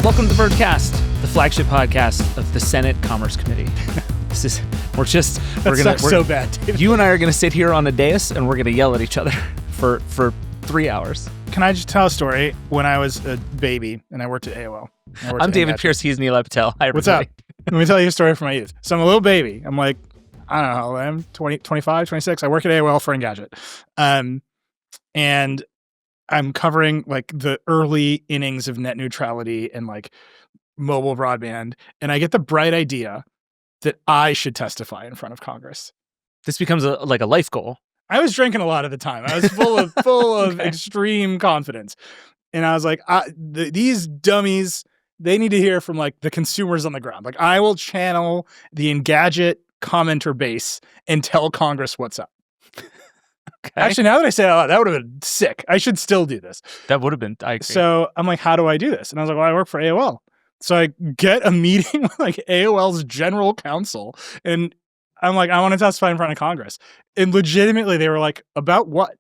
Welcome to the Vergecast, the flagship podcast of the Senate Commerce Committee. We're so bad, David. You and I are gonna sit here on a dais and we're gonna yell at each other for 3 hours. Can I just tell a story? When I was a baby and I worked at AOL. I'm David Pierce. He's Nilay Patel. Hi, everybody. What's up? Let me tell you a story from my youth. So I'm a little baby. I'm like, I don't know how old I am, 20, 25, 26. I work at AOL for Engadget. And I'm covering like the early innings of net neutrality and like mobile broadband. And I get the bright idea that I should testify in front of Congress. This becomes like a life goal. I was drinking a lot at the time. I was full of Okay. extreme confidence. And I was like, these dummies, they need to hear from like the consumers on the ground. Like I will channel the Engadget commenter base and tell Congress what's up. Okay. Actually, now that I say it out loud, that would have been sick. I should still do this. That would have been, I agree. So I'm like, how do I do this? And I was like, well, I work for AOL. So I get a meeting with like AOL's general counsel and I'm like, I want to testify in front of Congress. And legitimately they were like, about what?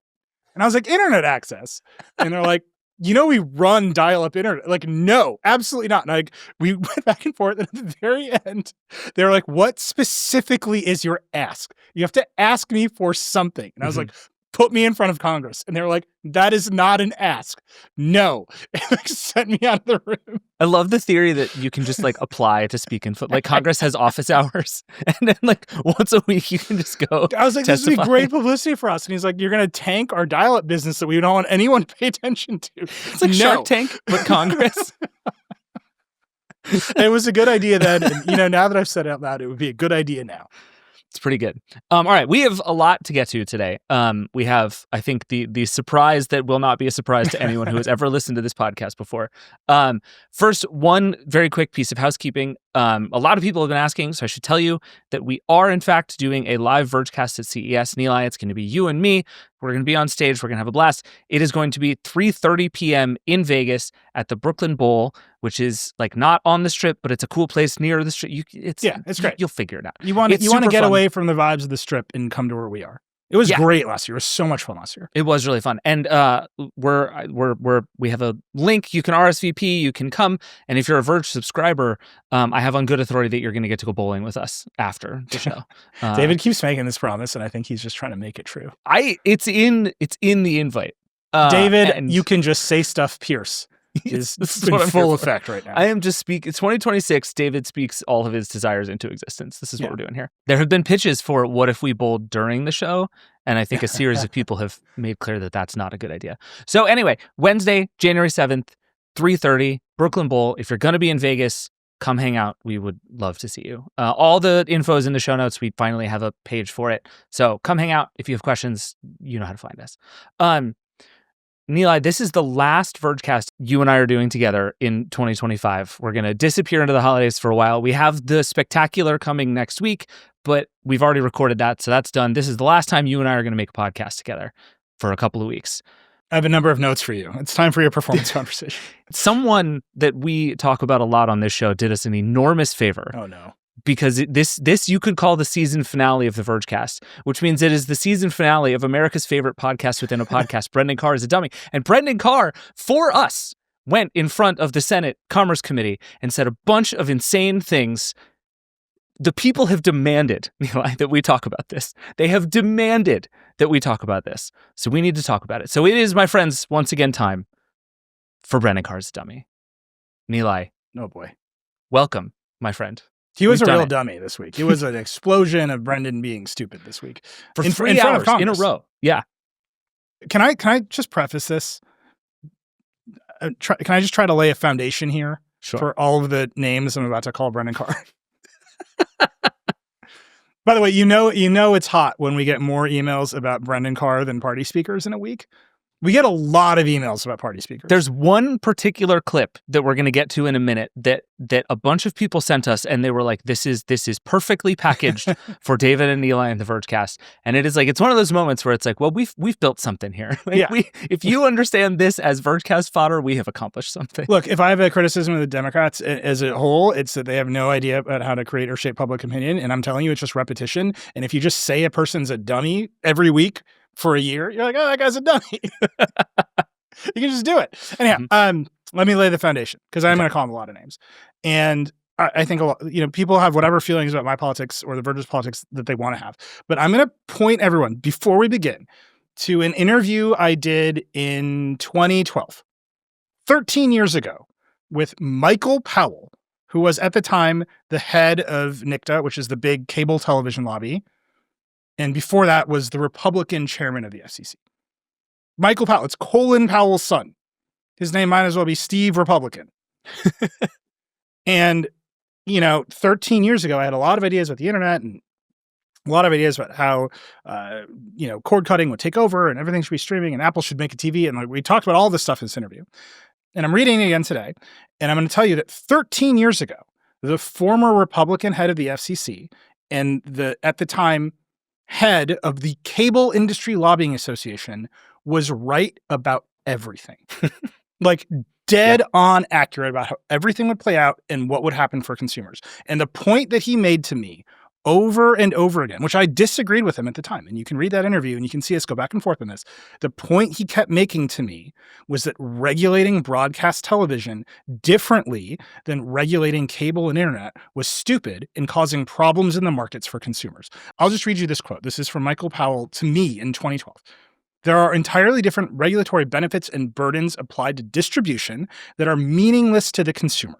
And I was like, internet access. And they're like, we run dial-up internet. Like, no, absolutely not. And like, we went back and forth. And at the very end, they were like, what specifically is your ask? You have to ask me for something. And I was like, put me in front of Congress. And they were like, that is not an ask. No. And like sent me out of the room. I love the theory that you can just like apply to speak in foot. Like Congress has office hours and then like once a week you can just go. I was like, this would testify. be great publicity for us. And he's like, you're going to tank our dial-up business that we don't want anyone to pay attention to. It's like No. Shark Tank, but Congress. It was a good idea then. And, now that I've said it out loud, it would be a good idea now. It's pretty good. All right, we have a lot to get to today. We have, I think, the surprise that will not be a surprise to anyone who has ever listened to this podcast before. First, one very quick piece of housekeeping. A lot of people have been asking, so I should tell you that we are, in fact, doing a live Vergecast at CES. Nilay, it's going to be you and me. We're going to be on stage. We're going to have a blast. It is going to be 3:30 p.m. in Vegas at the Brooklyn Bowl, which is like not on the Strip, but it's a cool place near the Strip. It's great. You'll figure it out. You want to super get fun. away from the vibes of the Strip and come to where we are. It was great last year. It was so much fun last year. It was really fun, and we have a link. You can RSVP. You can come, and if you're a Verge subscriber, I have on good authority that you're going to get to go bowling with us after the show. David keeps making this promise, and I think he's just trying to make it true. It's in the invite. David, and you can just say stuff. Pierce is This in what I'm full here for. effect right now. I am just speaking. It's 2026. David speaks all of his desires into existence. This is what we're doing here. There have been pitches for what if we bowled during the show, and I think a series of people have made clear that that's not a good idea. So anyway, Wednesday, January 7th, 3:30, Brooklyn Bowl. If you're going to be in Vegas, come hang out. We would love to see you. All the info is in the show notes. We finally have a page for it. So come hang out. If you have questions, you know how to find us. Nilay, this is the last Vergecast you and I are doing together in 2025. We're going to disappear into the holidays for a while. We have the Spectacular coming next week, but we've already recorded that, so that's done. This is the last time you and I are going to make a podcast together for a couple of weeks. I have a number of notes for you. It's time for your performance conversation. Someone that we talk about a lot on this show did us an enormous favor. Oh, no. Because this you could call the season finale of the Vergecast, which means it is the season finale of America's favorite podcast within a podcast. Brendan Carr is a dummy. And Brendan Carr, for us, went in front of the Senate Commerce Committee and said a bunch of insane things. The people have demanded, Nilay, that we talk about this. They have demanded that we talk about this. So we need to talk about it. So it is, my friends, once again time for Brendan Carr's dummy. Nilay. Oh, boy. Welcome, my friend. He was We've a done real it. dummy this week. It was an explosion of Brendan being stupid this week. For in 3 front hours of Congress. in a row. Yeah. Can I just preface this? Can I just try to lay a foundation here for all of the names I'm about to call Brendan Carr? By the way, you know it's hot when we get more emails about Brendan Carr than party speakers in a week. We get a lot of emails about party speakers. There's one particular clip that we're going to get to in a minute that a bunch of people sent us, and they were like, this is perfectly packaged for David and Nilay and the Vergecast. And it is like, it's one of those moments where it's like, well, we've built something here. Like, if you understand this as Vergecast fodder, we have accomplished something. Look, if I have a criticism of the Democrats as a whole, it's that they have no idea about how to create or shape public opinion. And I'm telling you, it's just repetition. And if you just say a person's a dummy every week for a year, you're like, oh, that guy's a dummy. You can just do it. Anyhow, Let me lay the foundation, because I'm going to call him a lot of names. And I think a lot, people have whatever feelings about my politics or the Verge's politics that they want to have. But I'm going to point everyone, before we begin, to an interview I did in 2012, 13 years ago, with Michael Powell, who was at the time the head of NICTA, which is the big cable television lobby. And before that was the Republican chairman of the FCC. Michael Powell, it's Colin Powell's son. His name might as well be Steve Republican. And, 13 years ago, I had a lot of ideas about the internet and a lot of ideas about how, cord cutting would take over and everything should be streaming and Apple should make a TV. And we talked about all this stuff in this interview. And I'm reading it again today. And I'm going to tell you that 13 years ago, the former Republican head of the FCC and at the time, head of the Cable Industry Lobbying Association was right about everything. Like dead on accurate about how everything would play out and what would happen for consumers. And the point that he made to me over and over again, which I disagreed with him at the time, and you can read that interview and you can see us go back and forth on this. The point he kept making to me was that regulating broadcast television differently than regulating cable and internet was stupid and causing problems in the markets for consumers. I'll just read you this quote. This is from Michael Powell to me in 2012. There are entirely different regulatory benefits and burdens applied to distribution that are meaningless to the consumer.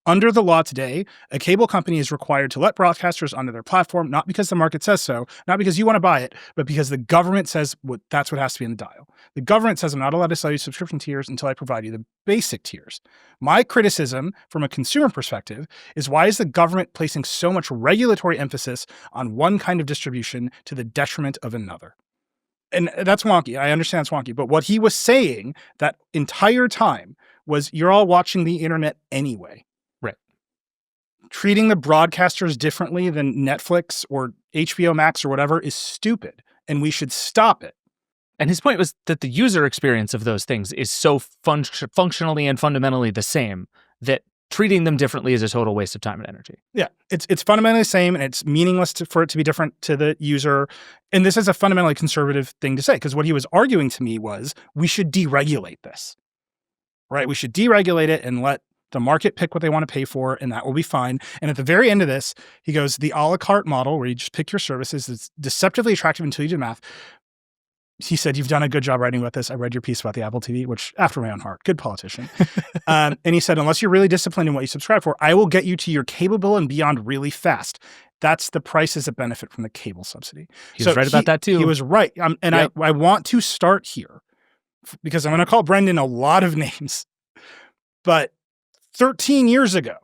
Under the law today, a cable company is required to let broadcasters onto their platform, not because the market says so, not because you want to buy it, but because the government says that's what has to be in the dial. The government says I'm not allowed to sell you subscription tiers until I provide you the basic tiers. My criticism from a consumer perspective is, why is the government placing so much regulatory emphasis on one kind of distribution to the detriment of another? And that's wonky. I understand it's wonky. But what he was saying that entire time was, you're all watching the internet anyway. Treating the broadcasters differently than Netflix or HBO Max or whatever is stupid, and we should stop it. And his point was that the user experience of those things is so functionally and fundamentally the same that treating them differently is a total waste of time and energy. Yeah, it's fundamentally the same, and it's meaningless for it to be different to the user. And this is a fundamentally conservative thing to say, because what he was arguing to me was, we should deregulate this, right? We should deregulate it and let the market pick what they want to pay for, and that will be fine. And at the very end of this, he goes, the a la carte model, where you just pick your services, is deceptively attractive until you do math. He said, you've done a good job writing about this. I read your piece about the Apple TV, which, after my own heart, good politician. And he said, unless you're really disciplined in what you subscribe for, I will get you to your cable bill and beyond really fast. That's the prices that benefit from the cable subsidy. He was right about that too. He was right. I want to start here, because I'm going to call Brendan a lot of names. But 13 years ago,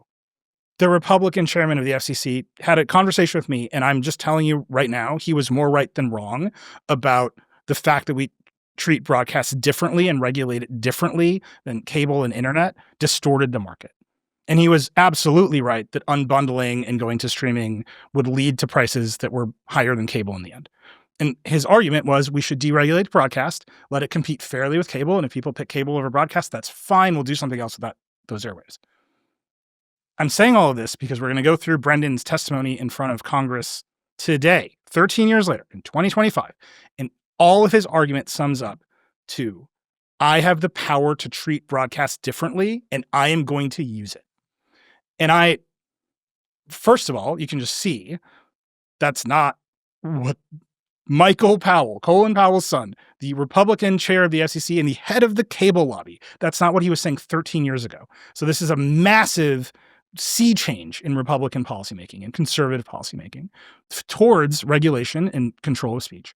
the Republican chairman of the FCC had a conversation with me, and I'm just telling you right now, he was more right than wrong about the fact that we treat broadcasts differently and regulate it differently than cable and internet distorted the market. And he was absolutely right that unbundling and going to streaming would lead to prices that were higher than cable in the end. And his argument was, we should deregulate broadcast, let it compete fairly with cable, and if people pick cable over broadcast, that's fine. We'll do something else with those airwaves. I'm saying all of this because we're going to go through Brendan's testimony in front of Congress today, 13 years later, in 2025. And all of his argument sums up to, I have the power to treat broadcast differently, and I am going to use it. And first of all, you can just see that's not what Michael Powell, Colin Powell's son, the Republican chair of the FCC and the head of the cable lobby, that's not what he was saying 13 years ago. So this is a massive sea change in Republican policymaking and conservative policymaking towards regulation and control of speech.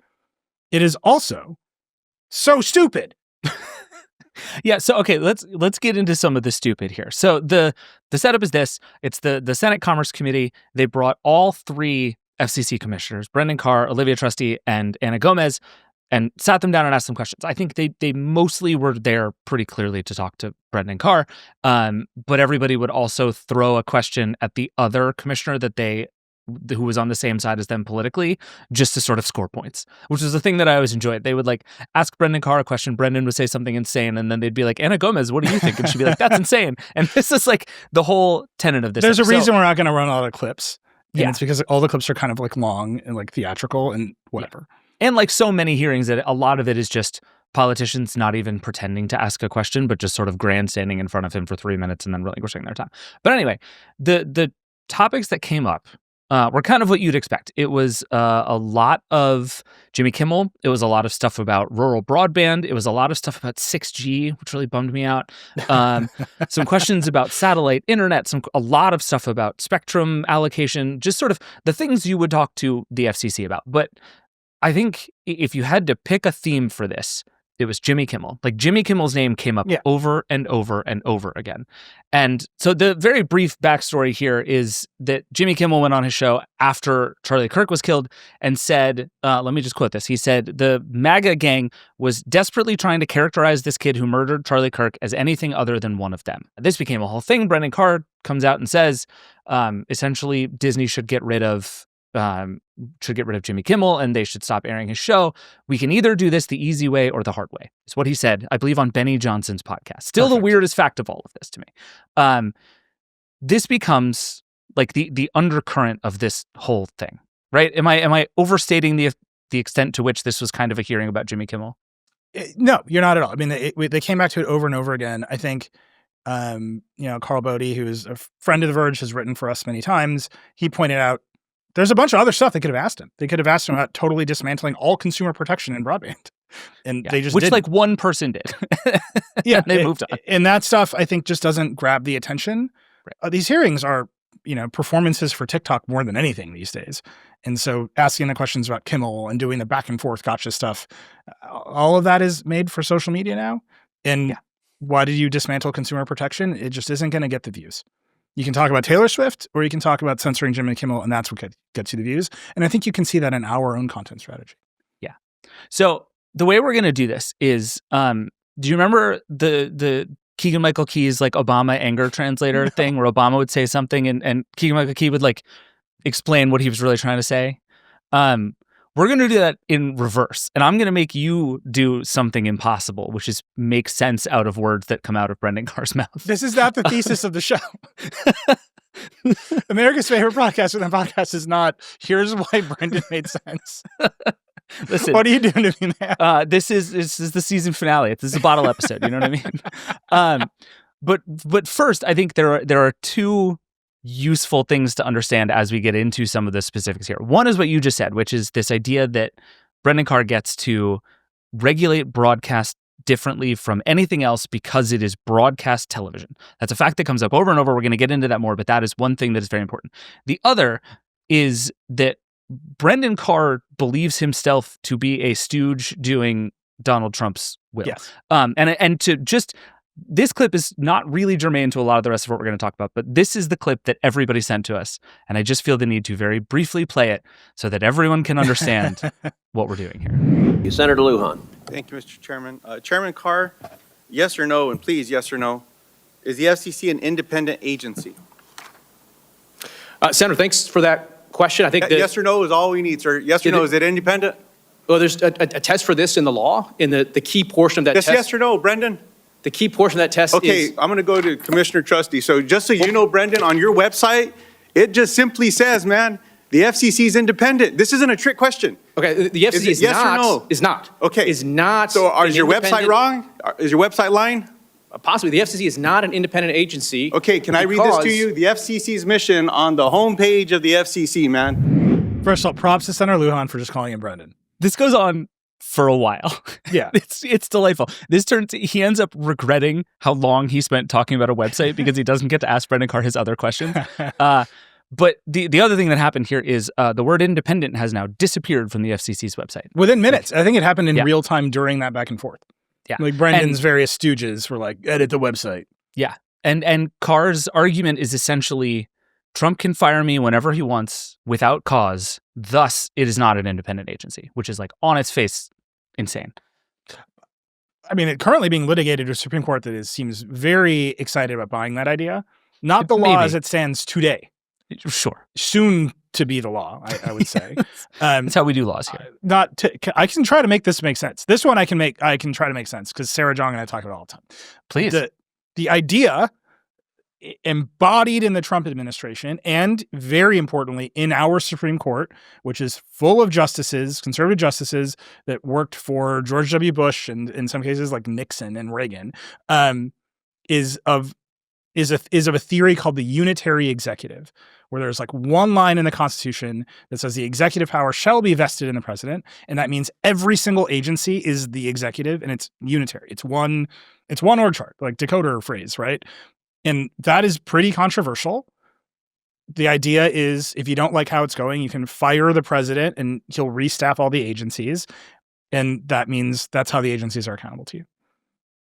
It is also so stupid. Yeah. So, okay, let's get into some of the stupid here. So the setup is this. It's the Senate Commerce Committee. They brought all three FCC commissioners, Brendan Carr, Olivia Trusty, and Anna Gomez, and sat them down and asked them questions. I think they mostly were there pretty clearly to talk to Brendan Carr, but everybody would also throw a question at the other commissioner who was on the same side as them politically, just to sort of score points, which is the thing that I always enjoyed. They would ask Brendan Carr a question, Brendan would say something insane, and then they'd be like, Anna Gomez, what do you think? And she'd be like, that's insane. And this is the whole tenet of this. There's a reason we're not going to run a lot of clips. And yeah. It's because all the clips are kind of long and theatrical and whatever. Yeah. And so many hearings, that a lot of it is just politicians not even pretending to ask a question, but just sort of grandstanding in front of him for 3 minutes and then relinquishing their time. But anyway, the topics that came up were kind of what you'd expect. It was a lot of Jimmy Kimmel. It was a lot of stuff about rural broadband. It was a lot of stuff about 6G, which really bummed me out. Some questions about satellite internet, a lot of stuff about spectrum allocation, just sort of the things you would talk to the FCC about. But I think if you had to pick a theme for this, it was Jimmy Kimmel. Like, Jimmy Kimmel's name came up over and over and over again. And so the very brief backstory here is that Jimmy Kimmel went on his show after Charlie Kirk was killed and said, let me just quote this. He said, the MAGA gang was desperately trying to characterize this kid who murdered Charlie Kirk as anything other than one of them. This became a whole thing. Brendan Carr comes out and says, essentially, Disney should get rid of Jimmy Kimmel and they should stop airing his show. We can either do this the easy way or the hard way. It's what he said, I believe, on Benny Johnson's podcast. Still Perfect. The weirdest fact of all of this to me. This becomes like the undercurrent of this whole thing, right? Am I overstating the extent to which this was kind of a hearing about Jimmy Kimmel? No, you're not at all. I mean, they came back to it over and over again. I think, Carl Bodie, who is a friend of The Verge, has written for us many times. He pointed out, there's a bunch of other stuff they could have asked him. They could have asked him about totally dismantling all consumer protection in broadband. And they just didn't. Like one person did. Yeah. They moved on. And that stuff, I think, just doesn't grab the attention. Right. These hearings are, performances for TikTok more than anything these days. And so asking the questions about Kimmel and doing the back and forth gotcha stuff, all of that is made for social media now. And why did you dismantle consumer protection? It just isn't going to get the views. You can talk about Taylor Swift or you can talk about censoring Jimmy Kimmel, and that's what gets you the views. And I think you can see that in our own content strategy. Yeah. So the way we're going to do this is, do you remember the Keegan-Michael Key's like Obama anger translator thing where Obama would say something and Keegan-Michael Key would like explain what he was really trying to say? We're going to do that in reverse. And I'm going to make you do something impossible, which is make sense out of words that come out of Brendan Carr's mouth. This is not the thesis of the show. America's favorite podcast with a podcast is not, here's why Brendan made sense. Listen, what are you doing to me, man? This is the season finale. This is a bottle episode. You know what I mean? But first, I think there are two useful things to understand as we get into some of the specifics here. One is what you just said, which is this idea that Brendan Carr gets to regulate broadcast differently from anything else because it is broadcast television. That's a fact that comes up over and over. We're going to get into that more, but that is one thing that is very important. The other is that Brendan Carr believes himself to be a stooge doing Donald Trump's will. Yes. And to just... This clip is not really germane to a lot of the rest of what we're going to talk about, but this is the clip that everybody sent to us. And I just feel the need to very briefly play it so that everyone can understand what we're doing here. Senator Lujan. Thank you, Mr. Chairman. Chairman Carr, yes or no, and please, yes or no, is the FCC an independent agency? Senator, thanks for that question. I think that yes or no is all we need, sir. Yes or no, is it independent? Well, there's a test for this in the law, in the key portion of that test. Yes or no, Brendan? The key portion of that test is... Okay, I'm going to go to Commissioner Trustee. So just so you know, Brendan, on your website, it just simply says, man, the FCC is independent. This isn't a trick question. Okay, the FCC is yes not... Or no? Is not. Okay. Is not... So is your website wrong? Is your website lying? Possibly. The FCC is not an independent agency. Okay, can I read this to you? The FCC's mission on the homepage of the FCC, man. First of all, props to Senator Lujan for just calling him Brendan. This goes on for a while. Yeah. It's delightful. He ends up regretting how long he spent talking about a website because he doesn't get to ask Brendan Carr his other questions. But the other thing that happened here is the word independent has now disappeared from the FCC's website. Within minutes. I think it happened in real time during that back and forth. Yeah. Like Brendan's various stooges were like, edit the website. Yeah. And Carr's argument is essentially, Trump can fire me whenever he wants without cause. Thus, it is not an independent agency, which is like on its face insane. I mean, it currently being litigated to a Supreme Court that seems very excited about buying that idea. Not the law as it stands today. Sure. Soon to be the law, I would say. That's how we do laws here. I can try to make this make sense. This one I can try to make sense because Sarah Jong and I talk about it all the time. Please. The idea embodied in the Trump administration and, very importantly, in our Supreme Court, which is full of justices, conservative justices that worked for George W. Bush and in some cases like Nixon and Reagan, is of a theory called the unitary executive, where there's like one line in the Constitution that says the executive power shall be vested in the president, and that means every single agency is the executive, and it's unitary. It's one org chart, like decoder phrase, right? And that is pretty controversial. The idea is if you don't like how it's going, you can fire the president and he'll restaff all the agencies. And that means that's how the agencies are accountable to you.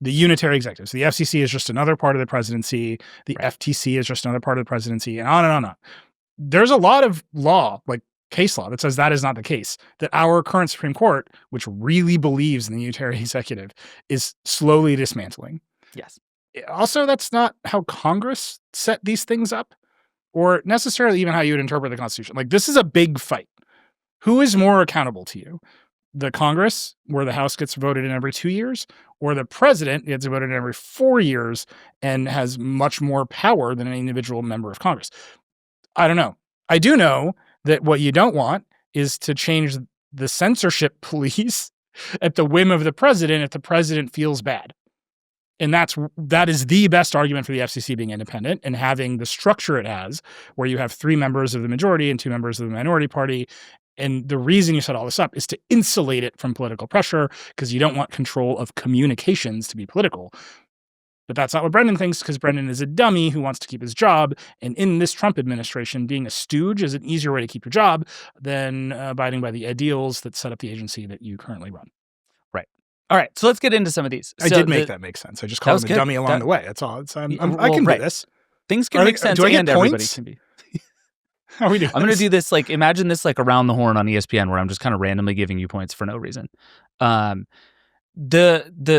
The unitary executive. So the FCC is just another part of the presidency. The FTC is just another part of the presidency, and on and on and on. There's a lot of law, like case law, that says that is not the case, that our current Supreme Court, which really believes in the unitary executive, is slowly dismantling. Yes. Also, that's not how Congress set these things up, or necessarily even how you would interpret the Constitution. Like, this is a big fight. Who is more accountable to you? The Congress, where the House gets voted in every 2 years, or the president gets voted in every 4 years and has much more power than an individual member of Congress? I don't know. I do know that what you don't want is to change the censorship police at the whim of the president if the president feels bad. And that is the best argument for the FCC being independent and having the structure it has, where you have 3 members of the majority and 2 members of the minority party. And the reason you set all this up is to insulate it from political pressure, because you don't want control of communications to be political. But that's not what Brendan thinks, because Brendan is a dummy who wants to keep his job. And in this Trump administration, being a stooge is an easier way to keep your job than abiding by the ideals that set up the agency that you currently run. All right, so let's get into some of these. I did make that make sense. I just called him a dummy along the way. That's all. I can do this. Things can make sense, and everybody can be. How are we doing? I'm going to do this, like, imagine this like around the horn on ESPN, where I'm just kind of randomly giving you points for no reason. The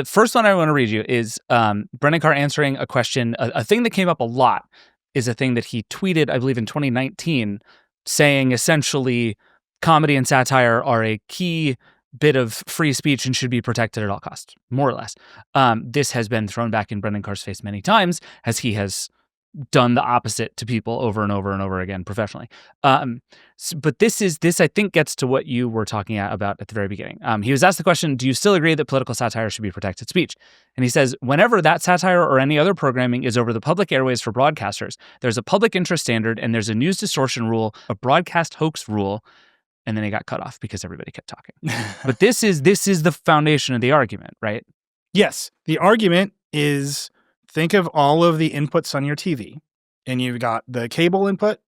first one I want to read you is Brendan Carr answering a question. A thing that came up a lot is a thing that he tweeted, I believe, in 2019, saying essentially comedy and satire are a key bit of free speech and should be protected at all costs, more or less. This has been thrown back in Brendan Carr's face many times, as he has done the opposite to people over and over and over again professionally. But this I think gets to what you were talking about at the very beginning. He was asked the question, do you still agree that political satire should be protected speech? And he says, whenever that satire or any other programming is over the public airways for broadcasters, there's a public interest standard and there's a news distortion rule, a broadcast hoax rule. And then he got cut off because everybody kept talking. But this is the foundation of the argument, right? Yes. The argument is, think of all of the inputs on your TV, and you've got the cable input,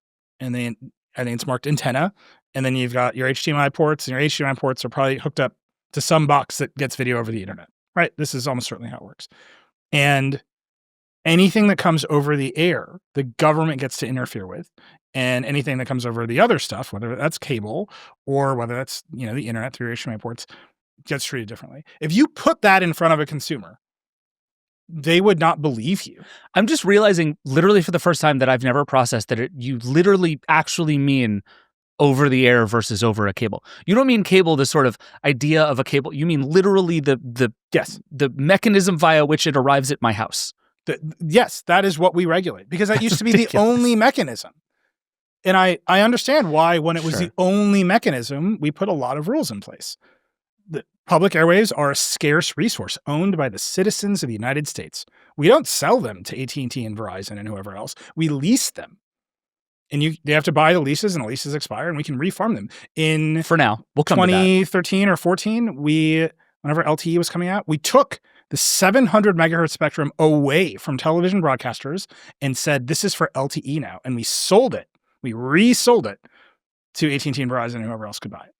and then I think it's marked antenna, and then you've got your HDMI ports, and your HDMI ports are probably hooked up to some box that gets video over the internet, right? This is almost certainly how it works. And anything that comes over the air, the government gets to interfere with. And anything that comes over the other stuff, whether that's cable or whether that's, the internet through your HDMI ports, gets treated differently. If you put that in front of a consumer, they would not believe you. I'm just realizing literally for the first time that I've never processed that you literally actually mean over the air versus over a cable. You don't mean cable, the sort of idea of a cable. You mean literally the mechanism via which it arrives at my house. Yes, that is what we regulate, because that used to be the only mechanism. And I understand why, when it was the only mechanism, we put a lot of rules in place. The public airwaves are a scarce resource owned by the citizens of the United States. We don't sell them to AT&T and Verizon and whoever else. We lease them. And they have to buy the leases, and the leases expire, and we can refarm them. For now, we'll come 2013 or 14, whenever LTE was coming out, we took the 700 megahertz spectrum away from television broadcasters and said, this is for LTE now. And we sold it. We resold it to AT&T and Verizon and whoever else could buy it.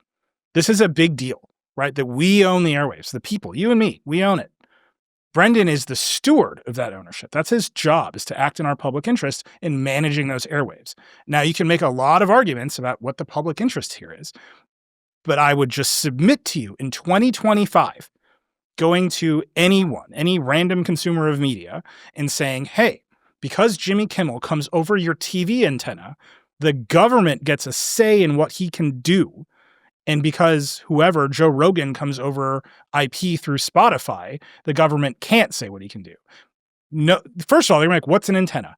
This is a big deal, right? That we own the airwaves, the people, you and me, we own it. Brendan is the steward of that ownership. That's his job, is to act in our public interest in managing those airwaves. Now, you can make a lot of arguments about what the public interest here is, but I would just submit to you, in 2025, going to anyone, any random consumer of media, and saying, hey, because Jimmy Kimmel comes over your TV antenna, the government gets a say in what he can do. And because whoever, Joe Rogan, comes over IP through Spotify, the government can't say what he can do. No, first of all, they're like, what's an antenna?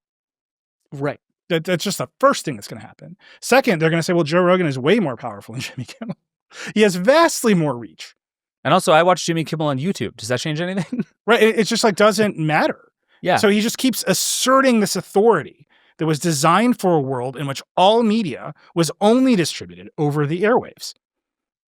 Right. That's just the first thing that's going to happen. Second, they're going to say, well, Joe Rogan is way more powerful than Jimmy Kimmel. He has vastly more reach. And also, I watch Jimmy Kimmel on YouTube. Does that change anything? Right. It's just like doesn't matter. Yeah. So he just keeps asserting this authority that was designed for a world in which all media was only distributed over the airwaves.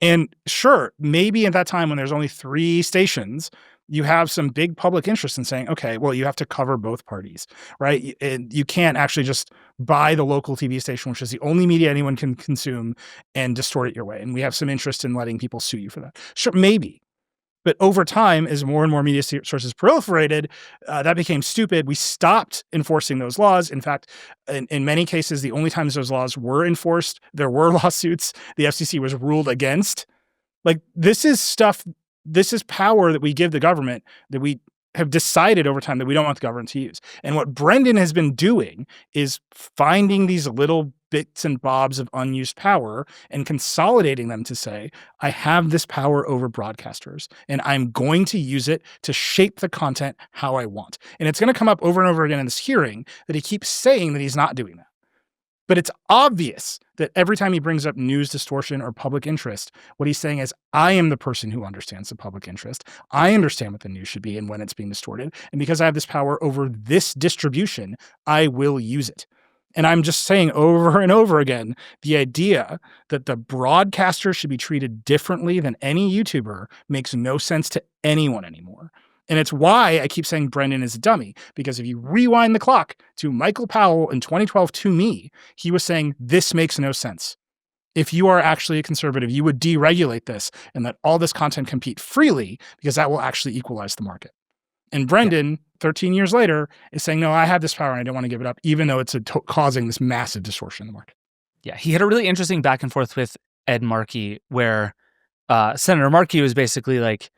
And sure, maybe at that time when there's only 3 stations, you have some big public interest in saying, okay, well, you have to cover both parties, right? And you can't actually just buy the local TV station, which is the only media anyone can consume, and distort it your way. And we have some interest in letting people sue you for that. Sure, maybe. But over time, as more and more media sources proliferated, that became stupid. We stopped enforcing those laws. In fact, in many cases, the only times those laws were enforced, there were lawsuits the FCC was ruled against. Like, this is power that we give the government that we have decided over time that we don't want the government to use. And what Brendan has been doing is finding these little bits and bobs of unused power and consolidating them to say, I have this power over broadcasters and I'm going to use it to shape the content how I want. And it's going to come up over and over again in this hearing that he keeps saying that he's not doing that. But it's obvious that every time he brings up news distortion or public interest, what he's saying is, I am the person who understands the public interest. I understand what the news should be and when it's being distorted. And because I have this power over this distribution, I will use it. And I'm just saying over and over again, the idea that the broadcaster should be treated differently than any YouTuber makes no sense to anyone anymore. And it's why I keep saying Brendan is a dummy, because if you rewind the clock to Michael Powell in 2012 to me, he was saying, this makes no sense. If you are actually a conservative, you would deregulate this and let all this content compete freely because that will actually equalize the market. And Brendan, 13 years later, is saying, no, I have this power and I don't want to give it up, even though it's causing this massive distortion in the market. Yeah, he had a really interesting back and forth with Ed Markey where Senator Markey was basically like,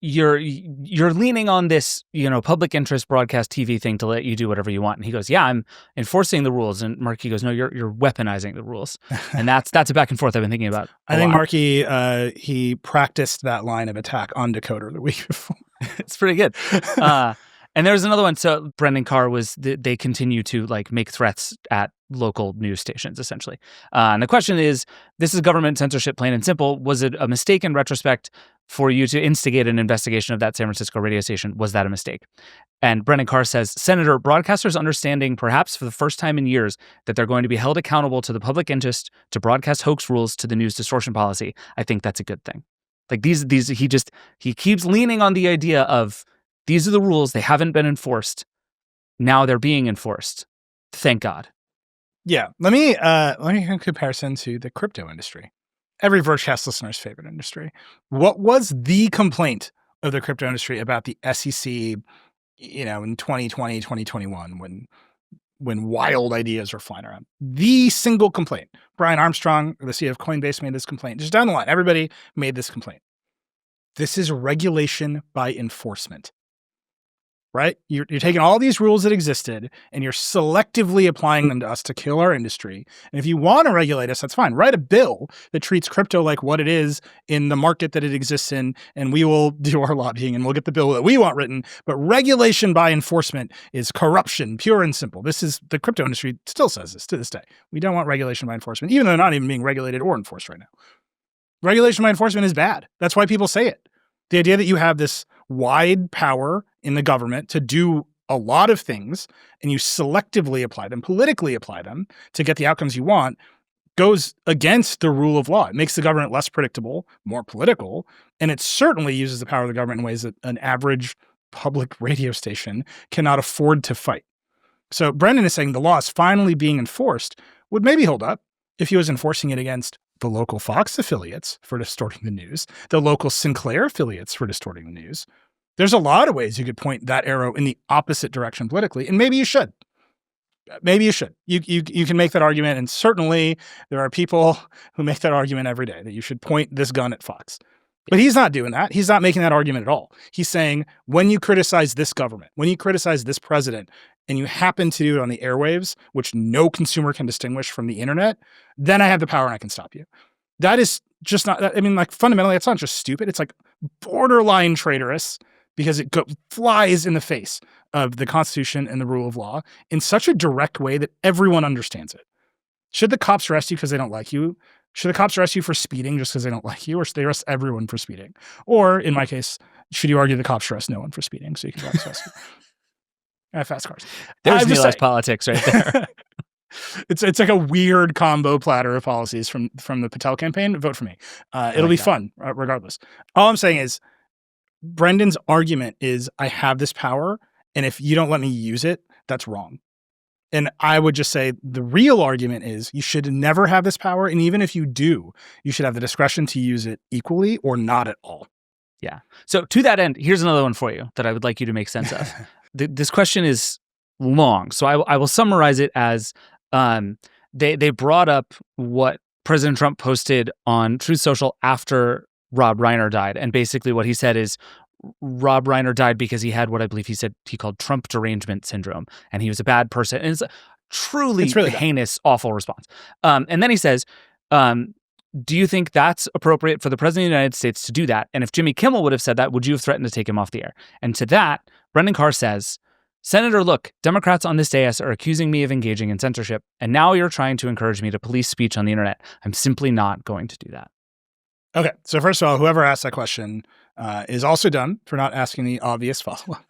you're leaning on this, public interest broadcast TV thing to let you do whatever you want. And he goes, yeah, I'm enforcing the rules. And Markey goes, no, you're weaponizing the rules. And that's a back and forth I've been thinking about. I think Markey, he practiced that line of attack on Decoder the week before. It's pretty good. And there was another one. So Brendan Carr they continue to make threats at local news stations, essentially. And the question is, this is government censorship, plain and simple. Was it a mistake in retrospect for you to instigate an investigation of that San Francisco radio station? Was that a mistake? And Brendan Carr says, Senator, broadcasters understanding perhaps for the first time in years that they're going to be held accountable to the public interest to broadcast hoax rules to the news distortion policy. I think that's a good thing. He keeps leaning on the idea of these are the rules. They haven't been enforced. Now they're being enforced. Thank God. Yeah. Let me in comparison to the crypto industry. Every Vergecast listener's favorite industry. What was the complaint of the crypto industry about the SEC, in 2020, 2021, when wild ideas were flying around? The single complaint. Brian Armstrong, the CEO of Coinbase, made this complaint. Just down the line, everybody made this complaint. This is regulation by enforcement. Right? You're taking all these rules that existed and you're selectively applying them to us to kill our industry. And if you want to regulate us, that's fine. Write a bill that treats crypto like what it is in the market that it exists in, and we will do our lobbying and we'll get the bill that we want written. But regulation by enforcement is corruption, pure and simple. The crypto industry still says this to this day. We don't want regulation by enforcement, even though they're not even being regulated or enforced right now. Regulation by enforcement is bad. That's why people say it. The idea that you have this wide power in the government to do a lot of things and you selectively apply them, politically apply them to get the outcomes you want goes against the rule of law. It makes the government less predictable, more political, and it certainly uses the power of the government in ways that an average public radio station cannot afford to fight. So Brendan is saying the law is finally being enforced would maybe hold up if he was enforcing it against the local Fox affiliates for distorting the news, the local Sinclair affiliates for distorting the news. There's a lot of ways you could point that arrow in the opposite direction politically, and maybe you should. Maybe you should. You can make that argument, and certainly there are people who make that argument every day, that you should point this gun at Fox. But he's not doing that. He's not making that argument at all. He's saying, when you criticize this government, when you criticize this president, and you happen to do it on the airwaves, which no consumer can distinguish from the internet, then I have the power and I can stop you. That is just not, fundamentally, it's not just stupid. It's borderline traitorous because it flies in the face of the Constitution and the rule of law in such a direct way that everyone understands it. Should the cops arrest you because they don't like you? Should the cops arrest you for speeding just because they don't like you? Or should they arrest everyone for speeding? Or, in my case, should you argue the cops should arrest no one for speeding so you can drive faster? I have fast cars. There's Nilay's politics right there. It's like a weird combo platter of policies from the Patel campaign. Vote for me. It'll be fun regardless. All I'm saying is Brendan's argument is I have this power, and if you don't let me use it, that's wrong. And I would just say the real argument is you should never have this power. And even if you do, you should have the discretion to use it equally or not at all. Yeah. So to that end, here's another one for you that I would like you to make sense of. This question is long. So I will summarize it as they brought up what President Trump posted on Truth Social after Rob Reiner died. And basically what he said is, Rob Reiner died because he had what I believe he called Trump derangement syndrome, and he was a bad person. And it's really heinous, awful response. And then he says, do you think that's appropriate for the president of the United States to do that? And if Jimmy Kimmel would have said that, would you have threatened to take him off the air? And to that, Brendan Carr says, Senator, look, Democrats on this dais are accusing me of engaging in censorship, and now you're trying to encourage me to police speech on the internet. I'm simply not going to do that. Okay, so first of all, whoever asked that question is also dumb for not asking the obvious follow-up.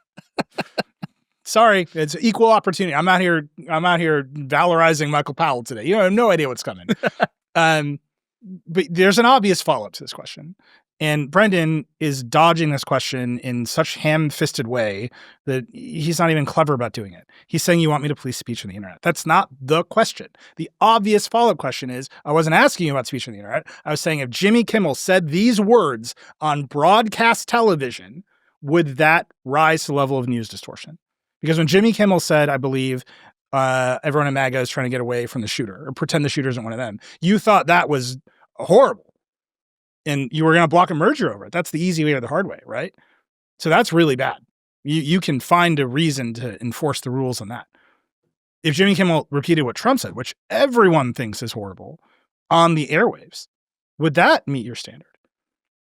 Sorry, it's equal opportunity. I'm out here valorizing Michael Powell today. You have no idea what's coming. But there's an obvious follow-up to this question. And Brendan is dodging this question in such ham-fisted way that he's not even clever about doing it. He's saying, you want me to police speech on the internet. That's not the question. The obvious follow-up question is, I wasn't asking you about speech on the internet. I was saying if Jimmy Kimmel said these words on broadcast television, would that rise to the level of news distortion? Because when Jimmy Kimmel said, I believe, everyone in MAGA is trying to get away from the shooter or pretend the shooter isn't one of them, you thought that was horrible. And you were going to block a merger over it. That's the easy way or the hard way, right? So that's really bad. You can find a reason to enforce the rules on that. If Jimmy Kimmel repeated what Trump said, which everyone thinks is horrible, on the airwaves, would that meet your standard?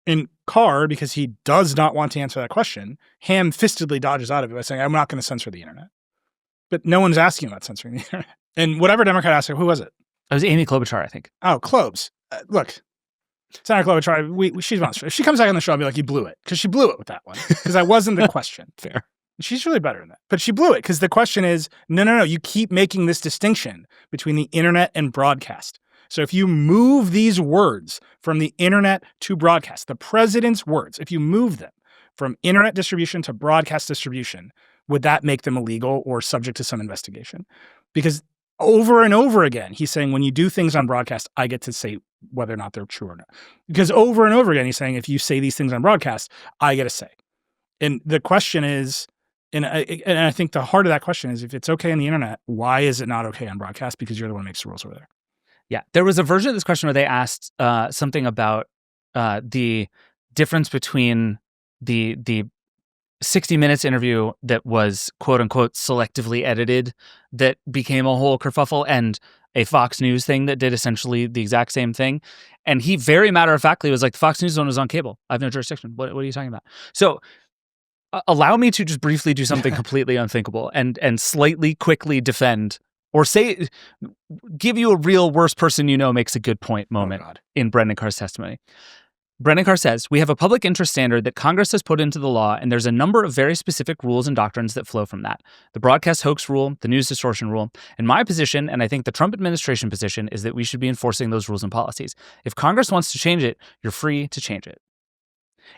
And Carr, because he does not want to answer that question, ham-fistedly dodges out of it by saying, I'm not going to censor the internet. But no one's asking about censoring the internet. And whatever Democrat asked, who was it? It was Amy Klobuchar, I think. Oh, Klobes. Look. Senator Klobuchar, she's monstrous. If she comes back on the show, I'll be like, you blew it. Because she blew it with that one. Because that wasn't the question. Fair. She's really better than that. But she blew it because the question is, no. You keep making this distinction between the internet and broadcast. So if you move these words from the internet to broadcast, the president's words, if you move them from internet distribution to broadcast distribution, would that make them illegal or subject to some investigation? Because over and over again, he's saying, when you do things on broadcast, I get to say whether or not they're true or not. Because over and over again, he's saying, if you say these things on broadcast, I get a say. And the question is, and I think the heart of that question is, if it's okay on the internet, why is it not okay on broadcast? Because you're the one who makes the rules over there. Yeah. There was a version of this question where they asked something about the difference between the 60 Minutes interview that was quote unquote selectively edited that became a whole kerfuffle and a Fox News thing that did essentially the exact same thing. And he very matter-of-factly was like, the Fox News one was on cable. I have no jurisdiction. What are you talking about? So allow me to just briefly do something completely unthinkable and slightly quickly defend or say, give you a real worst person you know makes a good point moment in Brendan Carr's testimony. Brendan Carr says, we have a public interest standard that Congress has put into the law, and there's a number of very specific rules and doctrines that flow from that. The broadcast hoax rule, the news distortion rule. And my position, and I think the Trump administration position, is that we should be enforcing those rules and policies. If Congress wants to change it, you're free to change it.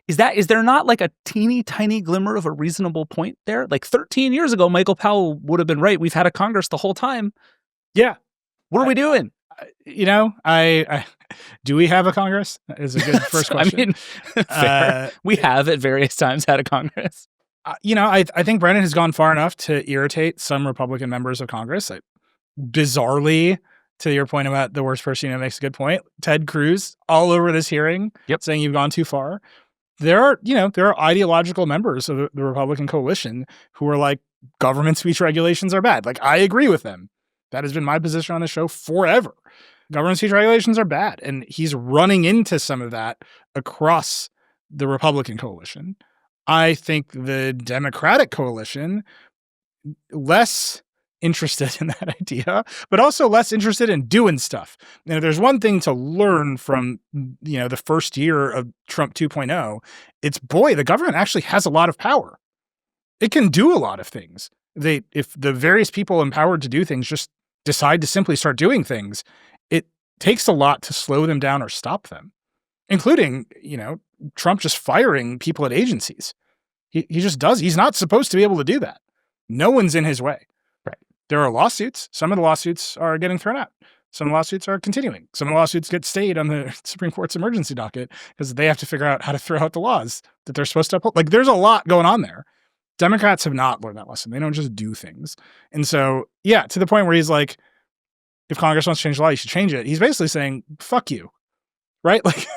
Is there not like a teeny tiny glimmer of a reasonable point there? Like 13 years ago, Michael Powell would have been right. We've had a Congress the whole time. Yeah. What are we doing? I do we have a Congress? Is a good first question. I mean, fair. We have at various times had a Congress. I think Brendan has gone far enough to irritate some Republican members of Congress. Bizarrely, to your point about the worst person makes a good point. Ted Cruz all over this hearing, saying you've gone too far. There are ideological members of the Republican coalition who are like, government speech regulations are bad. Like, I agree with them. That has been my position on the show forever. Government speech regulations are bad. And he's running into some of that across the Republican coalition. I think the Democratic coalition less interested in that idea, but also less interested in doing stuff. And if there's one thing to learn from, the first year of Trump 2.0, it's, boy, the government actually has a lot of power. It can do a lot of things. If the various people empowered to do things just decide to simply start doing things, it takes a lot to slow them down or stop them, including, Trump just firing people at agencies. He just does. He's not supposed to be able to do that. No one's in his way. Right. There are lawsuits. Some of the lawsuits are getting thrown out. Some of the lawsuits are continuing. Some of the lawsuits get stayed on the Supreme Court's emergency docket because they have to figure out how to throw out the laws that they're supposed to uphold. Like, there's a lot going on there. Democrats have not learned that lesson. They don't just do things. And so, yeah, to the point where he's like, if Congress wants to change the law, you should change it. He's basically saying, fuck you. Right? Like,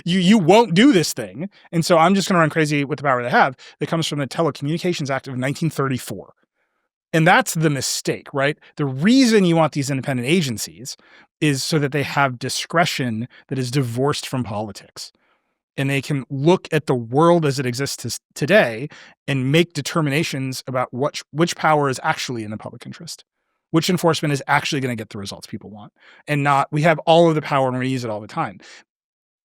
you won't do this thing. And so I'm just going to run crazy with the power they have that comes from the Telecommunications Act of 1934. And that's the mistake, right? The reason you want these independent agencies is so that they have discretion that is divorced from politics. And they can look at the world as it exists today and make determinations about which power is actually in the public interest, which enforcement is actually going to get the results people want, and not, we have all of the power and we use it all the time.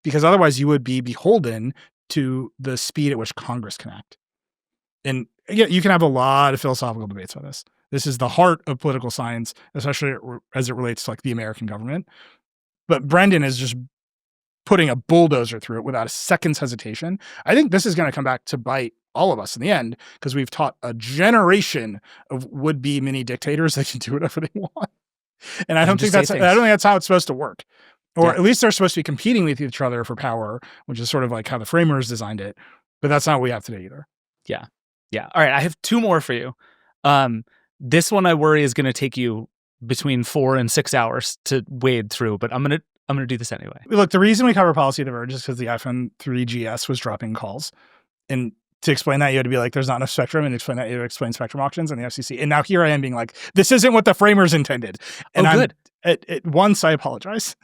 Because otherwise you would be beholden to the speed at which Congress can act. And again, you can have a lot of philosophical debates on this. This is the heart of political science, especially as it relates to like the American government. But Brendan is just putting a bulldozer through it without a second's hesitation. I think this is going to come back to bite all of us in the end, because we've taught a generation of would-be mini dictators they can do whatever they want. And I don't think that's how it's supposed to work. Or at least they're supposed to be competing with each other for power, which is sort of like how the framers designed it. But that's not what we have today either. Yeah. Yeah. All right. I have two more for you. This one I worry is going to take you between 4 and 6 hours to wade through, but I'm going to do this anyway. Look, the reason we cover policy at the Verge is because the iPhone 3GS was dropping calls. And to explain that, you had to be like, there's not enough spectrum, and to explain that, you had to explain spectrum auctions and the FCC. And now here I am being like, this isn't what the framers intended. And good. At once, I apologize.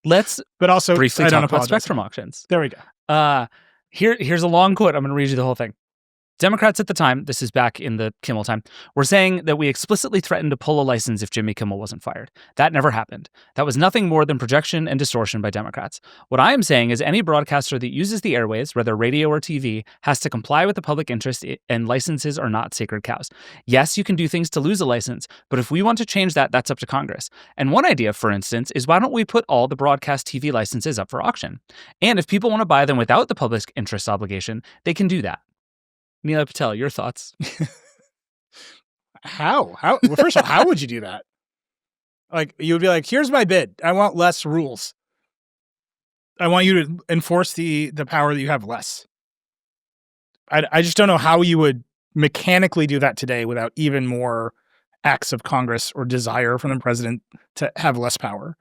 But also briefly talk about spectrum auctions. There we go. Here's a long quote. I'm going to read you the whole thing. Democrats at the time, this is back in the Kimmel time, were saying that we explicitly threatened to pull a license if Jimmy Kimmel wasn't fired. That never happened. That was nothing more than projection and distortion by Democrats. What I am saying is any broadcaster that uses the airwaves, whether radio or TV, has to comply with the public interest, and licenses are not sacred cows. Yes, you can do things to lose a license, but if we want to change that, that's up to Congress. And one idea, for instance, is why don't we put all the broadcast TV licenses up for auction? And if people want to buy them without the public interest obligation, they can do that. Nilay Patel, your thoughts? How? Well, first of all, how would you do that? Like, you would be like, here's my bid. I want less rules. I want you to enforce the power that you have less. I just don't know how you would mechanically do that today without even more acts of Congress or desire from the president to have less power.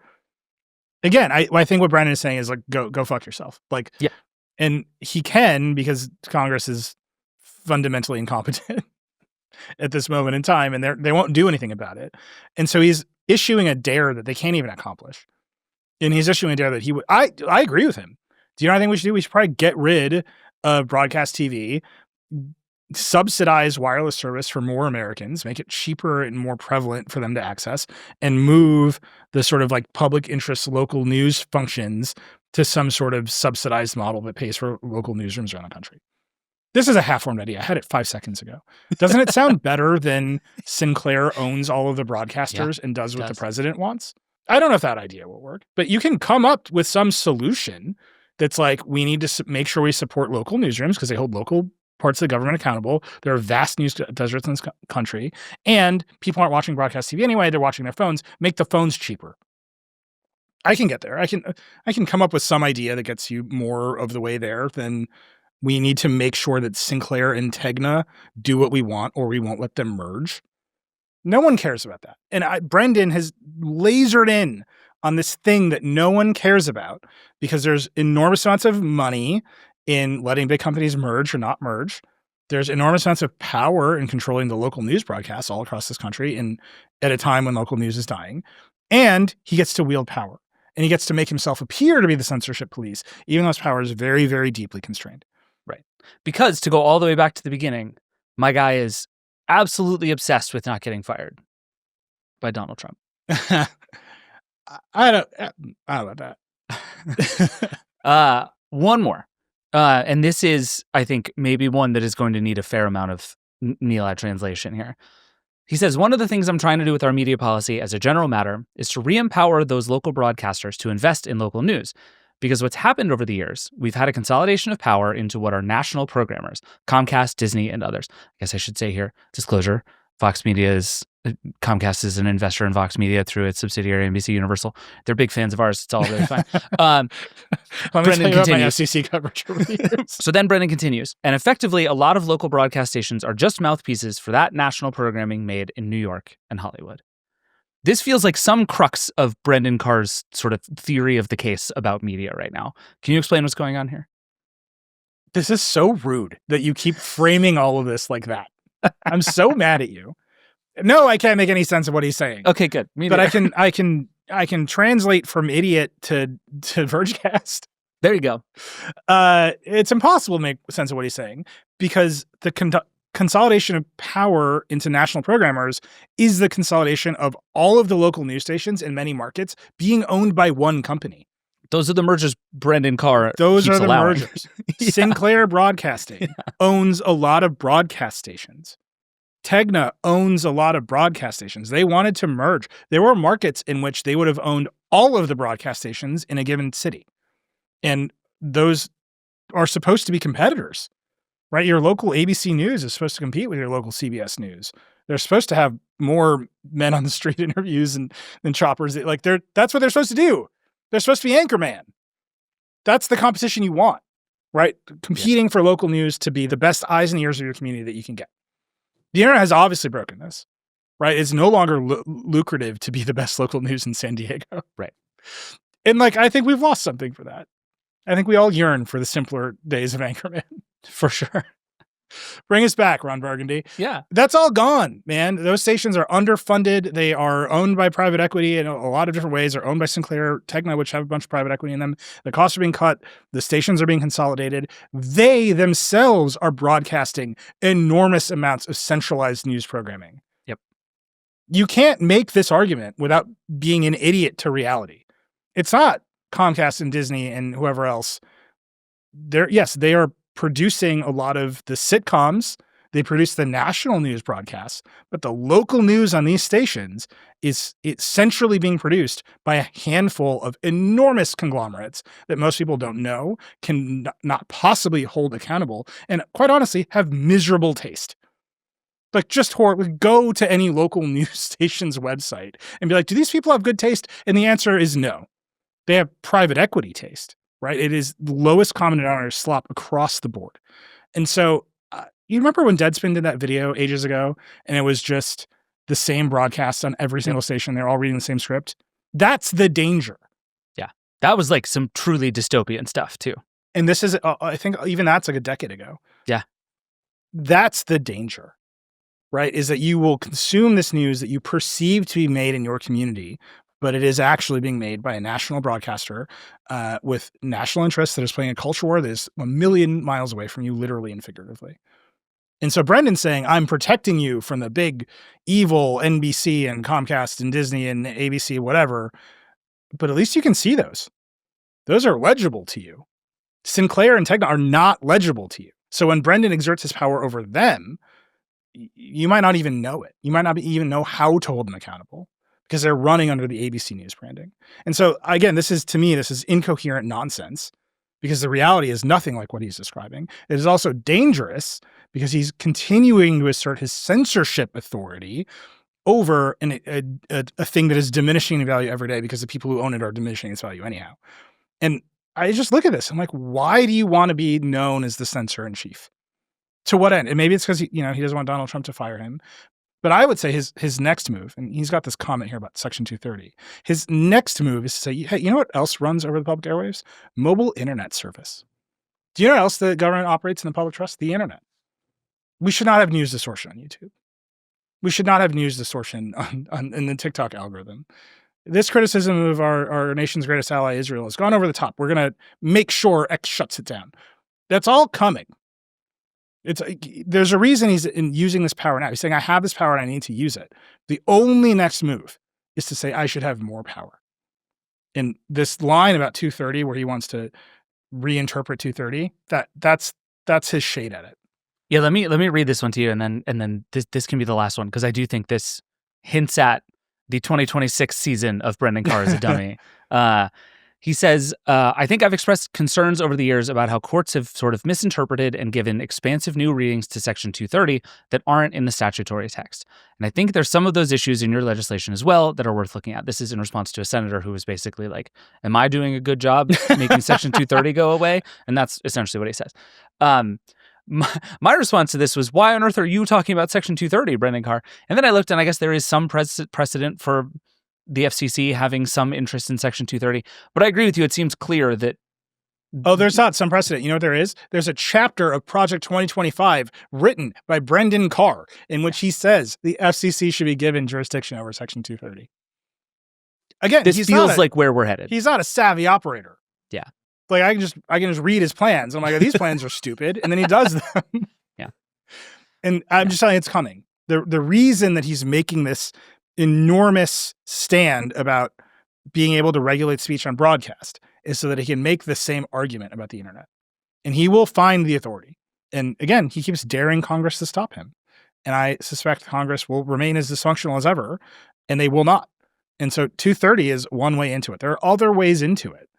Again, I think what Brandon is saying is like, go fuck yourself. Like, yeah. And he can, because Congress is fundamentally incompetent at this moment in time, and they won't do anything about it. And so he's issuing a dare that they can't even accomplish. And he's issuing a dare that he would. I agree with him. Do you know what I think we should do? We should probably get rid of broadcast TV, subsidize wireless service for more Americans, make it cheaper and more prevalent for them to access, and move the sort of like public interest local news functions to some sort of subsidized model that pays for local newsrooms around the country. This is a half-formed idea. I had it 5 seconds ago. Doesn't it sound better than Sinclair owns all of the broadcasters and does what the president wants? I don't know if that idea will work, but you can come up with some solution that's like, we need to make sure we support local newsrooms because they hold local parts of the government accountable. There are vast news deserts in this country, and people aren't watching broadcast TV anyway. They're watching their phones. Make the phones cheaper. I can get there. I can come up with some idea that gets you more of the way there than we need to make sure that Sinclair and Tegna do what we want, or we won't let them merge. No one cares about that. And Brendan has lasered in on this thing that no one cares about because there's enormous amounts of money in letting big companies merge or not merge. There's enormous amounts of power in controlling the local news broadcasts all across this country and at a time when local news is dying. And he gets to wield power. And he gets to make himself appear to be the censorship police, even though his power is very, very deeply constrained. Right. Because to go all the way back to the beginning, my guy is absolutely obsessed with not getting fired by Donald Trump. I don't know about that. One more. And this is, I think, maybe one that is going to need a fair amount of Nilay translation here. He says, one of the things I'm trying to do with our media policy as a general matter is to re-empower those local broadcasters to invest in local news. Because what's happened over the years, we've had a consolidation of power into what are national programmers, Comcast, Disney, and others. I guess I should say here, disclosure, Comcast is an investor in Vox Media through its subsidiary NBC Universal. They're big fans of ours. It's all really fine. Brendan continues. FCC coverage over the years. So then Brendan continues. And effectively, a lot of local broadcast stations are just mouthpieces for that national programming made in New York and Hollywood. This feels like some crux of Brendan Carr's sort of theory of the case about media right now. Can you explain what's going on here? This is so rude that you keep framing all of this like that. I'm so mad at you. No, I can't make any sense of what he's saying. Okay, good. But I can translate from idiot to Vergecast. There you go. It's impossible to make sense of what he's saying because the consolidation of power into national programmers is the consolidation of all of the local news stations in many markets being owned by one company. Those are the mergers Brendan Carr Those keeps are the allowing. mergers. Yeah. Sinclair Broadcasting owns a lot of broadcast stations. Tegna owns a lot of broadcast stations. They wanted to merge. There were markets in which they would have owned all of the broadcast stations in a given city. And those are supposed to be competitors, right? Your local ABC News is supposed to compete with your local CBS News. They're supposed to have more men on the street interviews than choppers. That's what they're supposed to do. They're supposed to be anchorman. That's the competition you want, right? Competing for local news to be the best eyes and ears of your community that you can get. The internet has obviously broken this, right? It's no longer lucrative to be the best local news in San Diego. Right. And I think we've lost something for that. I think we all yearn for the simpler days of Anchorman. For sure. Bring us back, Ron Burgundy. Yeah. That's all gone, man. Those stations are underfunded. They are owned by private equity in a lot of different ways. They're owned by Sinclair, Tegna, which have a bunch of private equity in them. The costs are being cut. The stations are being consolidated. They themselves are broadcasting enormous amounts of centralized news programming. Yep. You can't make this argument without being an idiot to reality. It's not Comcast and Disney and whoever else. They are producing a lot of the sitcoms. They produce the national news broadcasts, but the local news on these stations it's centrally being produced by a handful of enormous conglomerates that most people don't know, can not possibly hold accountable, and quite honestly have miserable taste. Just horrible. Go to any local news station's website and be like, do these people have good taste? And the answer is no. They have private equity taste. Right? It is the lowest common denominator slop across the board. And so you remember when Deadspin did that video ages ago and it was just the same broadcast on every single station. They're all reading the same script. That's the danger. Yeah. That was some truly dystopian stuff too. And this is, I think even that's a decade ago. Yeah. That's the danger, right? Is that you will consume this news that you perceive to be made in your community, but it is actually being made by a national broadcaster with national interests that is playing a culture war that is 1 million miles away from you, literally and figuratively. And so Brendan's saying, I'm protecting you from the big evil NBC and Comcast and Disney and ABC, whatever, but at least you can see those. Those are legible to you. Sinclair and Tegna are not legible to you. So when Brendan exerts his power over them, you might not even know it. You might not even know how to hold them accountable, because they're running under the ABC News branding. And so, again, this is incoherent nonsense, because the reality is nothing like what he's describing. It is also dangerous because he's continuing to assert his censorship authority over a thing that is diminishing in value every day because the people who own it are diminishing its value anyhow. And I just look at this. I'm like, why do you want to be known as the censor-in-chief? To what end? And maybe it's because he doesn't want Donald Trump to fire him. But I would say his next move, and he's got this comment here about Section 230, his next move is to say, hey, you know what else runs over the public airwaves? Mobile internet service. Do you know what else the government operates in the public trust? The internet. We should not have news distortion on YouTube. We should not have news distortion in the TikTok algorithm. This criticism of our nation's greatest ally, Israel, has gone over the top. We're going to make sure X shuts it down. That's all coming. There's a reason he's using this power now. He's saying, I have this power and I need to use it. The only next move is to say, I should have more power. And this line about 230, where he wants to reinterpret 230, that's his shade at it. Yeah, let me read this one to you, and then this can be the last one, because I do think this hints at the 2026 season of Brendan Carr as a dummy. He says, I think I've expressed concerns over the years about how courts have sort of misinterpreted and given expansive new readings to Section 230 that aren't in the statutory text. And I think there's some of those issues in your legislation as well that are worth looking at. This is in response to a senator who was basically like, am I doing a good job making Section 230 go away? And that's essentially what he says. My response to this was, why on earth are you talking about Section 230, Brendan Carr? And then I looked, and I guess there is some precedent for the FCC having some interest in Section 230. But I agree with you. It seems clear that... Oh, there's not some precedent. You know what there is? There's a chapter of Project 2025 written by Brendan Carr in which he says the FCC should be given jurisdiction over Section 230. Again, this feels like where we're headed. He's not a savvy operator. Yeah. Like I can just read his plans. I'm like, these plans are stupid. And then he does them. Yeah. And I'm just telling you, it's coming. The reason that he's making this enormous stand about being able to regulate speech on broadcast is so that he can make the same argument about the internet. And he will find the authority. And again, he keeps daring Congress to stop him. And I suspect Congress will remain as dysfunctional as ever, and they will not. And so 230 is one way into it. There are other ways into it,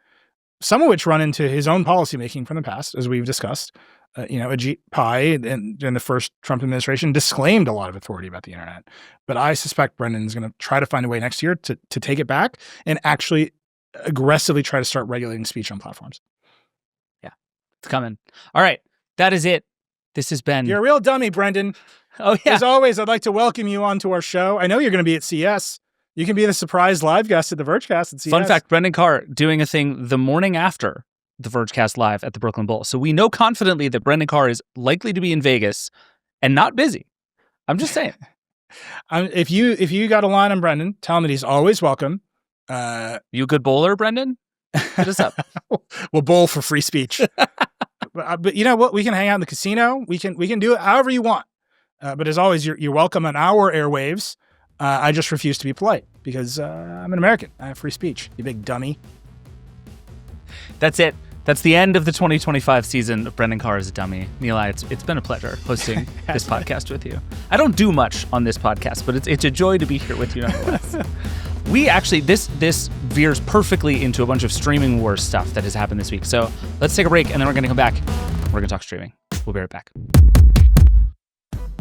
some of which run into his own policymaking from the past, as we've discussed. Ajit Pai in the first Trump administration disclaimed a lot of authority about the internet. But I suspect Brendan's going to try to find a way next year to take it back and actually aggressively try to start regulating speech on platforms. Yeah, it's coming. All right, that is it. This has been... You're a real dummy, Brendan. Oh, yeah. As always, I'd like to welcome you onto our show. I know you're going to be at CES. You can be the surprise live guest at the Vergecast at CES. Fun fact, Brendan Carr doing a thing the morning after the Vergecast live at the Brooklyn Bowl. So we know confidently that Brendan Carr is likely to be in Vegas and not busy. I'm just saying. If you got a line on Brendan, tell him that he's always welcome. You a good bowler, Brendan? Hit us up. We'll bowl for free speech. But you know what? We can hang out in the casino. We can do it however you want. But as always, you're welcome on our airwaves. I just refuse to be polite because I'm an American. I have free speech, you big dummy. That's it. That's the end of the 2025 season of Brendan Carr as a Dummy. Nilay, it's been a pleasure hosting this podcast with you. I don't do much on this podcast, but it's a joy to be here with you nonetheless. We actually, this veers perfectly into a bunch of streaming wars stuff that has happened this week. So let's take a break, and then we're going to come back. We're going to talk streaming. We'll be right back.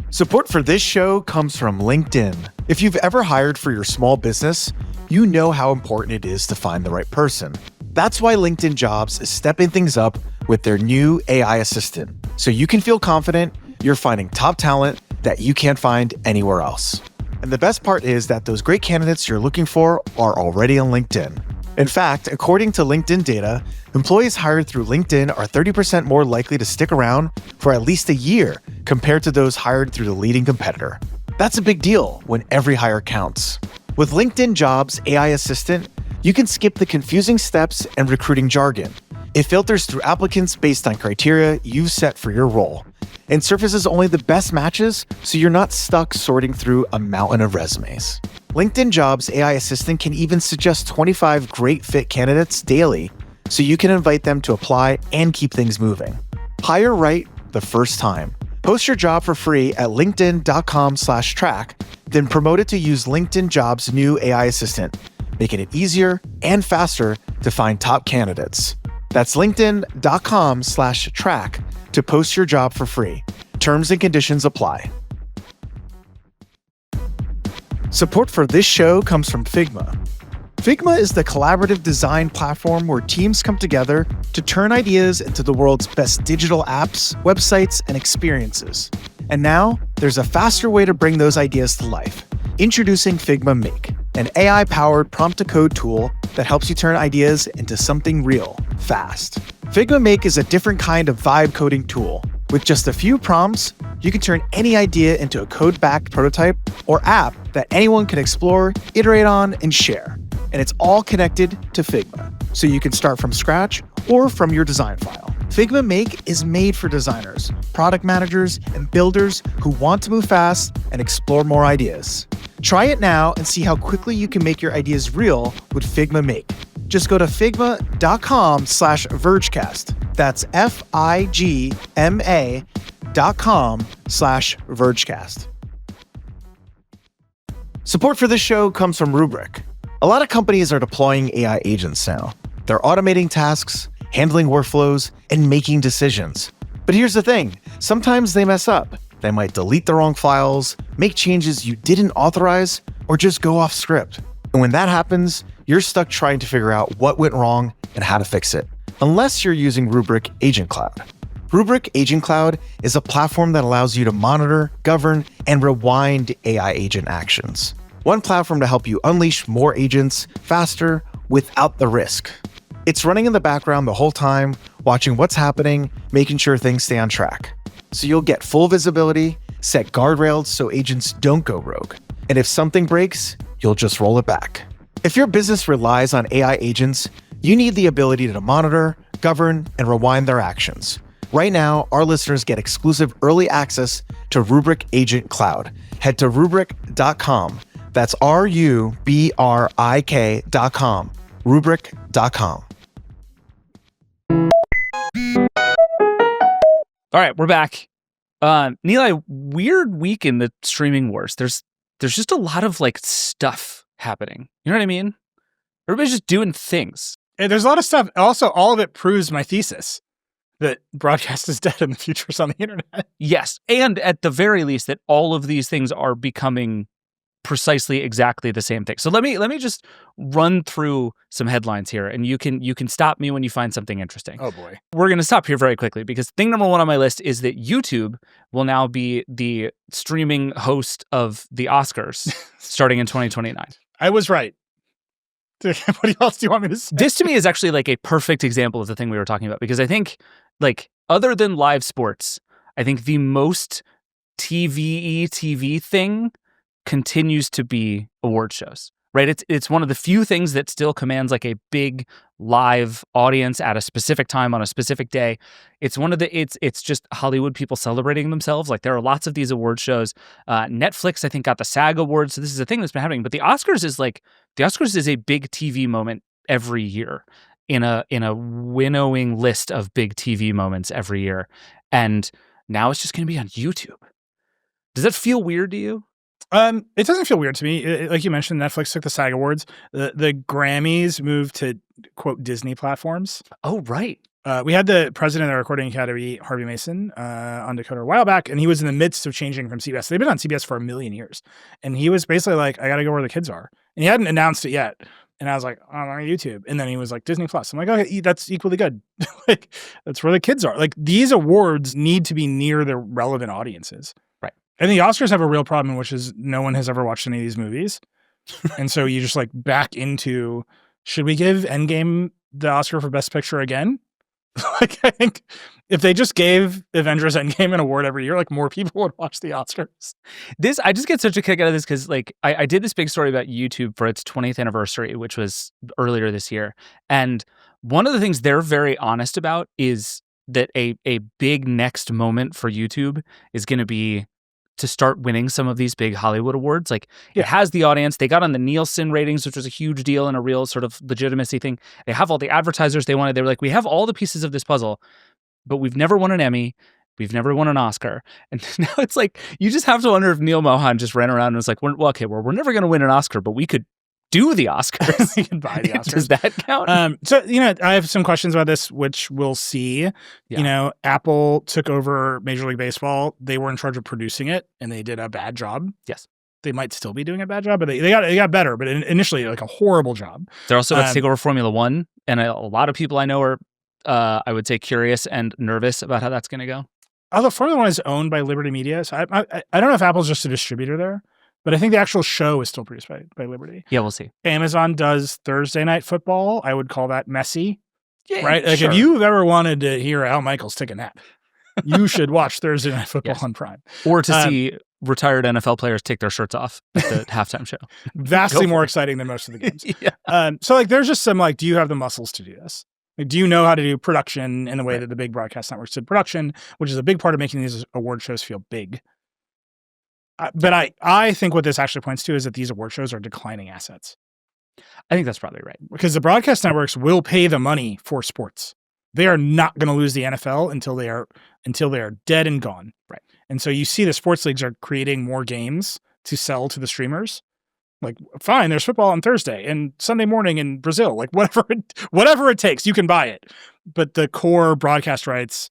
Support for this show comes from LinkedIn. If you've ever hired for your small business, you know how important it is to find the right person. That's why LinkedIn Jobs is stepping things up with their new AI assistant, so you can feel confident you're finding top talent that you can't find anywhere else. And the best part is that those great candidates you're looking for are already on LinkedIn. In fact, according to LinkedIn data, employees hired through LinkedIn are 30% more likely to stick around for at least a year compared to those hired through the leading competitor. That's a big deal when every hire counts. With LinkedIn Jobs AI Assistant, you can skip the confusing steps and recruiting jargon. It filters through applicants based on criteria you've set for your role and surfaces only the best matches so you're not stuck sorting through a mountain of resumes. LinkedIn Jobs AI Assistant can even suggest 25 great fit candidates daily so you can invite them to apply and keep things moving. Hire right the first time. Post your job for free at linkedin.com/track, then promote it to use LinkedIn Jobs' new AI assistant, making it easier and faster to find top candidates. That's linkedin.com/track to post your job for free. Terms and conditions apply. Support for this show comes from Figma. Figma is the collaborative design platform where teams come together to turn ideas into the world's best digital apps, websites, and experiences. And now, there's a faster way to bring those ideas to life. Introducing Figma Make, an AI-powered prompt-to-code tool that helps you turn ideas into something real, fast. Figma Make is a different kind of vibe coding tool. With just a few prompts, you can turn any idea into a code-backed prototype or app that anyone can explore, iterate on, and share. And it's all connected to Figma, so you can start from scratch or from your design file. Figma Make is made for designers, product managers, and builders who want to move fast and explore more ideas. Try it now and see how quickly you can make your ideas real with Figma Make. Just go to figma.com/Vergecast. That's FIGMA.com/Vergecast. Support for this show comes from Rubrik. A lot of companies are deploying AI agents now. They're automating tasks, handling workflows, and making decisions. But here's the thing, sometimes they mess up. They might delete the wrong files, make changes you didn't authorize, or just go off script. And when that happens, you're stuck trying to figure out what went wrong and how to fix it, unless you're using Rubrik Agent Cloud. Rubrik Agent Cloud is a platform that allows you to monitor, govern, and rewind AI agent actions. One platform to help you unleash more agents faster without the risk. It's running in the background the whole time, watching what's happening, making sure things stay on track. So you'll get full visibility, set guardrails so agents don't go rogue. And if something breaks, you'll just roll it back. If your business relies on AI agents, you need the ability to monitor, govern, and rewind their actions. Right now, our listeners get exclusive early access to Rubrik Agent Cloud. Head to Rubrik.com. That's RUBRIK.com. Rubrik.com. All right, we're back. Nilay, weird week in the streaming wars. There's just a lot of like stuff happening. You know what I mean? Everybody's just doing things. And there's a lot of stuff. Also, all of it proves my thesis that broadcast is dead and the future's on the internet. Yes, and at the very least, that all of these things are becoming precisely exactly the same thing. So let me just run through some headlines here, and you can stop me when you find something interesting. Oh boy. We're going to stop here very quickly because thing number one on my list is that YouTube will now be the streaming host of the Oscars starting in 2029. I was right. What else do you want me to say? This to me is actually like a perfect example of the thing we were talking about, because I think, like, other than live sports, I think the most TV thing continues to be award shows, right? It's one of the few things that still commands like a big live audience at a specific time on a specific day. It's one of the it's just Hollywood people celebrating themselves. Like, there are lots of these award shows. Netflix, I think, got the SAG Awards, so this is a thing that's been happening. But the Oscars is a big TV moment every year in a winnowing list of big TV moments every year, and now it's just going to be on YouTube. Does that feel weird to you? It doesn't feel weird to me. Like you mentioned, Netflix took the SAG Awards. The Grammys moved to, quote, Disney platforms. Oh, right. We had the president of the Recording Academy, Harvey Mason, on Dakota a while back, and he was in the midst of changing from CBS. They've been on CBS for a million years. And he was basically like, I got to go where the kids are. And he hadn't announced it yet. And I was like, I'm on YouTube. And then he was like, Disney Plus. I'm like, okay, that's equally good. Like, that's where the kids are. Like, these awards need to be near the relevant audiences. Right. And the Oscars have a real problem, which is no one has ever watched any of these movies. And so you just like back into, should we give Endgame the Oscar for Best Picture again? Like, I think if they just gave Avengers Endgame an award every year, like, more people would watch the Oscars. I just get such a kick out of this because, like, I did this big story about YouTube for its 20th anniversary, which was earlier this year. And one of the things they're very honest about is that a big next moment for YouTube is going to be to start winning some of these big Hollywood awards. Like, it has the audience. They got on the Nielsen ratings, which was a huge deal and a real sort of legitimacy thing. They have all the advertisers they wanted. They were like, we have all the pieces of this puzzle, but we've never won an Emmy. We've never won an Oscar. And now it's like, you just have to wonder if Neil Mohan just ran around and was like, we're never going to win an Oscar, but we could do the Oscars. We can buy the Oscars. Does that count? So, I have some questions about this, which we'll see. Yeah. Apple took over Major League Baseball. They were in charge of producing it, and they did a bad job. Yes. They might still be doing a bad job, but they got better. But initially, like, a horrible job. They're also about to take over Formula One, and a lot of people I know are, I would say, curious and nervous about how that's going to go. Although Formula One is owned by Liberty Media, so I don't know if Apple's just a distributor there. But I think the actual show is still produced by Liberty. Yeah, we'll see. Amazon does Thursday Night Football. I would call that messy. Yeah, right? Like, sure. if you've ever wanted to hear Al Michaels take a nap, you should watch Thursday Night Football on Prime. Or to see retired NFL players take their shirts off at the halftime show. Vastly more exciting than most of the games. Yeah. So, like, there's just some, like, do you have the muscles to do this? Like, do you know how to do production in the way that the big broadcast networks did production, which is a big part of making these award shows feel big. But I think what this actually points to is that these award shows are declining assets. I think that's probably right. Because the broadcast networks will pay the money for sports. They are not going to lose the NFL until they are dead and gone. Right. And so you see the sports leagues are creating more games to sell to the streamers. Like, fine, there's football on Thursday and Sunday morning in Brazil. Like, whatever it takes, you can buy it. But the core broadcast rights,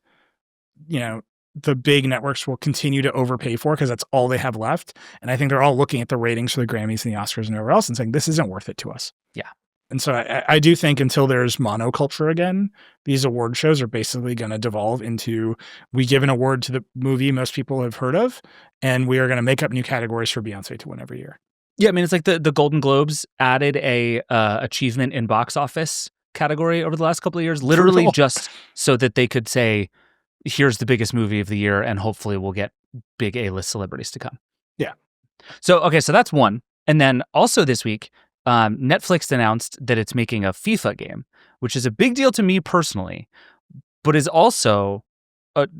the big networks will continue to overpay for because that's all they have left. And I think they're all looking at the ratings for the Grammys and the Oscars and everywhere else and saying, this isn't worth it to us. Yeah. And so I do think until there's monoculture again, these award shows are basically going to devolve into, we give an award to the movie most people have heard of, and we are going to make up new categories for Beyonce to win every year. Yeah, I mean, it's like the Golden Globes added a achievement in box office category over the last couple of years, literally Cool. just so that they could say, here's the biggest movie of the year, and hopefully we'll get big A-list celebrities to come. Yeah. So, okay, so that's one. And then also this week, Netflix announced that it's making a FIFA game, which is a big deal to me personally, but is also...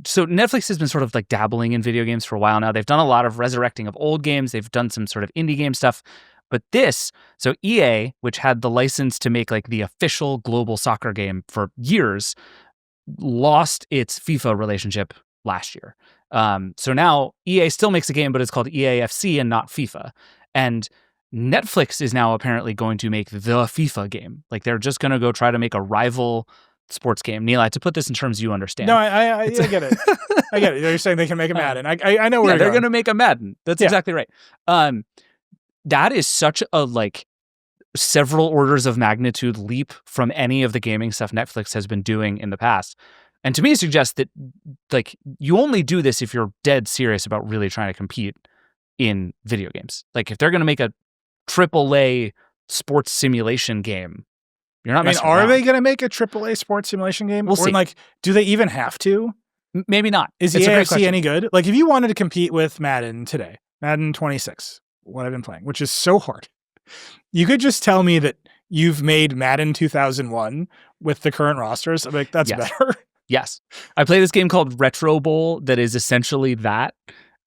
so Netflix has been sort of like dabbling in video games for a while now. They've done a lot of resurrecting of old games. They've done some sort of indie game stuff. But so EA, which had the license to make like the official global soccer game for years, lost its FIFA relationship last year. So now EA still makes a game, but it's called EA FC and not FIFA. And Netflix is now apparently going to make the FIFA game. Like they're just going to go try to make a rival sports game. Nilay, to put this in terms you understand. No, I get it. I get it. They're saying they can make a Madden. I know where they're going to make a Madden. That's exactly right. That is such a like several orders of magnitude leap from any of the gaming stuff Netflix has been doing in the past. And to me, it suggests that like you only do this if you're dead serious about really trying to compete in video games. Like if they're going to make a AAA sports simulation game, you're not messing around. Are they going to make a AAA sports simulation game? We'll see. Like, do they even have to? Maybe not. Is the AFC any good? Like, if you wanted to compete with Madden today, Madden 26, what I've been playing, which is so hard, you could just tell me that you've made Madden 2001 with the current rosters. I'm like, that's better. Yes. I play this game called Retro Bowl that is essentially that.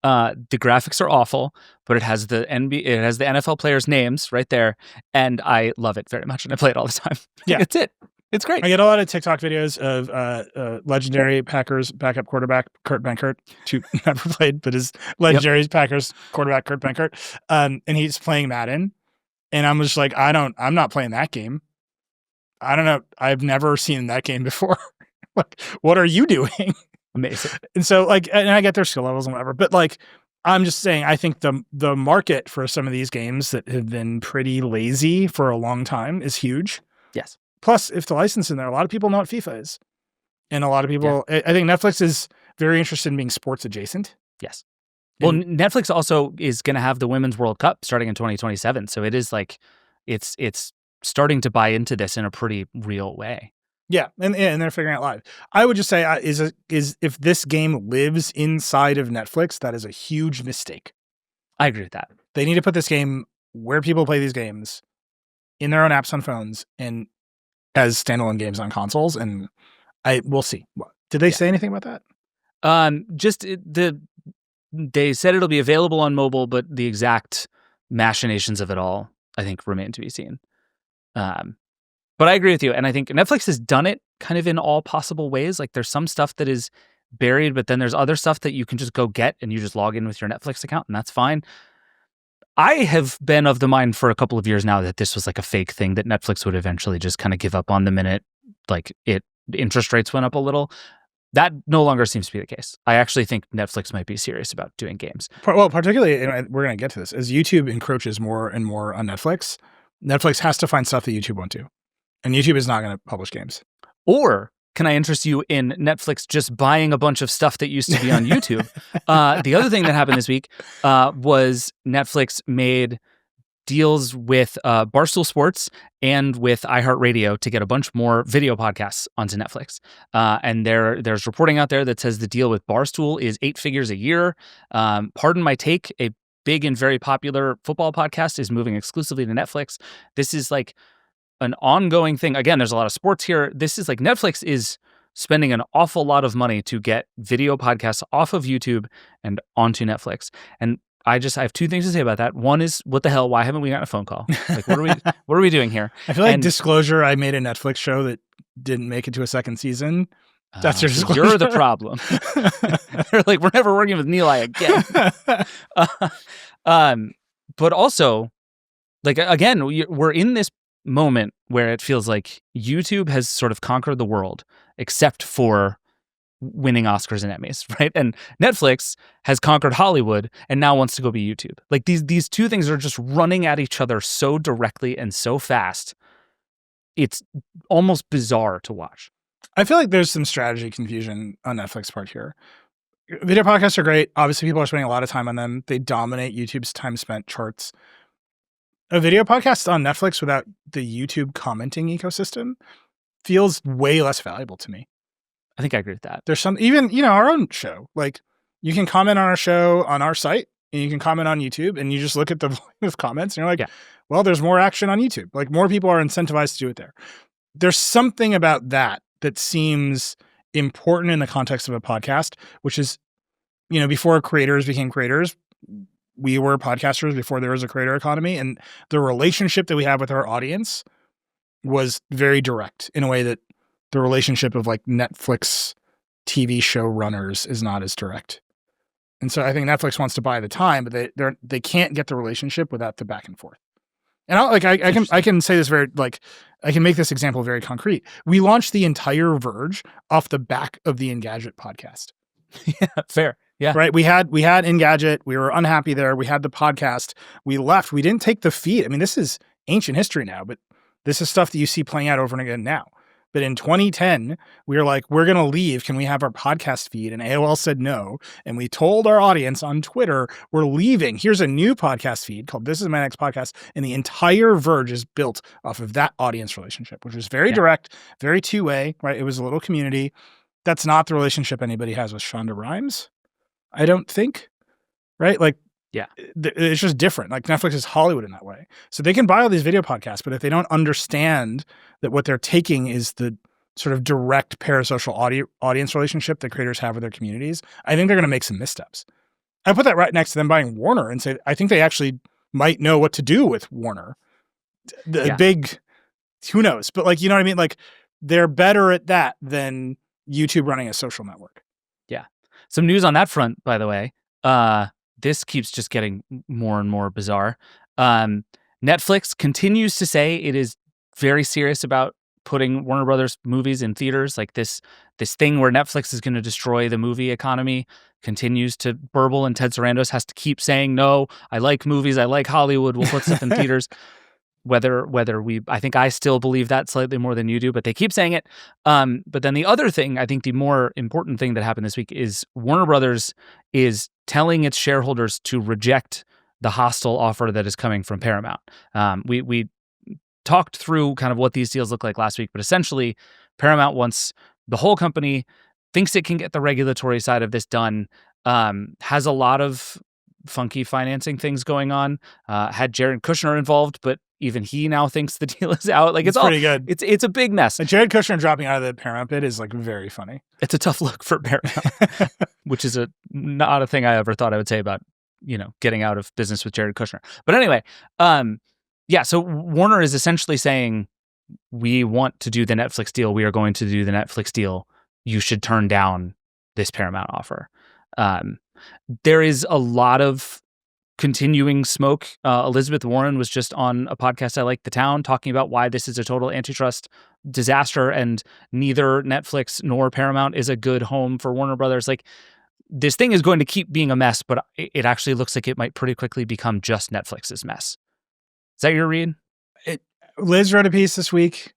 The graphics are awful, but it has the NFL players' names right there, and I love it very much, and I play it all the time. Yeah, it's it. It's great. I get a lot of TikTok videos of legendary Packers backup quarterback Kurt Benkert, who never played, but is legendary Packers quarterback Kurt Benkert, and he's playing Madden, and I'm just like, I'm not playing that game. I don't know. I've never seen that game before. Like, what are you doing? Amazing. And so like, and I get their skill levels and whatever, but like, I'm just saying, I think the market for some of these games that have been pretty lazy for a long time is huge. Yes. Plus, if the license in there, a lot of people know what FIFA is. And a lot of people, I think Netflix is very interested in being sports adjacent. Yes. Well, Netflix also is going to have the Women's World Cup starting in 2027. So it is like, it's starting to buy into this in a pretty real way. Yeah, and they're figuring out live. I would just say is if this game lives inside of Netflix, that is a huge mistake. I agree with that. They need to put this game where people play these games in their own apps on phones and as standalone games on consoles. And we'll see. Did they say anything about that? They said it'll be available on mobile, but the exact machinations of it all, I think, remain to be seen. But I agree with you. And I think Netflix has done it kind of in all possible ways. Like there's some stuff that is buried, but then there's other stuff that you can just go get and you just log in with your Netflix account and that's fine. I have been of the mind for a couple of years now that this was like a fake thing that Netflix would eventually just kind of give up on the minute like the interest rates went up a little. That no longer seems to be the case. I actually think Netflix might be serious about doing games. Well, particularly, and we're going to get to this, as YouTube encroaches more and more on Netflix, Netflix has to find stuff that YouTube won't do. And YouTube is not going to publish games. Or can I interest you in Netflix just buying a bunch of stuff that used to be on YouTube? The other thing that happened this week was Netflix made deals with Barstool Sports and with iHeartRadio to get a bunch more video podcasts onto Netflix. And there's reporting out there that says the deal with Barstool is 8 figures a year. Pardon My Take, a big and very popular football podcast, is moving exclusively to Netflix. This is like an ongoing thing. Again, there's a lot of sports here. This is like Netflix is spending an awful lot of money to get video podcasts off of YouTube and onto Netflix. And I have two things to say about that. One is, what the hell? Why haven't we gotten a phone call? Like, what are we doing here? I feel like disclosure. I made a Netflix show that didn't make it to a second season. That's your disclosure. You're the problem. They're like, we're never working with Nilay again. But also, like, again, we're in this moment where it feels like YouTube has sort of conquered the world, except for winning Oscars and Emmys, right? And Netflix has conquered Hollywood and now wants to go be YouTube. Like, these two things are just running at each other so directly and so fast. It's almost bizarre to watch. I feel like there's some strategy confusion on Netflix part here. Video podcasts are great. Obviously, people are spending a lot of time on them. They dominate YouTube's time spent charts. A video podcast on Netflix without the YouTube commenting ecosystem feels way less valuable to me. I think I agree with that. There's some, even, our own show. Like, you can comment on our show on our site, and you can comment on YouTube, and you just look at the volume of comments, and you're like, well, there's more action on YouTube. Like, more people are incentivized to do it there. There's something about that seems important in the context of a podcast, which is, before creators became creators, we were podcasters before there was a creator economy, and the relationship that we have with our audience was very direct in a way that the relationship of like Netflix TV show runners is not as direct. And so I think Netflix wants to buy the time, but they can't get the relationship without the back and forth. And I can say this I can make this example very concrete. We launched the entire Verge off the back of the Engadget podcast. Yeah, fair. Yeah. Right. We had Engadget. We were unhappy there. We had the podcast. We left. We didn't take the feed. I mean, this is ancient history now, but this is stuff that you see playing out over and again now. But in 2010, we were like, we're going to leave. Can we have our podcast feed? And AOL said no. And we told our audience on Twitter, we're leaving. Here's a new podcast feed called This Is My Next Podcast. And the entire Verge is built off of that audience relationship, which was very direct, very two-way, right? It was a little community. That's not the relationship anybody has with Shonda Rhimes, I don't think, right? Like, it's just different. Like, Netflix is Hollywood in that way. So they can buy all these video podcasts, but if they don't understand that what they're taking is the sort of direct parasocial audience relationship that creators have with their communities, I think they're going to make some missteps. I put that right next to them buying Warner and say, I think they actually might know what to do with Warner. Big, who knows? But like, you know what I mean? Like, they're better at that than YouTube running a social network. Yeah. Some news on that front, by the way. This keeps just getting more and more bizarre. Netflix continues to say it is very serious about putting Warner Brothers movies in theaters. Like, this thing where Netflix is going to destroy the movie economy continues to burble, and Ted Sarandos has to keep saying, no, I like movies, I like Hollywood, we'll put stuff in theaters. I think I still believe that slightly more than you do, but they keep saying it. But then the other thing, I think the more important thing that happened this week is Warner Brothers is telling its shareholders to reject the hostile offer that is coming from Paramount. We talked through kind of what these deals look like last week, but essentially Paramount wants the whole company, thinks it can get the regulatory side of this done, has a lot of funky financing things going on, had Jared Kushner involved, but even he now thinks the deal is out. Like, it's all pretty good. It's a big mess. And Jared Kushner dropping out of the Paramount bid is like very funny. It's a tough look for Paramount, which is not a thing I ever thought I would say about, getting out of business with Jared Kushner. But anyway, so Warner is essentially saying, we want to do the Netflix deal. We are going to do the Netflix deal. You should turn down this Paramount offer. There is a lot of continuing smoke. Elizabeth Warren was just on a podcast, I Like the Town, talking about why this is a total antitrust disaster and neither Netflix nor Paramount is a good home for Warner Brothers. Like, this thing is going to keep being a mess, but it actually looks like it might pretty quickly become just Netflix's mess. Is that your read? Liz wrote a piece this week.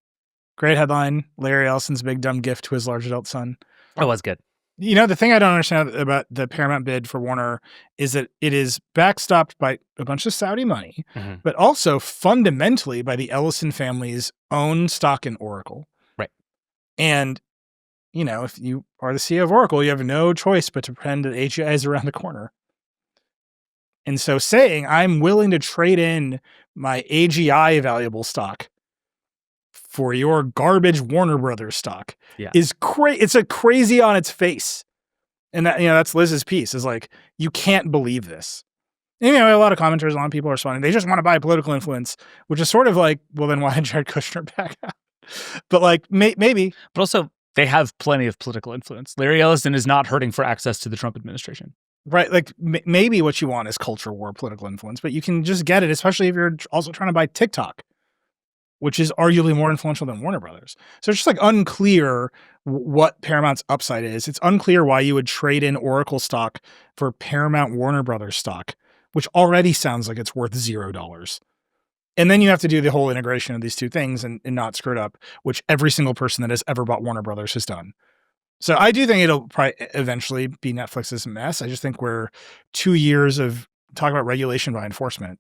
Great headline. Larry Ellison's big dumb gift to his large adult son. Oh, was good. The thing I don't understand about the Paramount bid for Warner is that it is backstopped by a bunch of Saudi money, but also fundamentally by the Ellison family's own stock in Oracle. Right. And, if you are the CEO of Oracle, you have no choice but to pretend that AGI is around the corner. And so saying, I'm willing to trade in my AGI valuable stock for your garbage Warner Brothers stock Yeah. is it's a crazy on its face. And that, that's Liz's piece, is like, you can't believe this. And, a lot of commenters, a lot of people are responding, they just want to buy political influence, which is sort of like, well, then why did Jared Kushner back out? But like, maybe. But also, they have plenty of political influence. Larry Ellison is not hurting for access to the Trump administration. Right. Like, maybe what you want is culture war political influence, but you can just get it, especially if you're also trying to buy TikTok, which is arguably more influential than Warner Brothers. So it's just like unclear what Paramount's upside is. It's unclear why you would trade in Oracle stock for Paramount Warner Brothers stock, which already sounds like it's worth $0. And then you have to do the whole integration of these two things and not screw it up, which every single person that has ever bought Warner Brothers has done. So I do think it'll probably eventually be Netflix's mess. I just think we're 2 years of talk about regulation by enforcement,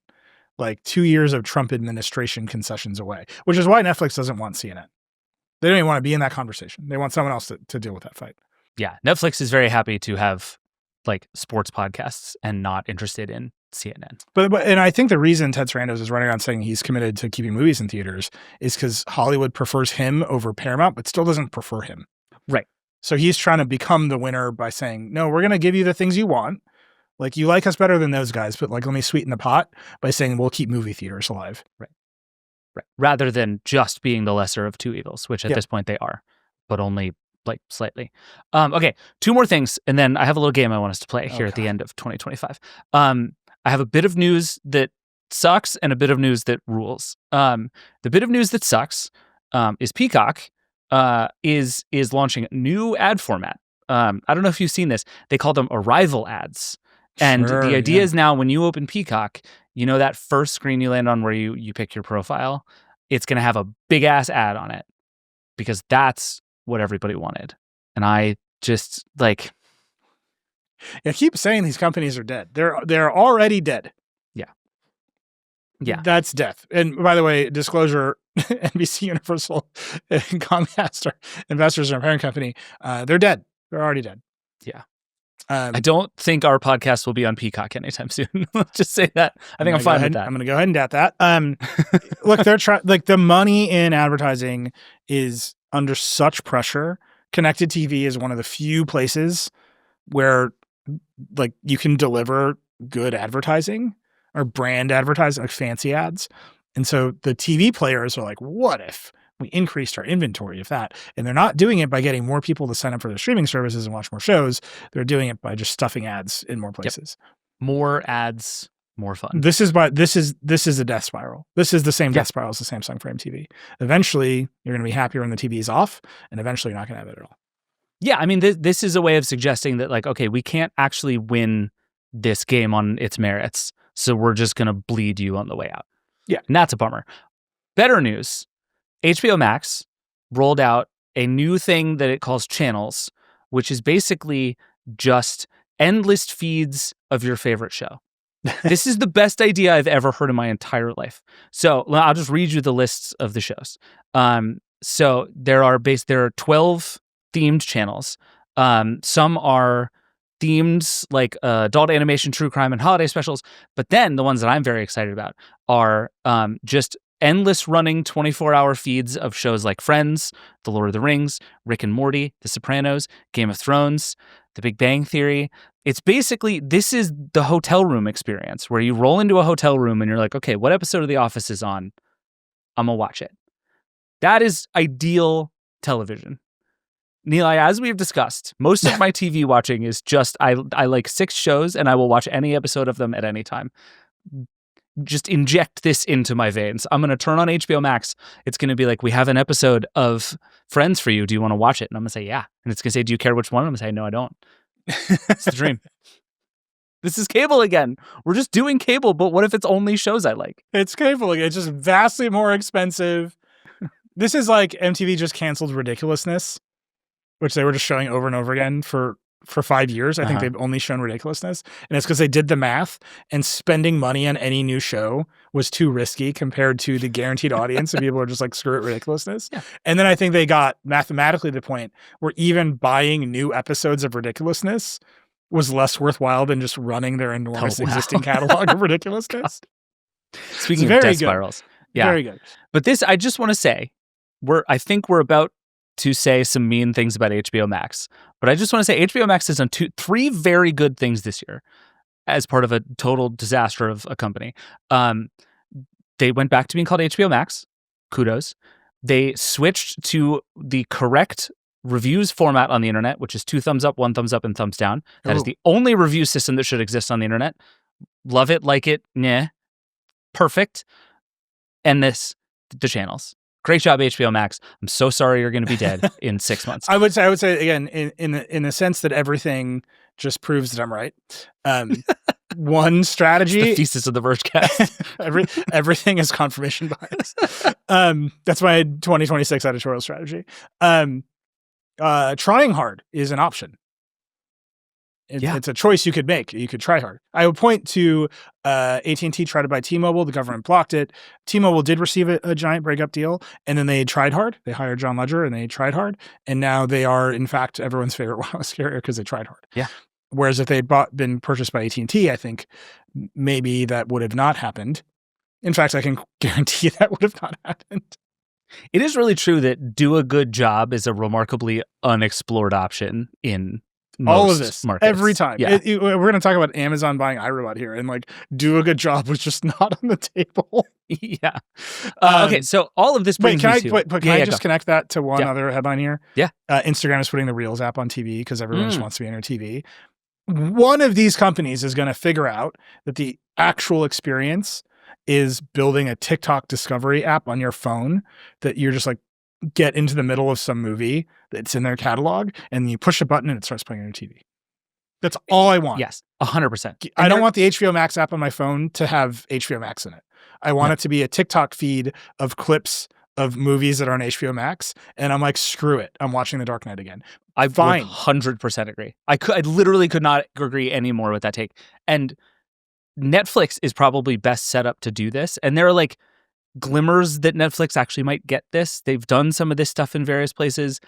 like 2 years of Trump administration concessions away, which is why Netflix doesn't want CNN. They don't even want to be in that conversation. They want someone else to deal with that fight. Yeah. Netflix is very happy to have like sports podcasts and not interested in CNN. But and I think the reason Ted Sarandos is running around saying he's committed to keeping movies in theaters is because Hollywood prefers him over Paramount, but still doesn't prefer him. Right. So he's trying to become the winner by saying, no, we're going to give you the things you want. Like, you like us better than those guys, but like, let me sweeten the pot by saying we'll keep movie theaters alive. Right. Rather than just being the lesser of two evils, which at this point they are, but only like slightly. Okay, two more things, and then I have a little game I want us to play here at the end of 2025. I have a bit of news that sucks and a bit of news that rules. The bit of news that sucks is Peacock is launching a new ad format. I don't know if you've seen this. They call them arrival ads. And the idea is now when you open Peacock, that first screen you land on where you pick your profile, it's going to have a big ass ad on it because that's what everybody wanted. And I just like... I keep saying these companies are dead. They're already dead. Yeah. That's death. And by the way, disclosure, NBC Universal and Comcast are investors in our parent company. They're dead. They're already dead. Yeah. I don't think our podcast will be on Peacock anytime soon. Let's just say that. I think I'm fine with that. I'm going to go ahead and doubt that. Look, they're trying, like, the money in advertising is under such pressure. Connected TV is one of the few places where, like, you can deliver good advertising or brand advertising, like fancy ads. And so the TV players are like, what if we increased our inventory of that? And they're not doing it by getting more people to sign up for their streaming services and watch more shows. They're doing it by just stuffing ads in more places. Yep. More ads, more fun. This is a death spiral. This is the same death spiral as the Samsung Frame TV. Eventually, you're going to be happier when the TV is off, and eventually you're not going to have it at all. Yeah, I mean, this is a way of suggesting that, like, okay, we can't actually win this game on its merits, so we're just going to bleed you on the way out. Yeah. And that's a bummer. Better news, HBO Max rolled out a new thing that it calls channels, which is basically just endless feeds of your favorite show. This is the best idea I've ever heard in my entire life. So I'll just read you the lists of the shows. So there are 12 themed channels. Some are themed like adult animation, true crime, and holiday specials. But then the ones that I'm very excited about are just endless running 24-hour feeds of shows like Friends, The Lord of the Rings, Rick and Morty, The Sopranos, Game of Thrones, The Big Bang Theory. It's basically, this is the hotel room experience where you roll into a hotel room and you're like, okay, what episode of The Office is on? I'm going to watch it. That is ideal television. Nilay, as we've discussed, most of my TV watching is just, I like 6 shows and I will watch any episode of them at any time. Just inject this into my veins. I'm going to turn on HBO Max. It's going to be like, we have an episode of Friends for you. Do you want to watch it? And I'm going to say, yeah. And it's going to say, do you care which one? I'm going to say, no, I don't. It's the dream. This is cable again. We're just doing cable, but what if it's only shows I like? It's cable again. It's just vastly more expensive. This is like MTV just canceled Ridiculousness, which they were just showing over and over again for 5 years. I think they've only shown Ridiculousness. And it's because they did the math, and spending money on any new show was too risky compared to the guaranteed audience. And people are just like, screw it, Ridiculousness. Yeah. And then I think they got mathematically to the point where even buying new episodes of Ridiculousness was less worthwhile than just running their enormous existing catalog of Ridiculousness. Speaking of death spirals. Yeah. Very good. But this, I just want to say, I think we're about to say some mean things about HBO Max, but I just want to say HBO Max has done three very good things this year as part of a total disaster of a company. They went back to being called HBO Max. Kudos. They switched to the correct reviews format on the internet, which is 2 thumbs up, 1 thumbs up, and thumbs down. That is the only review system that should exist on the internet. Love it, like it, nah. Perfect. And the channels. Great job, HBO Max. I'm so sorry you're going to be dead in 6 months. I would say again, in the sense that everything just proves that I'm right. One strategy. It's the thesis of the Vergecast. Everything is confirmation bias. That's my 2026 editorial strategy. Trying hard is an option. It's a choice you could make. You could try hard. I would point to AT&T tried to buy T-Mobile. The government blocked it. T-Mobile did receive a giant breakup deal, and then they tried hard. They hired John Ledger, and they tried hard. And now they are, in fact, everyone's favorite wireless carrier because they tried hard. Yeah. Whereas if they'd been purchased by AT&T, I think maybe that would have not happened. In fact, I can guarantee that would have not happened. It is really true that do a good job is a remarkably unexplored option in all of this markets. Every time. Yeah. We're going to talk about Amazon buying iRobot here, and like do a good job was just not on the table. Yeah. Okay, so all of this brings can me I to... can I just connect that to one Yeah. other headline here? Yeah. Instagram is putting the Reels app on TV because everyone just wants to be on their TV. One of these companies is going to figure out that the actual experience is building a TikTok discovery app on your phone that you're just like get into the middle of some movie that's in their catalog and you push a button and it starts playing on your TV. That's all I want. Yes, 100%. I don't want the HBO Max app on my phone to have HBO Max in it. I want it to be a TikTok feed of clips of movies that are on HBO Max. And I'm like, screw it. I'm watching The Dark Knight again. I Fine. 100% agree. I literally could not agree any more with that take. And Netflix is probably best set up to do this. And there are like glimmers that Netflix actually might get this. They've done some of this stuff in various places.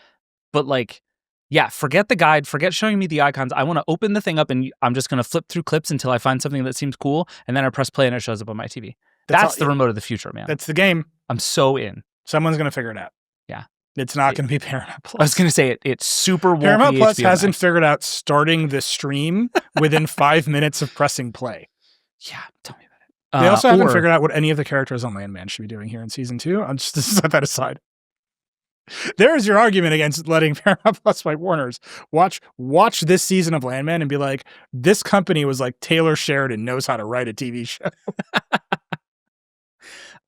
But like, yeah, forget the guide. Forget showing me the icons. I want to open the thing up and I'm just going to flip through clips until I find something that seems cool. And then I press play and it shows up on my TV. That's the remote of the future, man. That's the game. I'm so in. Someone's going to figure it out. Yeah. It's not going to be Paramount Plus. I was going to say it's super wonky. Paramount Plus HBO hasn't Max. figured out starting the stream within 5 minutes of pressing play. Yeah, tell me about it. They also haven't figured out what any of the characters on Landman should be doing here in season 2. I'm just to set that aside. There's your argument against letting Paramount Plus by Warner's watch this season of Landman and be like, this company was like Taylor Sheridan knows how to write a TV show.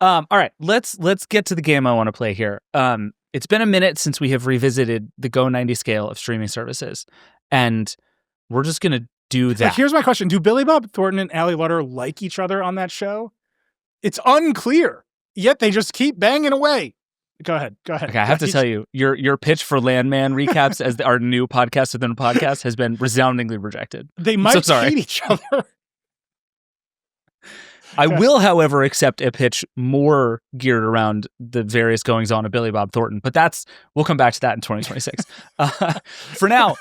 All right, let's get to the game I want to play here. It's been a minute since we have revisited the Go 90 scale of streaming services, and we're just gonna do that. Like, here's my question: do Billy Bob Thornton and Ali Lutter like each other on that show? It's unclear. Yet they just keep banging away. Go ahead. Okay, I have to tell you, your pitch for Landman recaps as our new podcast within a podcast has been resoundingly rejected. They might hate each other. I will, however, accept a pitch more geared around the various goings-on of Billy Bob Thornton, but we'll come back to that in 2026. For now,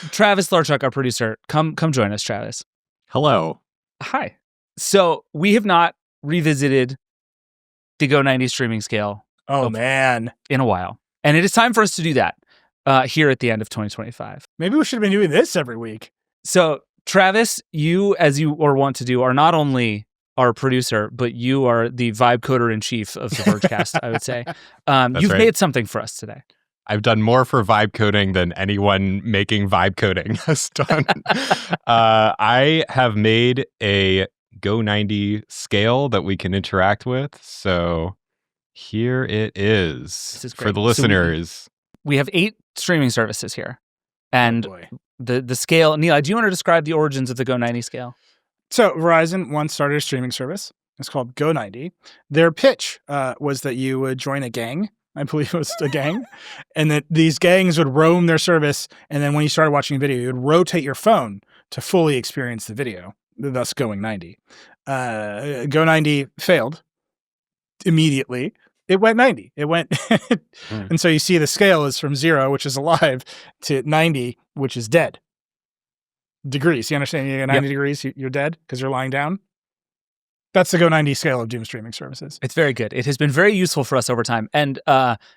Travis Larchuk, our producer, come join us, Travis. Hello. Hi. So we have not revisited the Go 90 streaming scale. Oh, man. In a while. And it is time for us to do that here at the end of 2025. Maybe we should have been doing this every week. So, Travis, you, as you are wont to do, are not only our producer, but you are the vibe coder in chief of the Vergecast, I would say. You've made something for us today. I've done more for vibe coding than anyone making vibe coding has done. I have made a Go 90 scale that we can interact with. So here it is for the listeners. We have 8 streaming services here. And the scale, Nilay, do you want to describe the origins of the Go 90 scale? So Verizon once started a streaming service. It's called Go 90. Their pitch was that you would join a gang. I believe it was a gang. And that these gangs would roam their service. And then when you started watching a video, you would rotate your phone to fully experience the video, thus going 90. Go 90 failed immediately. It went 90. It went. And so you see the scale is from 0, which is alive, to 90, which is dead. Degrees. You understand? You get 90 degrees, you're dead because you're lying down. That's the Go 90 scale of doom streaming services. It's very good. It has been very useful for us over time. And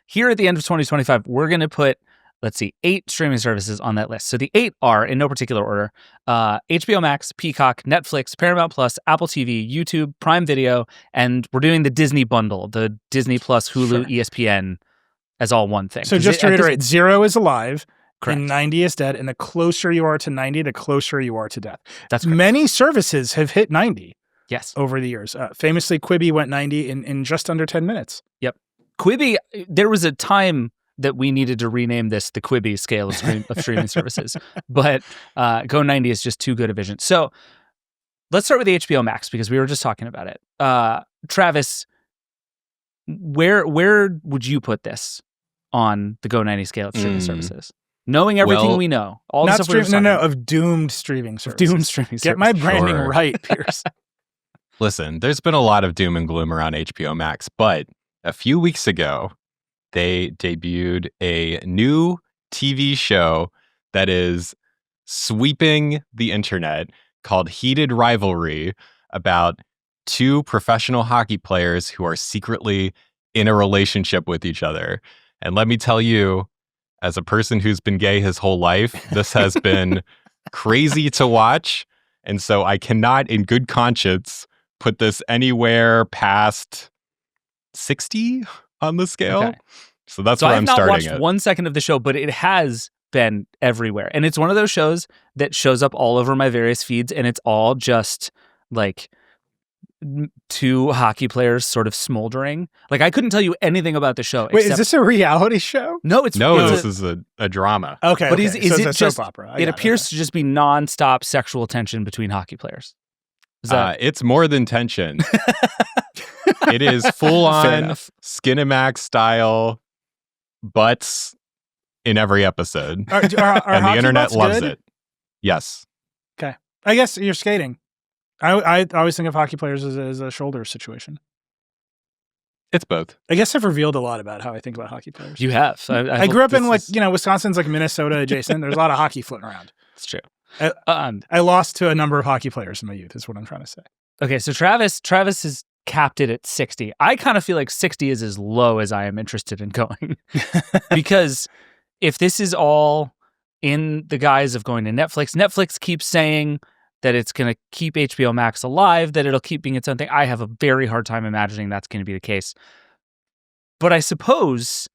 here at the end of 2025, we're going to put, 8 streaming services on that list. So the 8 are, in no particular order, HBO Max, Peacock, Netflix, Paramount Plus, Apple TV, YouTube, Prime Video, and we're doing the Disney bundle, the Disney Plus, Hulu, ESPN as all one thing. So just to reiterate, 0 is alive, correct, and 90 is dead, and the closer you are to 90, the closer you are to death. That's correct. Many services have hit 90 Yes. over the years. Famously, Quibi went 90 in just under 10 minutes. Yep. Quibi, there was a time that we needed to rename this the Quibi scale of streaming services. But Go 90 is just too good a vision. So let's start with the HBO Max because we were just talking about it. Travis, where would you put this on the Go 90 scale of streaming services? Knowing everything we know. All the stuff of doomed streaming services. Doomed streaming services. Get my branding Sure. right, Pierce. Listen, there's been a lot of doom and gloom around HBO Max, but a few weeks ago, they debuted a new TV show that is sweeping the internet called Heated Rivalry, about 2 professional hockey players who are secretly in a relationship with each other. And let me tell you, as a person who's been gay his whole life, this has been crazy to watch. And so I cannot, in good conscience, put this anywhere past 60 on the scale. Okay. So that's So where I have I'm not starting watched it. 1 second of the show, but it has been everywhere. And it's one of those shows that shows up all over my various feeds, and it's all just like 2 hockey players sort of smoldering. Like, I couldn't tell you anything about the show. Wait, is this a reality show? No, it's This is a drama. Okay, But okay. is So it it's a just? soap opera? It appears to just be nonstop sexual tension between hockey players. Is that It's more than tension. It is full Fair on enough. Skinemax style butts in every episode. Are And the internet loves it. Yes. I guess you're skating. I always think of hockey players as a shoulder situation. It's both. I guess I've revealed a lot about how I think about hockey players. you have? I grew up in Wisconsin's like Minnesota adjacent. There's a lot of hockey floating around. It's true. I lost to a number of hockey players in my youth, is what I'm trying to say. Okay, so Travis is capped it at 60. I kind of feel like 60 is as low as I am interested in going. Because if this is all in the guise of going to Netflix keeps saying that it's going to keep HBO Max alive, that it'll keep being its own thing. I have a very hard time imagining that's going to be the case. But I suppose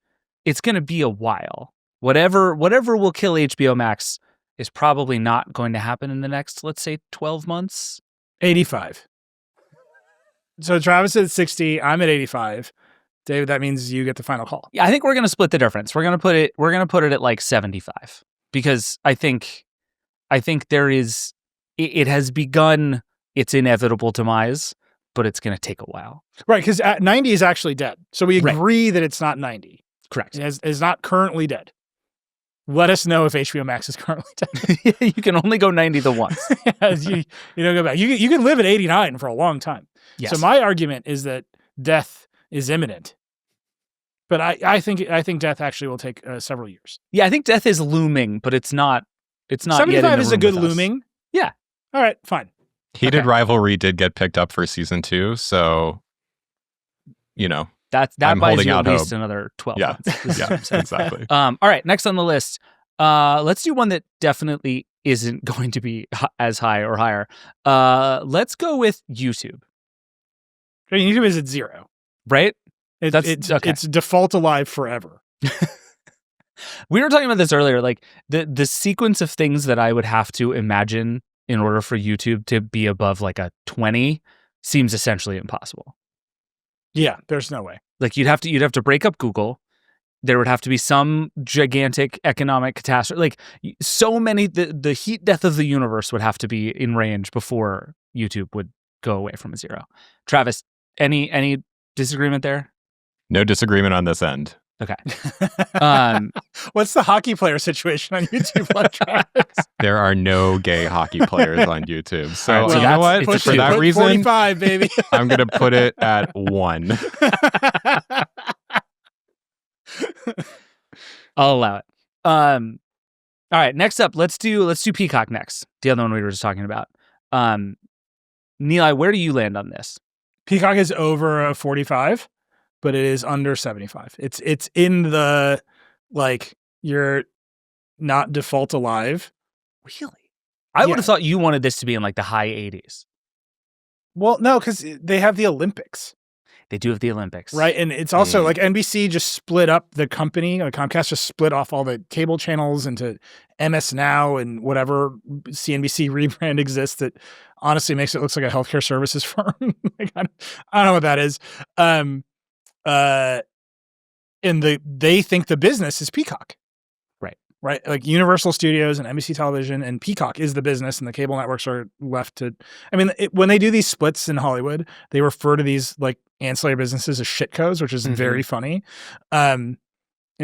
it's going to be a while. Whatever will kill HBO Max is probably not going to happen in the next, let's say, 12 months. 85. So Travis is at 60. I'm at 85. David, that means you get the final call. Yeah, I think we're going to split the difference. We're going to put it at like 75 because I think there is it has begun its inevitable demise, but it's going to take a while. Right, because 90 is actually dead. So we agree that it's not 90. Correct. It is not currently dead. Let us know if HBO Max is currently dead. You can only go 90 the once. you don't go back. You can live at 89 for a long time. Yes. So my argument is that death is imminent. But I think death actually will take several years. Yeah, I think death is looming, but it's not. It's not. 75 is a good with us. looming. Yeah. All right. Fine. Heated Okay. Rivalry did get picked up for season 2, so That I'm buys holding you out at least hope. another 12 Yeah. months. This is what I'm saying. Exactly. All right, next on the list, let's do one that definitely isn't going to be as high or higher. Let's go with YouTube. YouTube is at 0. Right? It's okay. It's default alive forever. We were talking about this earlier, like the sequence of things that I would have to imagine in order for YouTube to be above like a 20 seems essentially impossible. Yeah, there's no way. Like you'd have to break up Google. There would have to be some gigantic economic catastrophe. Like so many, the heat death of the universe would have to be in range before YouTube would go away from a 0. Travis, any disagreement there? No disagreement on this end. Okay. What's the hockey player situation on YouTube like, Travis? There are no gay hockey players on YouTube. So, All right, so you know that's- what? it's For a that two. reason, 45, baby. I'm going to put it at 1. I'll allow it. All right, next up, let's do Peacock next. The other one we were just talking about. Nilay, where do you land on this? Peacock is over a 45, but it is under 75. It's in the, like, you're not default alive. Really? I would have thought you wanted this to be in like the high 80s. Well, no, because they have the Olympics. They do have the Olympics. Right. And it's also like NBC just split up the company. Like Comcast just split off all the cable channels into MS Now and whatever CNBC rebrand exists that honestly makes it look like a healthcare services firm. Like, I don't know what that is. And they think the business is Peacock. Right. Like Universal Studios and NBC Television and Peacock is the business, and the cable networks are left to, I mean, when they do these splits in Hollywood, they refer to these like ancillary businesses as shitcos, which is very funny. And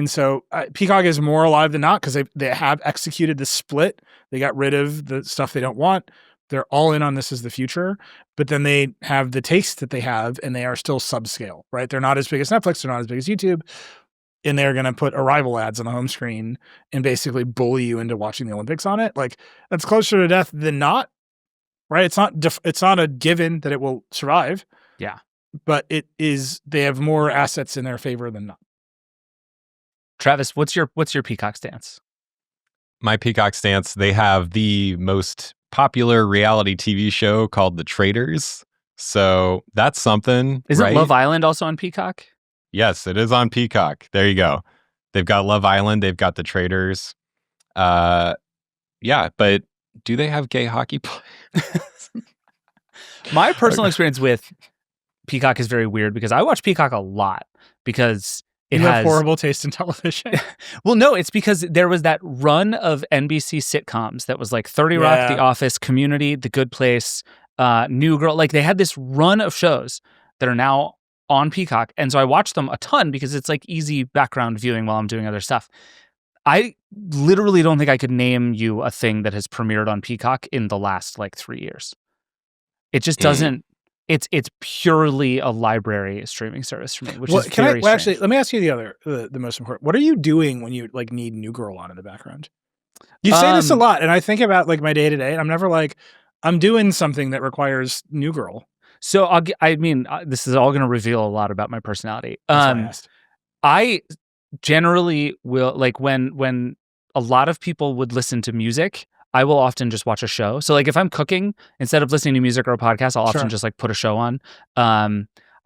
so Peacock is more alive than not because they have executed the split. They got rid of the stuff they don't want. They're all in on this as the future, but then they have the taste that they have, and they are still subscale, right? They're not as big as Netflix. They're not as big as YouTube. And they're going to put Arrival ads on the home screen and basically bully you into watching the Olympics on it. Like, that's closer to death than not, right? It's not a given that it will survive. Yeah. But it is, they have more assets in their favor than not. Travis, what's your Peacock stance? My Peacock stance, they have the most popular reality TV show called The Traitors. So that's something. Isn't right? Love Island also on Peacock? Yes, it is on Peacock. There you go. They've got Love Island. They've got The Traitors. Yeah, but do they have gay hockey players? My personal experience with Peacock is very weird because I watch Peacock a lot because it You has have horrible taste in television. Well, no, it's because there was that run of NBC sitcoms that was like 30 Rock, The Office, Community, The Good Place, New Girl. Like they had this run of shows that are now on Peacock. And so I watch them a ton because it's like easy background viewing while I'm doing other stuff. I literally don't think I could name you a thing that has premiered on Peacock in the last like 3 years. It just doesn't, it's purely a library streaming service for me, which is very strange. Actually, let me ask you the most important. What are you doing when you like need New Girl on in the background? You say this a lot, and I think about like my day to day, and I'm never like, I'm doing something that requires New Girl. So this is all going to reveal a lot about my personality. That's why I asked. I generally will, like when a lot of people would listen to music, I will often just watch a show. So like if I'm cooking, instead of listening to music or a podcast, I'll often just like put a show on.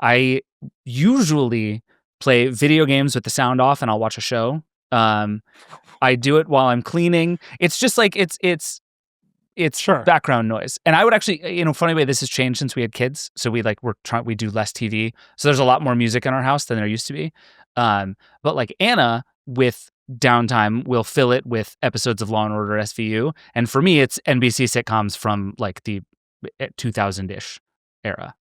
I usually play video games with the sound off and I'll watch a show. I do it while I'm cleaning. It's just like, it's background noise. And I would actually, funny way, this has changed since we had kids. So we do less TV. So there's a lot more music in our house than there used to be. But like Anna with downtime will fill it with episodes of Law and Order SVU. And for me, it's NBC sitcoms from like the 2000-ish era.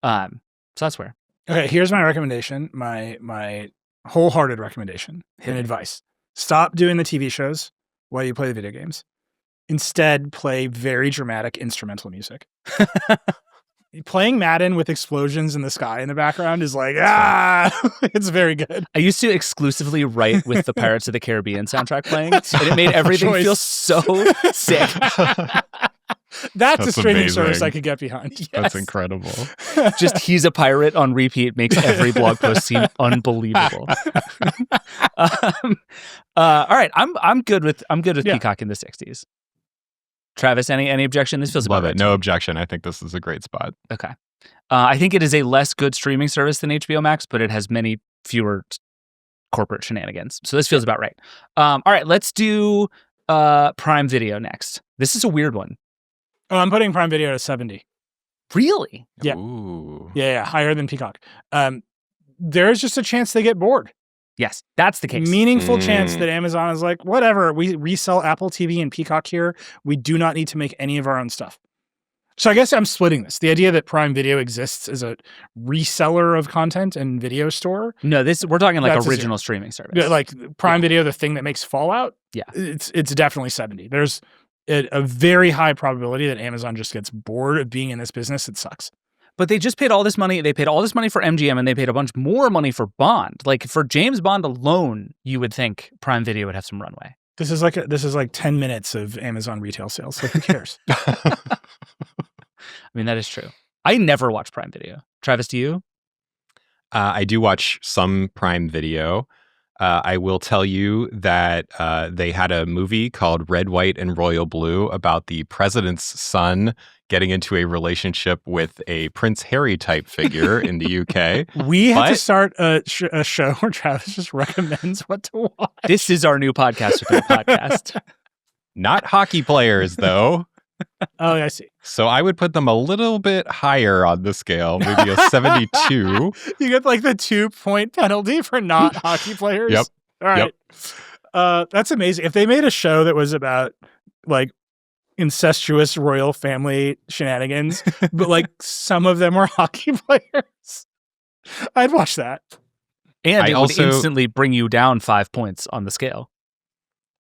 So that's where. Okay, here's my recommendation, my wholehearted recommendation and advice. Stop doing the TV shows while you play the video games. Instead, play very dramatic instrumental music. Playing Madden with explosions in the sky in the background is like, it's very good. I used to exclusively write with the Pirates of the Caribbean soundtrack playing, and it made everything feel so sick. That's a streaming service I could get behind. Yes. That's incredible. Just he's a pirate on repeat makes every blog post seem unbelievable. All right, I'm good with Peacock in the 60s. Travis, any objection? This feels about Love it. right. No objection. I think this is a great spot. Okay. I think it is a less good streaming service than HBO Max, but it has many fewer corporate shenanigans. So this feels about right. All right, let's do Prime Video next. This is a weird one. Oh, I'm putting Prime Video to 70. Really? Yeah. Ooh. Yeah, higher than Peacock. There's just a chance they get bored. Yes, that's the case. Meaningful chance that Amazon is like, whatever, we resell Apple TV and Peacock here. We do not need to make any of our own stuff. So I guess I'm splitting this. The idea that Prime Video exists as a reseller of content and video store. No, we're talking like original streaming service. Like Prime Video, the thing that makes Fallout. Yeah. It's definitely 70. There's a very high probability that Amazon just gets bored of being in this business. It sucks. But they just paid all this money. They paid all this money for MGM, and they paid a bunch more money for Bond. Like for James Bond alone, you would think Prime Video would have some runway. This is like 10 minutes of Amazon retail sales. Like who cares? I mean, that is true. I never watch Prime Video. Travis, do you? I do watch some Prime Video. I will tell you that they had a movie called Red, White, and Royal Blue about the president's son getting into a relationship with a Prince Harry type figure in the UK. We have to start a show where Travis just recommends what to watch. This is our new podcast within a podcast. Not hockey players, though. Oh, I see. So I would put them a little bit higher on the scale, maybe a 72. You get like the 2-point penalty for not hockey players. Yep. All right. That's amazing. If they made a show that was about like incestuous royal family shenanigans, but like some of them were hockey players, I'd watch that. And it would also instantly bring you down 5 points on the scale.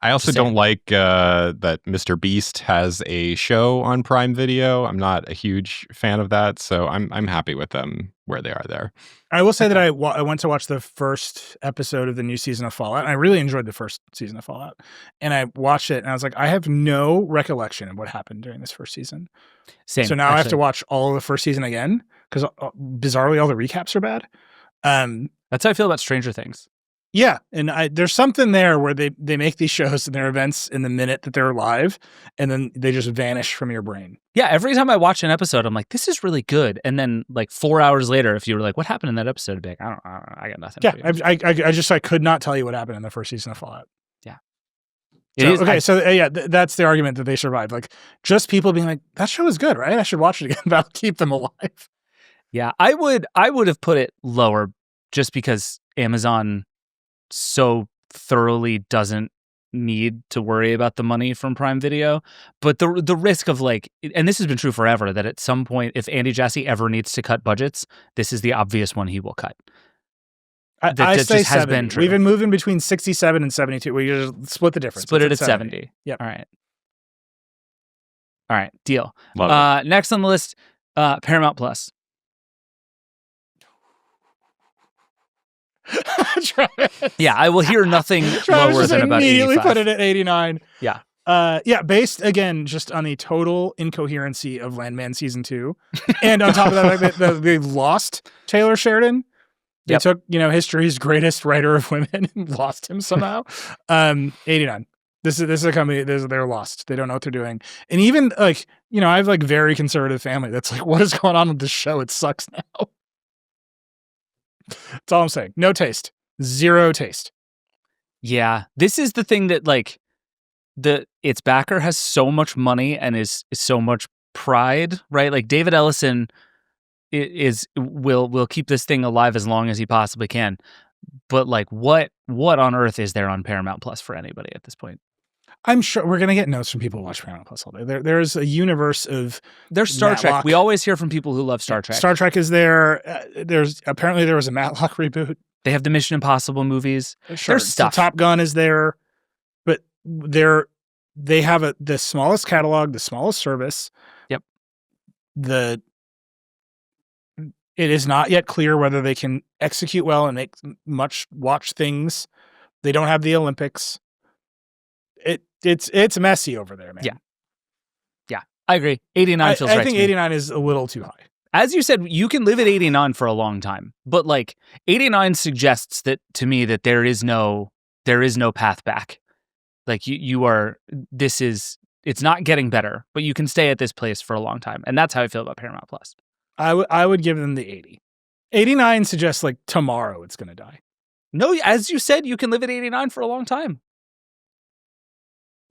I also don't like that Mr. Beast has a show on Prime Video. I'm not a huge fan of that, so I'm happy with them where they are there. I will say that I went to watch the first episode of the new season of Fallout, and I really enjoyed the first season of Fallout. And I watched it, and I was like, I have no recollection of what happened during this first season. Same. So now I have to watch all of the first season again, because bizarrely all the recaps are bad. That's how I feel about Stranger Things. Yeah, and there's something there where they make these shows and their events in the minute that they're live, and then they just vanish from your brain. Yeah, every time I watch an episode, I'm like, this is really good. And then like 4 hours later, if you were like, what happened in that episode? I'd be like, I got nothing. Yeah, I could not tell you what happened in the first season of Fallout. Yeah. That's the argument that they survived. Like, just people being like, that show is good, right? I should watch it again. That'll keep them alive. Yeah, I would have put it lower just because Amazon so thoroughly doesn't need to worry about the money from Prime Video. But the risk of like, and this has been true forever, that at some point, if Andy Jassy ever needs to cut budgets, this is the obvious one he will cut. I say just has 70. been true. We've been moving between 67 and 72. We just split the difference. Split it at 70. Yep. All right. Deal. Love next on the list, Paramount Plus. Travis. Yeah, I will hear nothing lower than about 85. Immediately put it at 89. Yeah. Based again just on the total incoherency of Landman season 2, and on top of that, like, they lost Taylor Sheridan. They took history's greatest writer of women and lost him somehow. 89. This is a company. They're lost. They don't know what they're doing. And even like I have like very conservative family that's like, what is going on with this show? It sucks now. That's all I'm saying. No taste. Zero taste. Yeah. This is the thing that like its backer has so much money and is so much pride, right? Like David Ellison will keep this thing alive as long as he possibly can. But like what on earth is there on Paramount Plus for anybody at this point? I'm sure we're gonna get notes from people who watch Paramount Plus all day. There's a universe of there's Star Matlock. Trek. We always hear from people who love Star Trek. Star Trek is there. There was a Matlock reboot. They have the Mission Impossible movies. Sure. There's stuff. So Top Gun is there, but they have the smallest catalog, the smallest service. Yep. It is not yet clear whether they can execute well and make much watch things. They don't have the Olympics. It's messy over there, man. Yeah, I agree. 89 feels right. I think 89 is a little too high. As you said, you can live at 89 for a long time, but like 89 suggests that to me that there is no path back. Like it's not getting better, but you can stay at this place for a long time, and that's how I feel about Paramount Plus. I would give them the 80. 89 suggests like tomorrow it's going to die. No, as you said, you can live at 89 for a long time.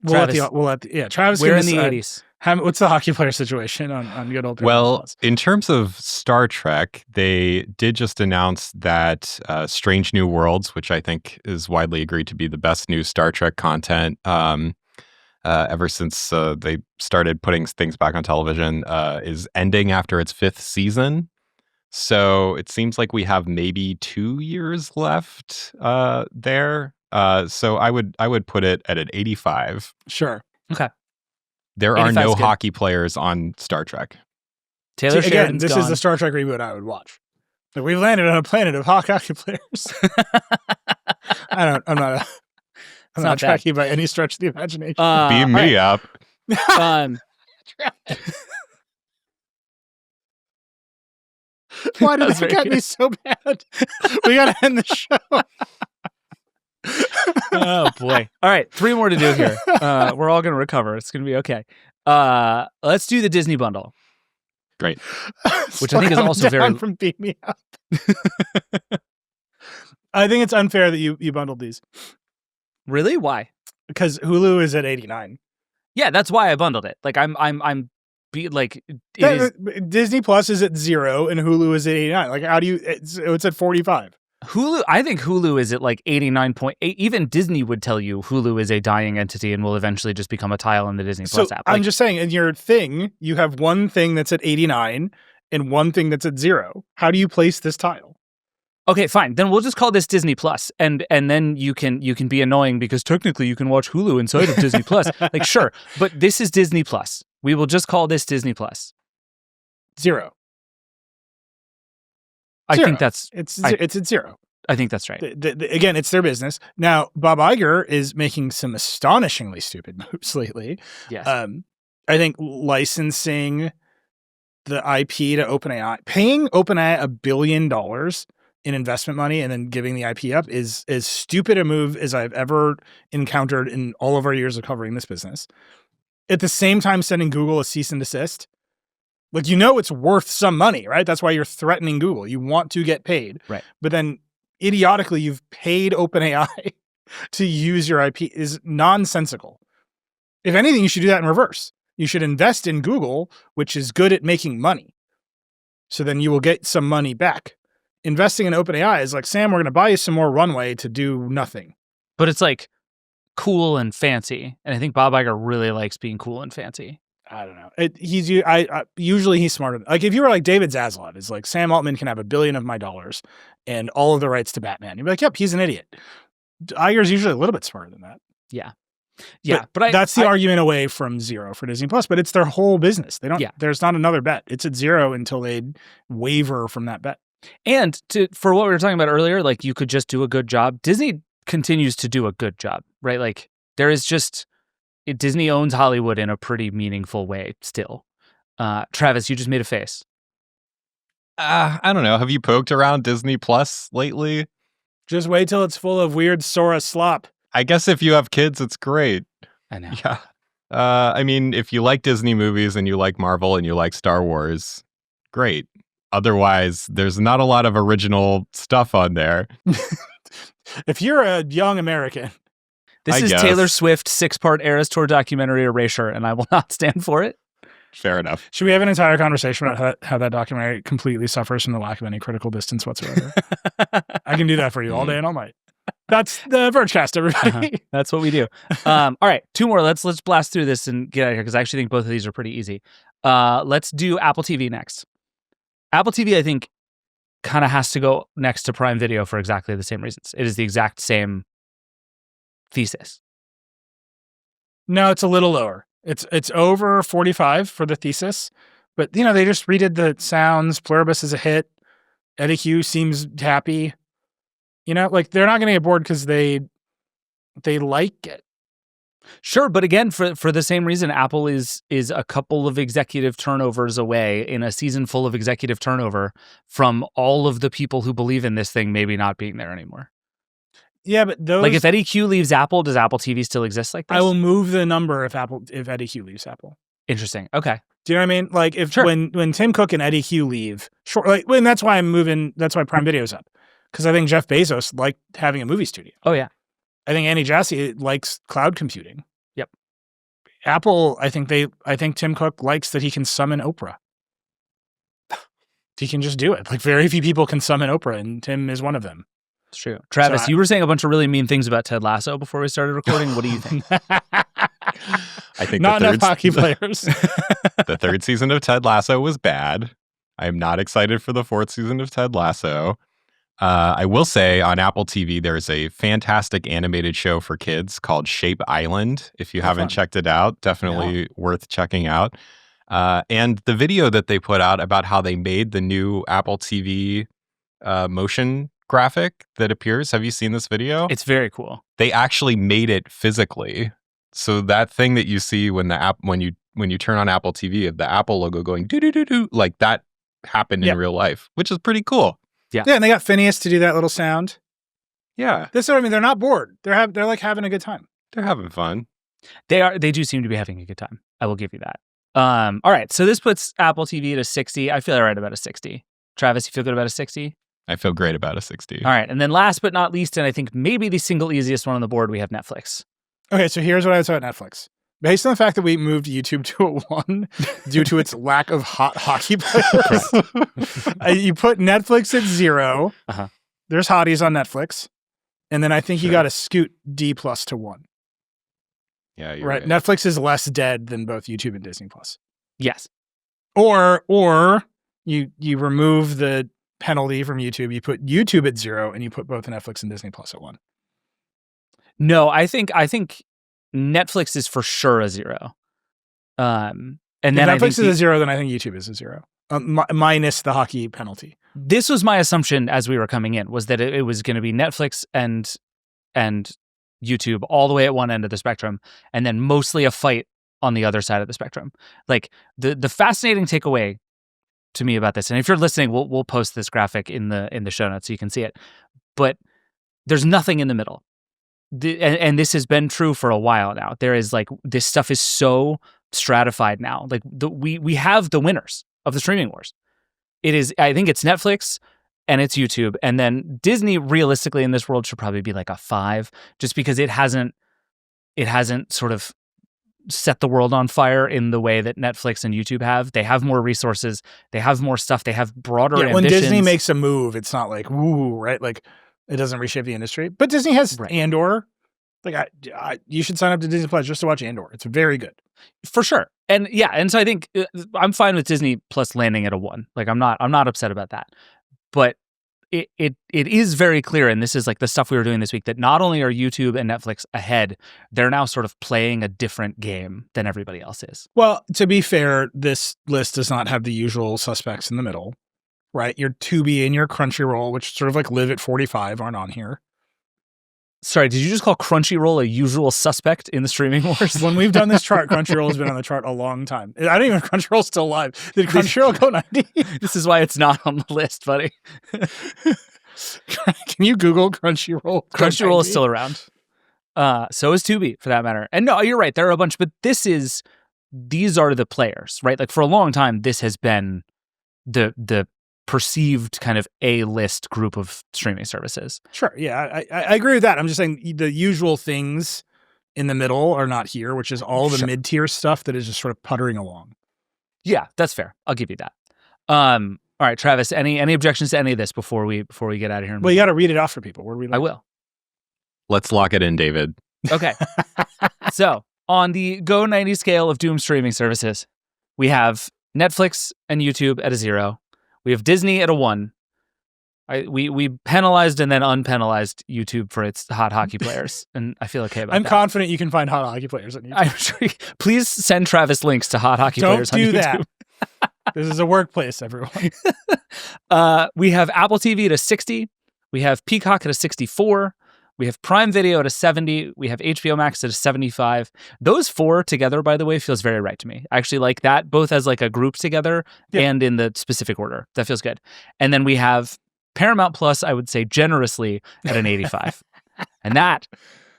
Travis, we're in the 80s. What's the hockey player situation on good old? Well, in terms of Star Trek, they did just announce that Strange New Worlds, which I think is widely agreed to be the best new Star Trek content ever since they started putting things back on television, is ending after its 5th season. So it seems like we have maybe 2 years left there. So I would put it at an 85. Sure. Okay. There are no hockey players on Star Trek. Taylor Sheridan's this gone. is the Star Trek reboot I would watch. Like, we've landed on a planet of hockey players. I'm not tracking by any stretch of the imagination. Beam me up. Why did That's that very get me so bad? We got to end the show. Oh boy. All right, 3 more to do here. We're all going to recover. It's going to be okay. Let's do the Disney bundle. Great. Which I think is also very from Beat Me Up. I think it's unfair that you bundled these Really? Why? because Hulu is at 89. Yeah, that's why I bundled it. Like Disney Plus is at 0 and Hulu is at 89. Like, how do you? It's at 45. Hulu, I think Hulu is at like 89.8. Even Disney would tell you Hulu is a dying entity and will eventually just become a tile in the Disney Plus app. I'm just saying, in your thing, you have one thing that's at 89 and one thing that's at 0. How do you place this tile? Okay, fine. Then we'll just call this Disney Plus, and then you can be annoying because technically you can watch Hulu inside of Disney Plus. Like, sure, but this is Disney Plus. We will just call this Disney Plus. 0. I think It's at 0. I think that's right. Again, it's their business. Now, Bob Iger is making some astonishingly stupid moves lately. Yes. I think licensing the IP to OpenAI, paying OpenAI $1 billion in investment money and then giving the IP up is as stupid a move as I've ever encountered in all of our years of covering this business. At the same time, sending Google a cease and desist. Like, it's worth some money, right? That's why you're threatening Google. You want to get paid. Right. But then idiotically, you've paid OpenAI to use your IP is nonsensical. If anything, you should do that in reverse. You should invest in Google, which is good at making money. So then you will get some money back. Investing in OpenAI is like, Sam, we're going to buy you some more runway to do nothing. But it's like cool and fancy. And I think Bob Iger really likes being cool and fancy. I don't know. Usually he's smarter. Like, if you were like David Zaslav, is like, Sam Altman can have $1 billion of my dollars and all of the rights to Batman. You'd be like, yep, he's an idiot. Iger's usually a little bit smarter than that. Yeah. Yeah. But that's the argument away from 0 for Disney Plus, but it's their whole business. They don't, there's not another bet. It's at 0 until they waver from that bet. And for what we were talking about earlier, like, you could just do a good job. Disney continues to do a good job, right? Like, there is just, Disney owns Hollywood in a pretty meaningful way still. Travis, you just made a face. I don't know. Have you poked around Disney Plus lately? Just wait till it's full of weird Sora slop. I guess if you have kids, it's great. I know. Yeah. I mean, if you like Disney movies and you like Marvel and you like Star Wars, great. Otherwise, there's not a lot of original stuff on there. If you're a young American. This is Taylor Swift 6-part Eras Tour documentary Erasure, and I will not stand for it. Fair enough. Should we have an entire conversation about how that documentary completely suffers from the lack of any critical distance whatsoever? I can do that for you all day and all night. That's the Vergecast, everybody. That's what we do. All right, 2 more. Let's blast through this and get out of here because I actually think both of these are pretty easy. Let's do Apple TV next. Apple TV, I think, kind of has to go next to Prime Video for exactly the same reasons. It is the exact same thesis. No, it's a little lower. It's over 45 for the thesis, but they just redid the sounds. Pluribus is a hit. Eddie Q seems happy. Like, they're not going to get bored because they like it. Sure, but again, for the same reason, Apple is a couple of executive turnovers away in a season full of executive turnover from all of the people who believe in this thing maybe not being there anymore. Yeah, but those, like, if Eddie Q leaves Apple, does Apple TV still exist like this? I will move the number if Eddie Q leaves Apple. Interesting. Okay. Do you know what I mean? Like, when Tim Cook and Eddie Q leave, that's why I'm moving. That's why Prime Video's up, because I think Jeff Bezos liked having a movie studio. Oh yeah. I think Andy Jassy likes cloud computing. Yep. Apple, I think Tim Cook likes that he can summon Oprah. He can just do it. Like, very few people can summon Oprah, and Tim is one of them. It's true. Travis, you were saying a bunch of really mean things about Ted Lasso before we started recording. What do you think? I think not enough hockey players. The 3rd season of Ted Lasso was bad. I am not excited for the 4th season of Ted Lasso. I will say on Apple TV, there's a fantastic animated show for kids called Shape Island. If you haven't checked it out, definitely worth checking out. And the video that they put out about how they made the new Apple TV motion graphic that appears. Have you seen this video? It's very cool. They actually made it physically. So that thing that you see when the app when you turn on Apple TV, the Apple logo going do do do do, like that happen in real life, which is pretty cool. Yeah, and they got Phineas to do that little sound. Yeah. This is what I mean. They're not bored. They're like having a good time. They're having fun. They do seem to be having a good time. I will give you that. All right. So this puts Apple TV to 60. I feel all right about a 60. Travis, you feel good about a 60? I feel great about a 60. All right. And then last but not least, and I think maybe the single easiest one on the board, we have Netflix. Okay, so here's what I would say about Netflix. Based on the fact that we moved YouTube to a 1 due to its lack of hot hockey players, you put Netflix at 0. Uh-huh. There's hotties on Netflix. And then I think you got to scoot D+ to 1. Yeah, you're right. right. Netflix is less dead than both YouTube and Disney+. Yes. Or you remove the penalty from YouTube, you put YouTube at 0, and you put both Netflix and Disney+ at 1. No, I think Netflix is for sure a 0. And then if Netflix is a 0, then I think YouTube is a 0. Minus the hockey penalty. This was my assumption as we were coming in, was that it was going to be Netflix and YouTube all the way at one end of the spectrum, and then mostly a fight on the other side of the spectrum. Like the fascinating takeaway to me about this, and if you're listening, we'll post this graphic in the show notes so you can see it. But there's nothing in the middle. And this has been true for a while now. There is like, this stuff is so stratified now. Like we have the winners of the streaming wars. It is, I think it's Netflix and it's YouTube. And then Disney realistically in this world should probably be like a 5, just because it hasn't sort of set the world on fire in the way that Netflix and YouTube have. They have more resources. They have more stuff. They have broader ambitions. When Disney makes a move, it's not like, woo, right? Like it doesn't reshape the industry. But Disney has Andor. Like you should sign up to Disney Plus just to watch Andor. It's very good. For sure. And yeah, and so I think I'm fine with Disney Plus landing at a 1. Like I'm not upset about that. But it is very clear, and this is like the stuff we were doing this week, that not only are YouTube and Netflix ahead, they're now sort of playing a different game than everybody else is. Well, to be fair, this list does not have the usual suspects in the middle, right? Your Tubi and your Crunchyroll, which sort of like live at 45, aren't on here. Sorry, did you just call Crunchyroll a usual suspect in the streaming wars? When we've done this chart, Crunchyroll has been on the chart a long time. I don't even know if Crunchyroll's still alive. Did Crunchyroll go 90? This is why it's not on the list, buddy. Can you Google Crunchyroll? Crunchyroll is still around. So is Tubi, for that matter. And no, you're right. There are a bunch, but these are the players, right? Like for a long time, this has been the perceived kind of A-list group of streaming services. Sure. Yeah, I agree with that. I'm just saying the usual things in the middle are not here, which is all the mid-tier stuff that is just sort of puttering along. Yeah, that's fair. I'll give you that. All right, Travis, any objections to any of this before we get out of here? Well, you got to read it off for people. Where do we? I will. Let's lock it in, David. Okay. So on the Go 90 scale of doom streaming services, we have Netflix and YouTube at a 0. We have Disney at a 1. We penalized and then unpenalized YouTube for its hot hockey players, and I feel okay about that. I'm confident you can find hot hockey players on YouTube. I'm sure. Please send Travis links to hot hockey players on YouTube. Don't do that. This is a workplace, everyone. We have Apple TV at a 60. We have Peacock at a 64. We have Prime Video at a 70. We have HBO Max at a 75. Those 4 together, by the way, feels very right to me. I actually like that, both as like a group together and in the specific order. That feels good. And then we have Paramount Plus, I would say generously, at an 85. And that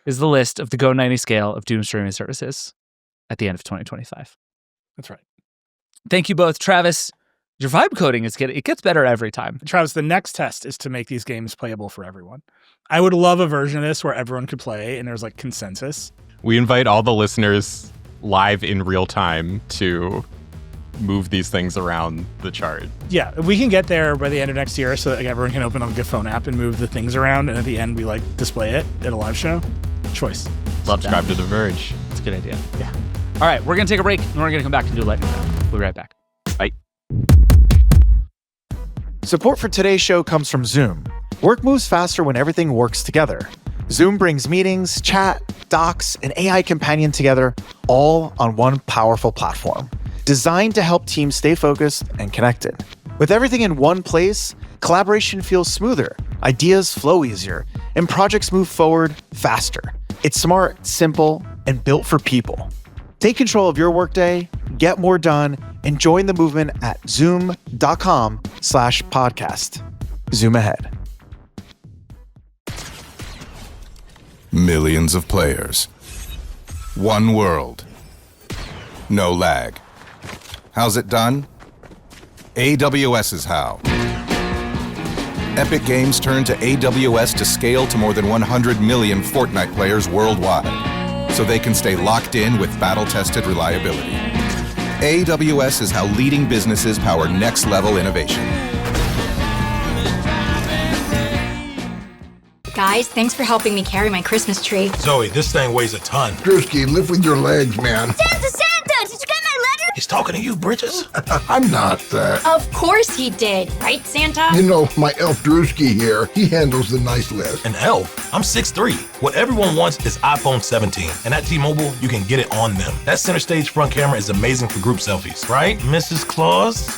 is the list of the Go 90 scale of doom streaming services at the end of 2025. That's right. Thank you both. Travis, your vibe coding it gets better every time. Travis, the next test is to make these games playable for everyone. I would love a version of this where everyone could play and there's like consensus. We invite all the listeners live in real time to move these things around the chart. Yeah, we can get there by the end of next year so that like, everyone can open up a phone app and move the things around, and at the end we like display it at a live show. Choice. Love Subscribe that. to The Verge. It's a good idea. Yeah. All right, we're going to take a break, and we're going to come back and do a lightning round. We'll be right back. Bye. Support for today's show comes from Zoom. Work moves faster when everything works together. Zoom brings meetings, chat, docs, and AI companion together, all on one powerful platform, designed to help teams stay focused and connected. With everything in one place, collaboration feels smoother, ideas flow easier, and projects move forward faster. It's smart, simple, and built for people. Take control of your workday get more done, and join the movement at zoom.com/podcast. Zoom ahead. Millions of players. One world. No lag. How's it done? AWS is how. Epic Games turned to AWS to scale to more than 100 million Fortnite players worldwide, so they can stay locked in with battle-tested reliability. AWS is how leading businesses power next-level innovation. Guys, thanks for helping me carry my Christmas tree. Zoe, this thing weighs a ton. Drewski, lift with your legs, man. Santa! Did you get my letter? He's talking to you, Bridges. I'm not that. Of course he did, right, Santa? You know, my elf Drewski here, he handles the nice list. An elf? I'm 6'3". What everyone wants is iPhone 17. And at T-Mobile, you can get it on them. That center stage front camera is amazing for group selfies. Right, Mrs. Claus?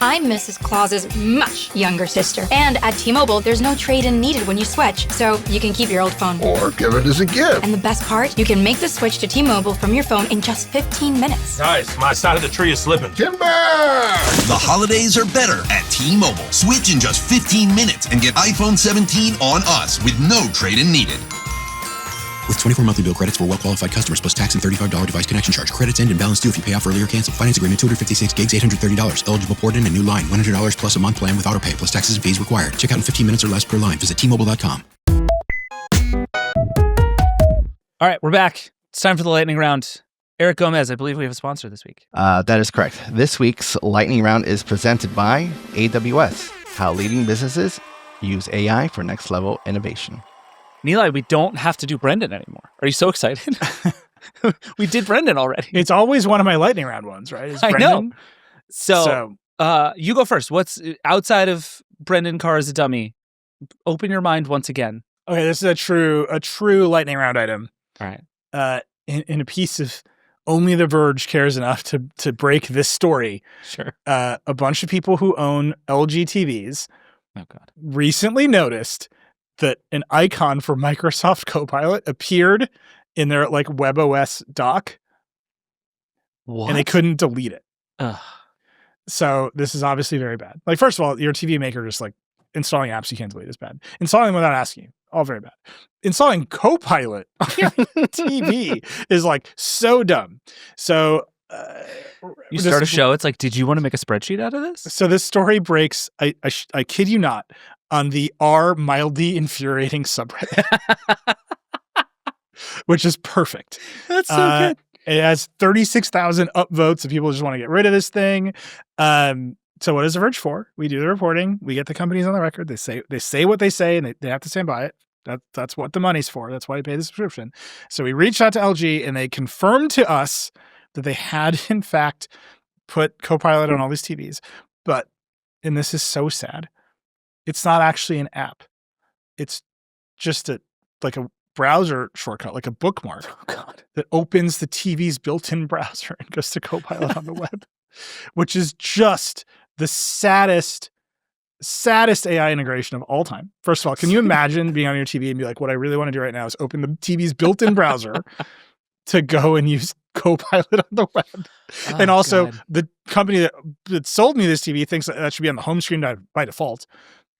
I'm Mrs. Claus's much younger sister. And at T-Mobile, there's no trade-in needed when you switch, so you can keep your old phone. Or give it as a gift. And the best part, you can make the switch to T-Mobile from your phone in just 15 minutes. Guys, my side of the tree is slipping. Timber! The holidays are better at T-Mobile. Switch in just 15 minutes and get iPhone 17 on us with no trade-in needed. With 24 monthly bill credits for well-qualified customers plus tax and $35 device connection charge. Credits end and balance due if you pay off early or cancel. Finance agreement 256 gigs, $830. Eligible port in and new line. $100 plus a month plan with auto pay plus taxes and fees required. Check out in 15 minutes or less per line. Visit T-Mobile.com. All right, we're back. It's time for the lightning round. Eric Gomez, I believe we have a sponsor this week. That is correct. This week's lightning round is presented by AWS, how leading businesses use AI for next level innovation. Nilay, we don't have to do Brendan anymore. Are you so excited? We did Brendan already. It's always one of my lightning round ones, right? I know. So you go first. What's outside of Brendan Carr as a dummy? Open your mind once again. Okay, this is a true lightning round item. All right. In a piece of only the Verge cares enough to break this story. Sure. A bunch of people who own LG TVs recently noticed that an icon for Microsoft Copilot appeared in their like WebOS dock. What? And they couldn't delete it. Ugh. So this is obviously very bad. Like, first of all, your TV maker just like installing apps you can't delete is bad. Installing them without asking you, all very bad. Installing Copilot on your TV is like so dumb. So you start a show. It's like, did you want to make a spreadsheet out of this? So this story breaks, I kid you not, on the mildly infuriating subreddit, which is perfect. That's so good. It has 36,000 upvotes of people who just want to get rid of this thing. So what is The Verge for? We do the reporting. We get the companies on the record. They say what they say, and they have to stand by it. That's what the money's for. That's why you pay the subscription. So we reached out to LG, and they confirmed to us that they had, in fact, put Copilot on all these TVs. But, and this is so sad, it's not actually an app. It's just like a browser shortcut, like a bookmark that opens the TV's built-in browser and goes to Copilot on the web, which is just the saddest AI integration of all time. First of all, can you imagine being on your TV and be like, what I really want to do right now is open the TV's built-in browser to go and use Copilot on the web. Oh, and also, God. The company that sold me this TV thinks that should be on the home screen by default.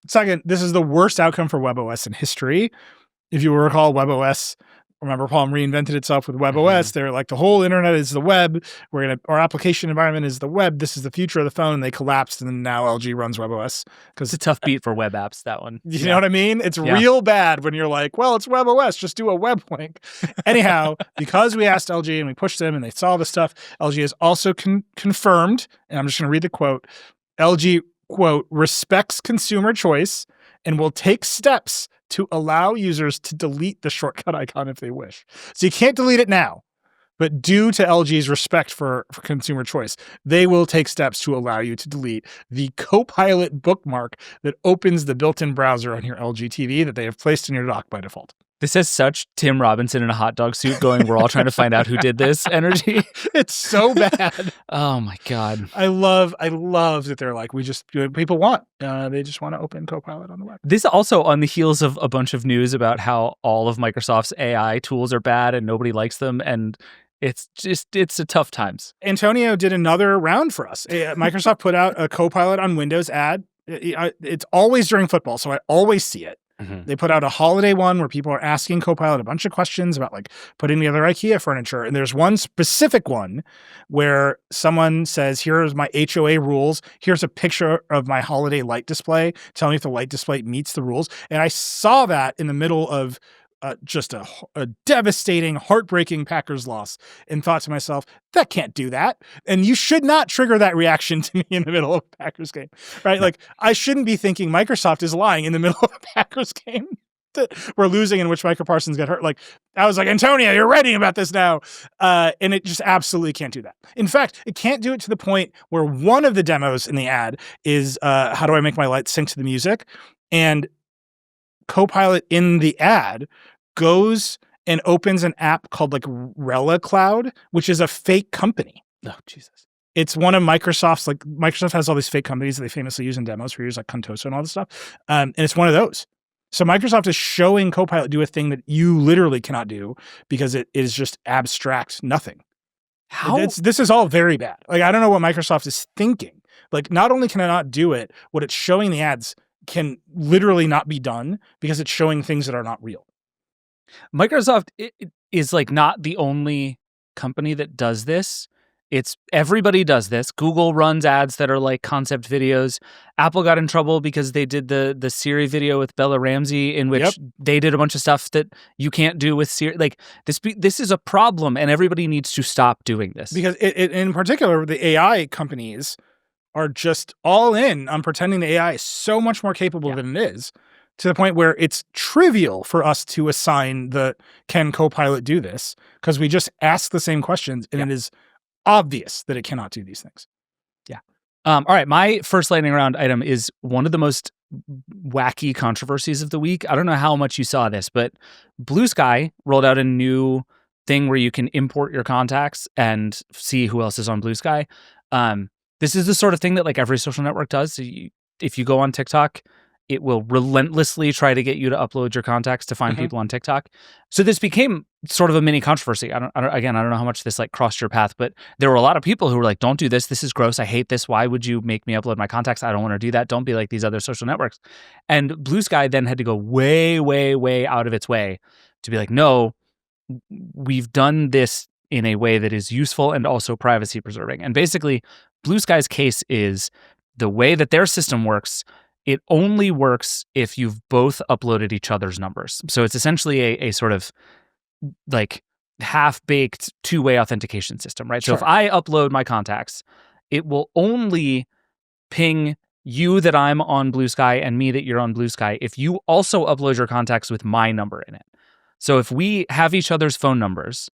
Second, this is the worst outcome for WebOS in history. If you recall, WebOS, remember Palm reinvented itself with WebOS. Mm-hmm. They're like, the whole internet is the web. Our application environment is the web. This is the future of the phone. And they collapsed, and then now LG runs WebOS. Because it's a tough beat for web apps, that one. You know what I mean? It's real bad when you're like, well, it's WebOS. Just do a web link. Anyhow, because we asked LG and we pushed them and they saw the stuff, LG has also confirmed, and I'm just going to read the quote, LG, quote, respects consumer choice and will take steps to allow users to delete the shortcut icon if they wish. So you can't delete it now, but due to LG's respect for consumer choice, they will take steps to allow you to delete the Copilot bookmark that opens the built-in browser on your LG TV that they have placed in your dock by default. This has such Tim Robinson in a hot dog suit going, we're all trying to find out who did this energy. It's so bad. Oh my God. I love that they're like, people want, they just want to open Copilot on the web. This also on the heels of a bunch of news about how all of Microsoft's AI tools are bad and nobody likes them. And It's a tough times. Antonio did another round for us. Microsoft put out a Copilot on Windows ad. It's always during football, so I always see it. Mm-hmm. They put out a holiday one where people are asking Copilot a bunch of questions about like putting together IKEA furniture. And there's one specific one where someone says, here's my HOA rules. Here's a picture of my holiday light display. Tell me if the light display meets the rules. And I saw that in the middle of just a devastating, heartbreaking Packers loss and thought to myself, that can't do that. And you should not trigger that reaction to me in the middle of a Packers game, right? Yeah. Like, I shouldn't be thinking Microsoft is lying in the middle of a Packers game that we're losing in which Micah Parsons got hurt. Like, I was like, Antonio, you're writing about this now. And it just absolutely can't do that. In fact, it can't do it to the point where one of the demos in the ad is, how do I make my lights sync to the music? And Copilot in the ad goes and opens an app called like Relevance, which is a fake company. Oh, Jesus. It's one of Microsoft's, like Microsoft has all these fake companies that they famously use in demos for years, like Contoso and all this stuff. And it's one of those. So Microsoft is showing Copilot do a thing that you literally cannot do because it is just abstract nothing. How? This is all very bad. Like, I don't know what Microsoft is thinking. Like, not only can I not do it, what it's showing the ads can literally not be done because it's showing things that are not real. Microsoft is like not the only company that does this. Everybody does this. Google runs ads that are like concept videos. Apple got in trouble because they did the Siri video with Bella Ramsey, in which they did a bunch of stuff that you can't do with Siri. Like, this is a problem, and everybody needs to stop doing this. Because in particular, the AI companies are just all in on pretending the AI is so much more capable than it is, to the point where it's trivial for us to assign the can Copilot do this, because we just ask the same questions and it is obvious that it cannot do these things. Yeah. All right. My first lightning round item is one of the most wacky controversies of the week. I don't know how much you saw this, but Bluesky rolled out a new thing where you can import your contacts and see who else is on Bluesky. This is the sort of thing that like every social network does. So if you go on TikTok, it will relentlessly try to get you to upload your contacts to find people on TikTok. So this became sort of a mini controversy. I don't know how much this like crossed your path, but there were a lot of people who were like, don't do this. This is gross. I hate this. Why would you make me upload my contacts? I don't want to do that. Don't be like these other social networks. And Bluesky then had to go way, way, way out of its way to be like, no, we've done this in a way that is useful and also privacy preserving. And basically, Bluesky's case is the way that their system works, it only works if you've both uploaded each other's numbers. So it's essentially a sort of like half-baked two-way authentication system, right? Sure. So if I upload my contacts, it will only ping you that I'm on Bluesky and me that you're on Bluesky if you also upload your contacts with my number in it. So if we have each other's phone numbers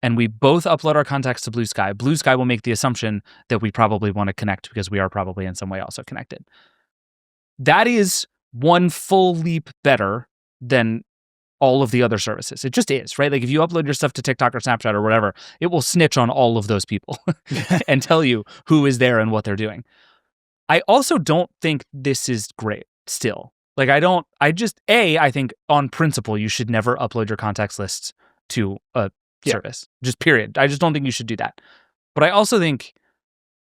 and we both upload our contacts to Bluesky, Bluesky will make the assumption that we probably want to connect because we are probably in some way also connected. That is one full leap better than all of the other services. It just is, right? Like if you upload your stuff to TikTok or Snapchat or whatever, it will snitch on all of those people and tell you who is there and what they're doing. I also don't think this is great still. Like I think on principle, you should never upload your contacts lists to a service, just period. I just don't think you should do that. But I also think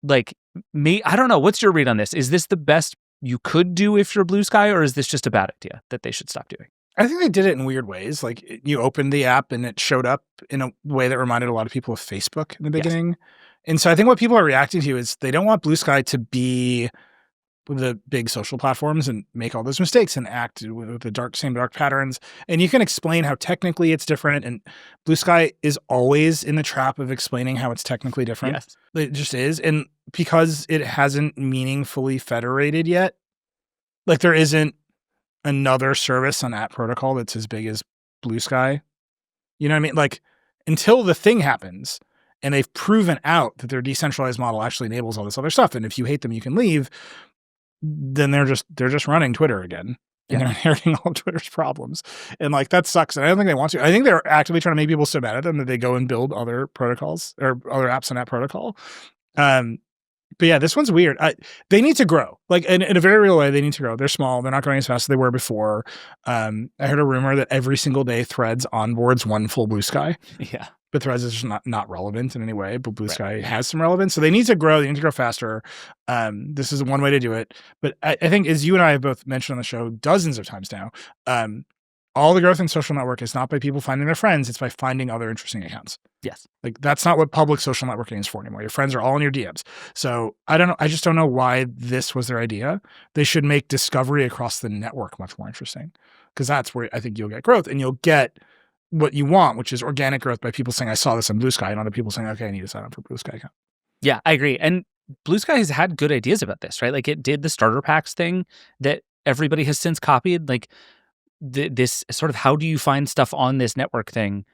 like I don't know, what's your read on this? Is this the best you could do if you're Bluesky, or is this just a bad idea that they should stop doing? I think they did it in weird ways. Like you opened the app and it showed up in a way that reminded a lot of people of Facebook in the beginning. Yes. And so I think what people are reacting to is they don't want Bluesky to be the big social platforms and make all those mistakes and act with the same dark patterns. And you can explain how technically it's different. And Bluesky is always in the trap of explaining how it's technically different. Yes. It just is. And because it hasn't meaningfully federated yet, like there isn't another service on App Protocol that's as big as Bluesky. You know what I mean? Like until the thing happens and they've proven out that their decentralized model actually enables all this other stuff. And if you hate them, you can leave. Then they're just running Twitter again. And they're inheriting all of Twitter's problems. And like that sucks. And I don't think they want to. I think they're actively trying to make people so mad at them that they go and build other protocols or other apps on that protocol. But yeah, this one's weird. They need to grow. Like in a very real way, they need to grow. They're small. They're not growing as fast as they were before. I heard a rumor that every single day Threads onboards one full Bluesky. Yeah. but Threads is just not relevant in any way. But Bluesky has some relevance, so they need to grow. They need to grow faster. This is one way to do it. But I think, as you and I have both mentioned on the show dozens of times now, all the growth in social network is not by people finding their friends; it's by finding other interesting accounts. Yes, like that's not what public social networking is for anymore. Your friends are all in your DMs. So I don't know. I just don't know why this was their idea. They should make discovery across the network much more interesting, because that's where I think you'll get growth, and you'll get what you want, which is organic growth by people saying, I saw this on Bluesky, and other people saying, okay, I need to sign up for Bluesky account. Yeah, I agree. And Bluesky has had good ideas about this, right? Like it did the starter packs thing that everybody has since copied. Like this sort of how do you find stuff on this network thing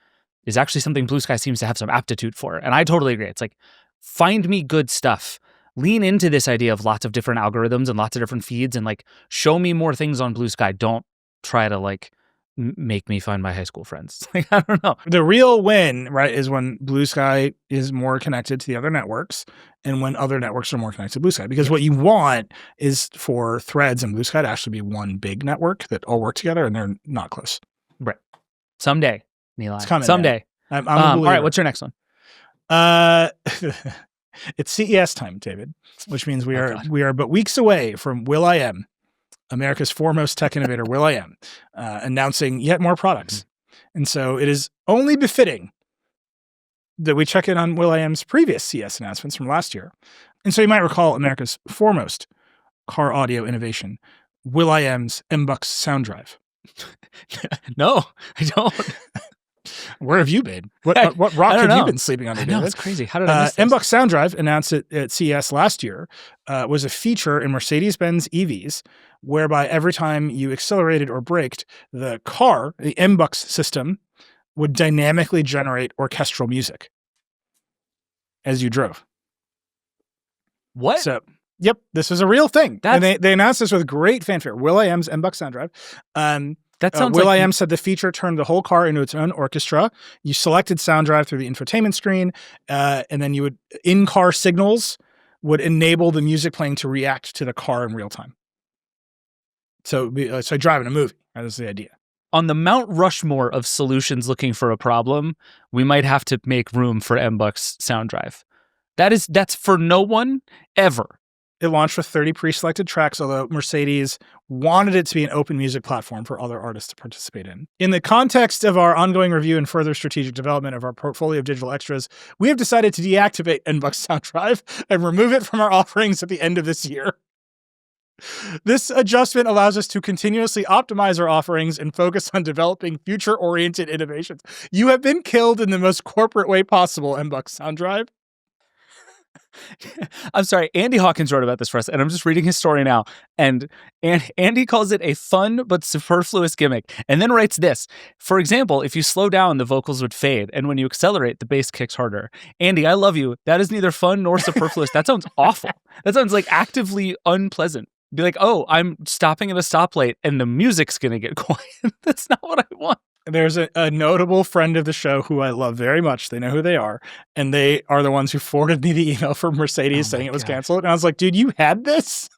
is actually something Bluesky seems to have some aptitude for. And I totally agree. It's like, find me good stuff. Lean into this idea of lots of different algorithms and lots of different feeds and like show me more things on Bluesky. Don't try to like make me find my high school friends. Like, I don't know. The real win, right, is when Bluesky is more connected to the other networks and when other networks are more connected to Bluesky. Because what you want is for Threads and Bluesky to actually be one big network that all work together, and they're not close. Right. Someday, Nilay. It's coming. Someday. I'm all right, what's your next one? It's CES time, David, which means we are but weeks away from Will.i.am, America's foremost tech innovator, Will.i.am, announcing yet more products. And so it is only befitting that we check in on Will.i.am's previous CES announcements from last year. And so you might recall America's foremost car audio innovation, Will.i.am's MBUX sound drive. No, I don't. Where have you been? What rock have you been sleeping on? I know, it's crazy. How did I miss this? MBUX Sound Drive, announced at CES last year, was a feature in Mercedes-Benz EVs, whereby every time you accelerated or braked, the car, the MBUX system, would dynamically generate orchestral music as you drove. What? So, yep, this was a real thing. And they announced this with great fanfare. Will.i.am's MBUX Sound Drive. That sounds Will.i.am said the feature turned the whole car into its own orchestra. You selected sound drive through the infotainment screen, and then you would in-car signals would enable the music playing to react to the car in real time. So it's like driving a movie. That is the idea. On the Mount Rushmore of solutions looking for a problem, we might have to make room for MBUX sound drive. That's for no one ever. It launched with 30 pre-selected tracks, although Mercedes wanted it to be an open music platform for other artists to participate in. In the context of our ongoing review and further strategic development of our portfolio of digital extras, we have decided to deactivate MBUX Sound Drive and remove it from our offerings at the end of this year. This adjustment allows us to continuously optimize our offerings and focus on developing future-oriented innovations. You have been killed in the most corporate way possible, MBUX Sound Drive. I'm sorry, Andy Hawkins wrote about this for us, and I'm just reading his story now. And Andy calls it a fun but superfluous gimmick, and then writes this. For example, if you slow down, the vocals would fade, and when you accelerate, the bass kicks harder. Andy, I love you. That is neither fun nor superfluous. That sounds awful. That sounds like actively unpleasant. Be like, oh, I'm stopping at a stoplight, and the music's going to get quiet. That's not what I want. There's a notable friend of the show who I love very much. They know who they are. And they are the ones who forwarded me the email from Mercedes saying it was canceled. And I was like, dude, you had this?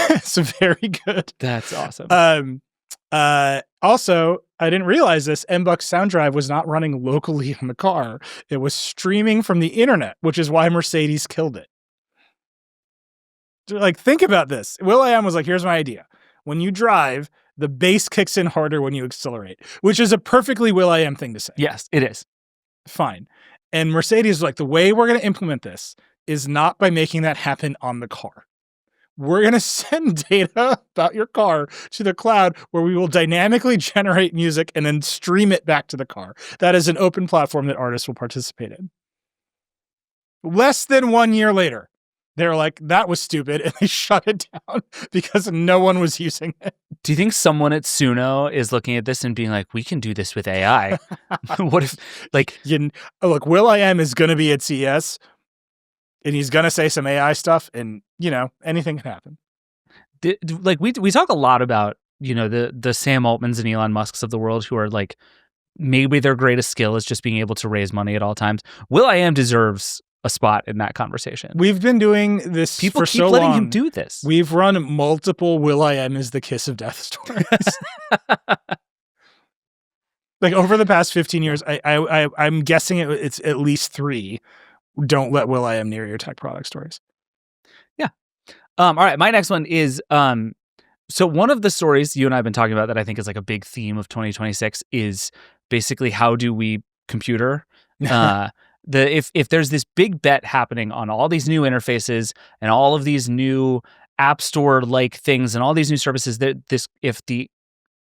It's very good. That's awesome. Also, I didn't realize this. MBUX Sound Drive was not running locally in the car. It was streaming from the internet, which is why Mercedes killed it. Like, think about this. Will.i.am was like, here's my idea. When you drive, the bass kicks in harder when you accelerate, which is a perfectly Will.i.am thing to say. Yes, it is. Fine. And Mercedes was like, the way we're going to implement this is not by making that happen on the car. We're going to send data about your car to the cloud where we will dynamically generate music and then stream it back to the car. That is an open platform that artists will participate in. Less than 1 year later, they're like, that was stupid, and they shut it down because no one was using it. Do you think someone at Suno is looking at this and being like, we can do this with AI? What if, like... Look, Will.i.am is going to be at CES, and he's going to say some AI stuff, and, anything can happen. Like, we talk a lot about, the Sam Altmans and Elon Musks of the world who are like, maybe their greatest skill is just being able to raise money at all times. Will.i.am deserves a spot in that conversation. We've been doing this People for keep so letting long. him do this. We've run multiple Will.i.am is the kiss of death stories. Like over the past 15 years, I'm guessing it's at least 3. Don't let Will.i.am near your tech product stories. Yeah. All right. My next one is so one of the stories you and I have been talking about that I think is like a big theme of 2026 is basically how do we computer. If there's this big bet happening on all these new interfaces and all of these new app store like things and all these new services, if the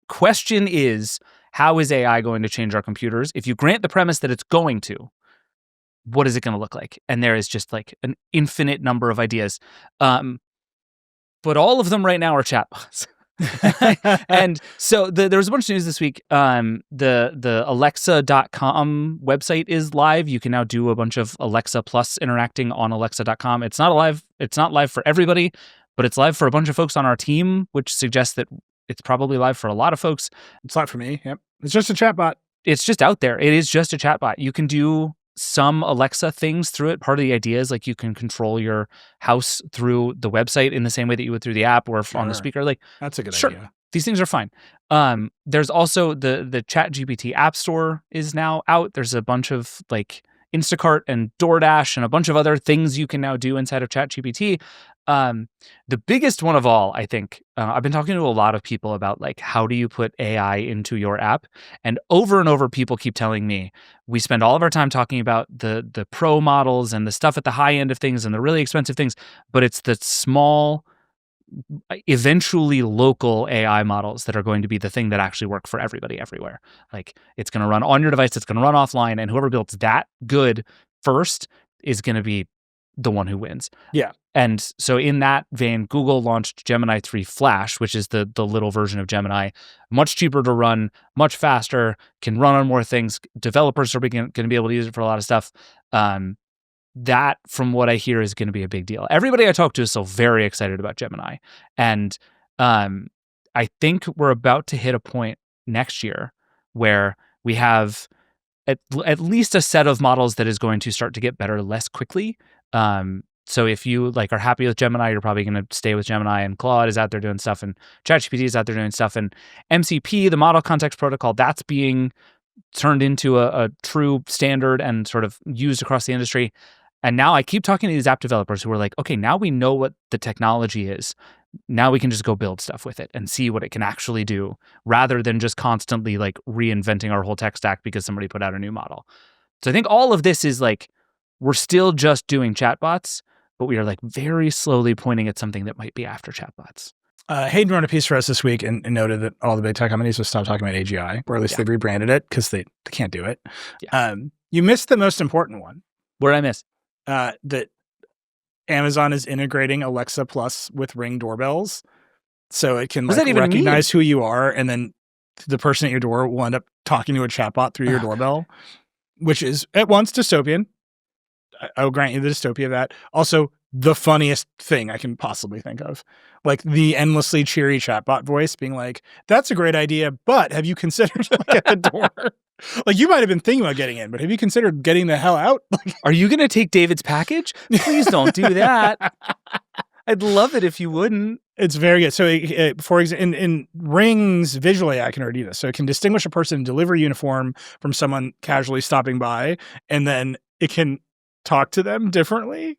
question is how is AI going to change our computers, if you grant the premise that it's going to, what is it going to look like? And there is just like an infinite number of ideas. But all of them right now are chatbots. And so there was a bunch of news this week. The Alexa.com website is live. You can now do a bunch of Alexa Plus interacting on Alexa.com. It's not live for everybody, but it's live for a bunch of folks on our team, which suggests that it's probably live for a lot of folks. It's not for me. Yep. It's just a chatbot. It's just out there. It is just a chatbot. You can do some Alexa things through it. Part of the idea is like you can control your house through the website in the same way that you would through the app or on the speaker. Like that's a good sure, idea. These things are fine. There's also the ChatGPT App Store is now out. There's a bunch of like Instacart and DoorDash and a bunch of other things you can now do inside of ChatGPT. The biggest one of all, I think, I've been talking to a lot of people about like, how do you put AI into your app? And over people keep telling me, we spend all of our time talking about the pro models and the stuff at the high end of things and the really expensive things, but it's the small, eventually local AI models that are going to be the thing that actually work for everybody everywhere. Like it's going to run on your device, it's going to run offline, and whoever builds that good first is going to be the one who wins. Yeah. And so in that vein, Google launched Gemini 3 Flash, which is the little version of Gemini, much cheaper to run, much faster, can run on more things. Developers are going to be able to use it for a lot of stuff. That, from what I hear, is going to be a big deal. Everybody I talk to is still very excited about Gemini. And I think we're about to hit a point next year where we have at least a set of models that is going to start to get better less quickly. So if you like are happy with Gemini, you're probably going to stay with Gemini, and Claude is out there doing stuff, and ChatGPT is out there doing stuff, and MCP, the Model Context Protocol, that's being turned into a true standard and sort of used across the industry. And now I keep talking to these app developers who are like, okay, now we know what the technology is. Now we can just go build stuff with it and see what it can actually do, rather than just constantly like reinventing our whole tech stack because somebody put out a new model. So I think all of this is like, we're still just doing chatbots, but we are like very slowly pointing at something that might be after chatbots. Hayden wrote a piece for us this week and noted that all the big tech companies will stop talking about AGI, or at least they've rebranded it because they can't do it. Yeah. You missed the most important one. What did I miss? That Amazon is integrating Alexa Plus with Ring doorbells, so it can like recognize who you are, and then the person at your door will end up talking to a chatbot through your doorbell, which is at once dystopian. I'll grant you the dystopia of that. Also, the funniest thing I can possibly think of. Like the endlessly cheery chatbot voice being like, that's a great idea, but have you considered like at the door? Like you might have been thinking about getting in, but have you considered getting the hell out? Are you going to take David's package? Please don't do that. I'd love it if you wouldn't. It's very good. So for example, in Ring's visual AI can already do this. So it can distinguish a person in delivery uniform from someone casually stopping by, and then it can talk to them differently.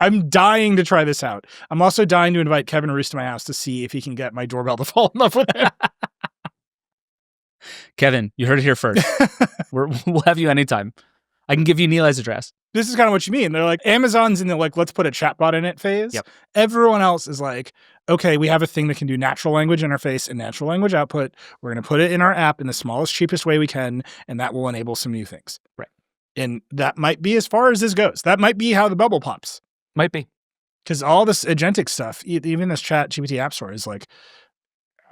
I'm dying to try this out. I'm also dying to invite Kevin Roos to my house to see if he can get my doorbell to fall in love with him. Kevin, you heard it here first. We'll have you anytime. I can give you Nilay's address. This is kind of what you mean. They're like, Amazon's in the like, let's put a chatbot in it phase. Yep. Everyone else is like, okay, we have a thing that can do natural language interface and natural language output. We're going to put it in our app in the smallest, cheapest way we can, and that will enable some new things. Right. And that might be as far as this goes. That might be how the bubble pops. Might be. Because all this agentic stuff, even this ChatGPT App Store is like,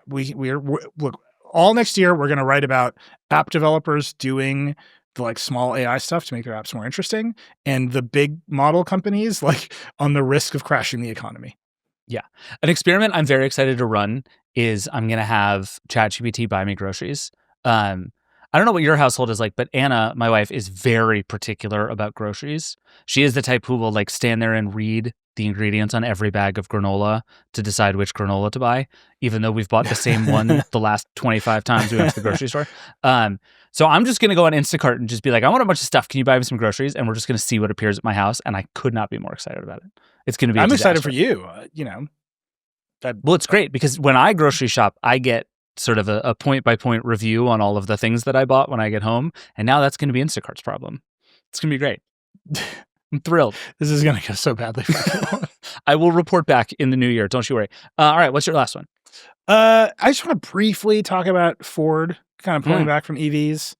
we're look, all next year, we're going to write about app developers doing the like small AI stuff to make their apps more interesting, and the big model companies like on the risk of crashing the economy. Yeah. An experiment I'm very excited to run is I'm going to have ChatGPT buy me groceries. I don't know what your household is like, but Anna, my wife, is very particular about groceries. She is the type who will like stand there and read the ingredients on every bag of granola to decide which granola to buy, even though we've bought the same one the last 25 times we went to the grocery store. So I'm just going to go on Instacart and just be like, I want a bunch of stuff. Can you buy me some groceries? And we're just going to see what appears at my house. And I could not be more excited about it. It's going to be I'm excited for you, Well, it's great because when I grocery shop, I get sort of a point-by-point review on all of the things that I bought when I get home. And now that's going to be Instacart's problem. It's going to be great. I'm thrilled. This is going to go so badly for people. I will report back in the new year. Don't you worry. All right. What's your last one? I just want to briefly talk about Ford kind of pulling back from EVs.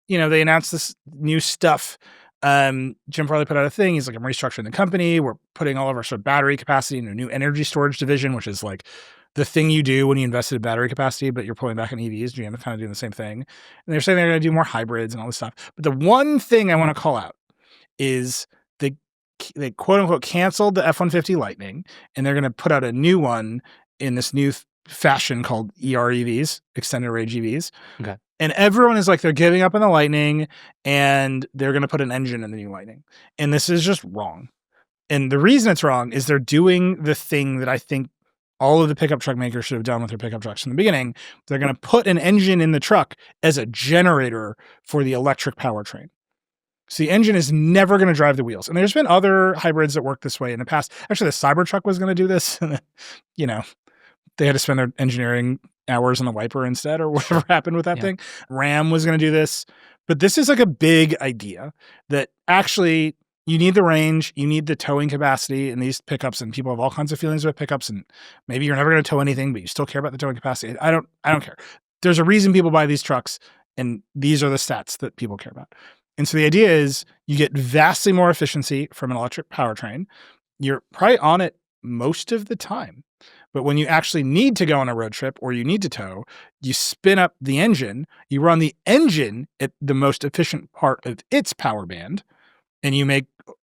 They announced this new stuff. Jim Farley put out a thing. He's like, I'm restructuring the company. We're putting all of our sort of battery capacity in a new energy storage division, which is like the thing you do when you invested in battery capacity, but you're pulling back on EVs. GM is kind of doing the same thing. And they're saying they're going to do more hybrids and all this stuff. But the one thing I want to call out is they quote unquote canceled the F-150 Lightning, and they're going to put out a new one in this new fashion called EREVs, extended range EVs. Okay. And everyone is like, they're giving up on the Lightning and they're going to put an engine in the new Lightning. And this is just wrong. And the reason it's wrong is they're doing the thing that I think all of the pickup truck makers should have done with their pickup trucks from the beginning. They're going to put an engine in the truck as a generator for the electric powertrain. So the engine is never going to drive the wheels. And there's been other hybrids that work this way in the past. Actually, the Cybertruck was going to do this. And then, they had to spend their engineering hours on the wiper instead or whatever happened with that thing. Ram was going to do this. But this is like a big idea that actually you need the range, you need the towing capacity in these pickups, and people have all kinds of feelings about pickups, and maybe you're never going to tow anything, but you still care about the towing capacity. I don't care. There's a reason people buy these trucks, and these are the stats that people care about. And so the idea is you get vastly more efficiency from an electric powertrain. You're probably on it most of the time. But when you actually need to go on a road trip or you need to tow, you spin up the engine, you run the engine at the most efficient part of its power band, and you make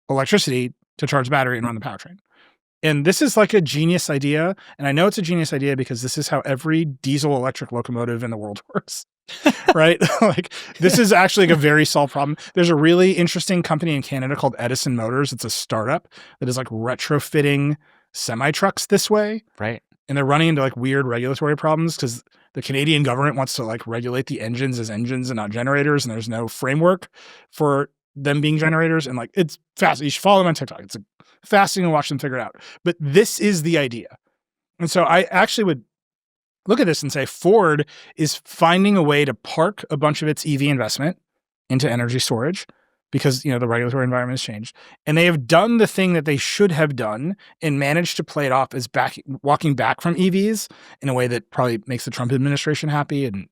electricity to charge the battery and run the powertrain. And this is like a genius idea. And I know it's a genius idea because this is how every diesel electric locomotive in the world works. Right? Like, this is actually like a very solved problem. There's a really interesting company in Canada called Edison Motors. It's a startup that is like retrofitting semi-trucks this way. Right. And they're running into like weird regulatory problems because the Canadian government wants to like regulate the engines as engines and not generators. And there's no framework for them being generators. And like, it's fast. You should follow them on TikTok. It's fascinating to watch them figure it out. But this is the idea. And so I actually would look at this and say Ford is finding a way to park a bunch of its EV investment into energy storage because, the regulatory environment has changed. And they have done the thing that they should have done and managed to play it off as walking back from EVs in a way that probably makes the Trump administration happy and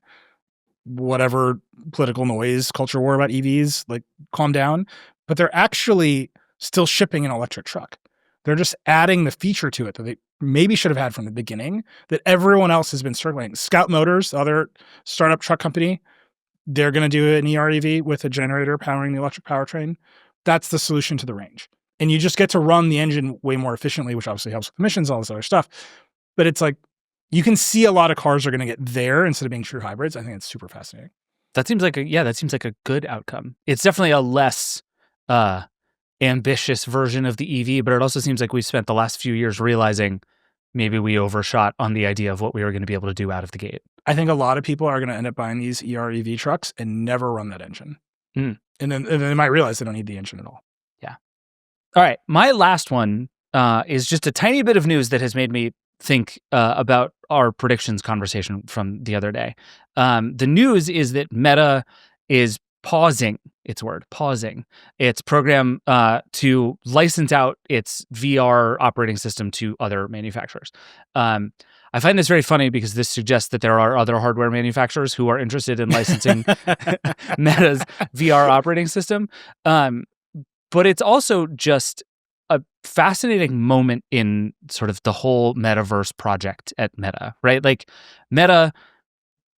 whatever political noise, culture war about EVs, like, calm down. But they're actually still shipping an electric truck. They're just adding the feature to it that they maybe should have had from the beginning that everyone else has been circling. Scout Motors, the other startup truck company, they're going to do an EREV with a generator powering the electric powertrain. That's the solution to the range. And you just get to run the engine way more efficiently, which obviously helps with emissions, all this other stuff. But it's like, you can see a lot of cars are going to get there instead of being true hybrids. I think it's super fascinating. That seems like a good outcome. It's definitely a less ambitious version of the EV, but it also seems like we've spent the last few years realizing maybe we overshot on the idea of what we were going to be able to do out of the gate. I think a lot of people are going to end up buying these EREV trucks and never run that engine. And then they might realize they don't need the engine at all. Yeah. All right. My last one is just a tiny bit of news that has made me think about our predictions conversation from the other day. The news is that Meta is pausing its program to license out its VR operating system to other manufacturers. I find this very funny because this suggests that there are other hardware manufacturers who are interested in licensing Meta's VR operating system. But it's also just a fascinating moment in sort of the whole Metaverse project at Meta, right? Like, Meta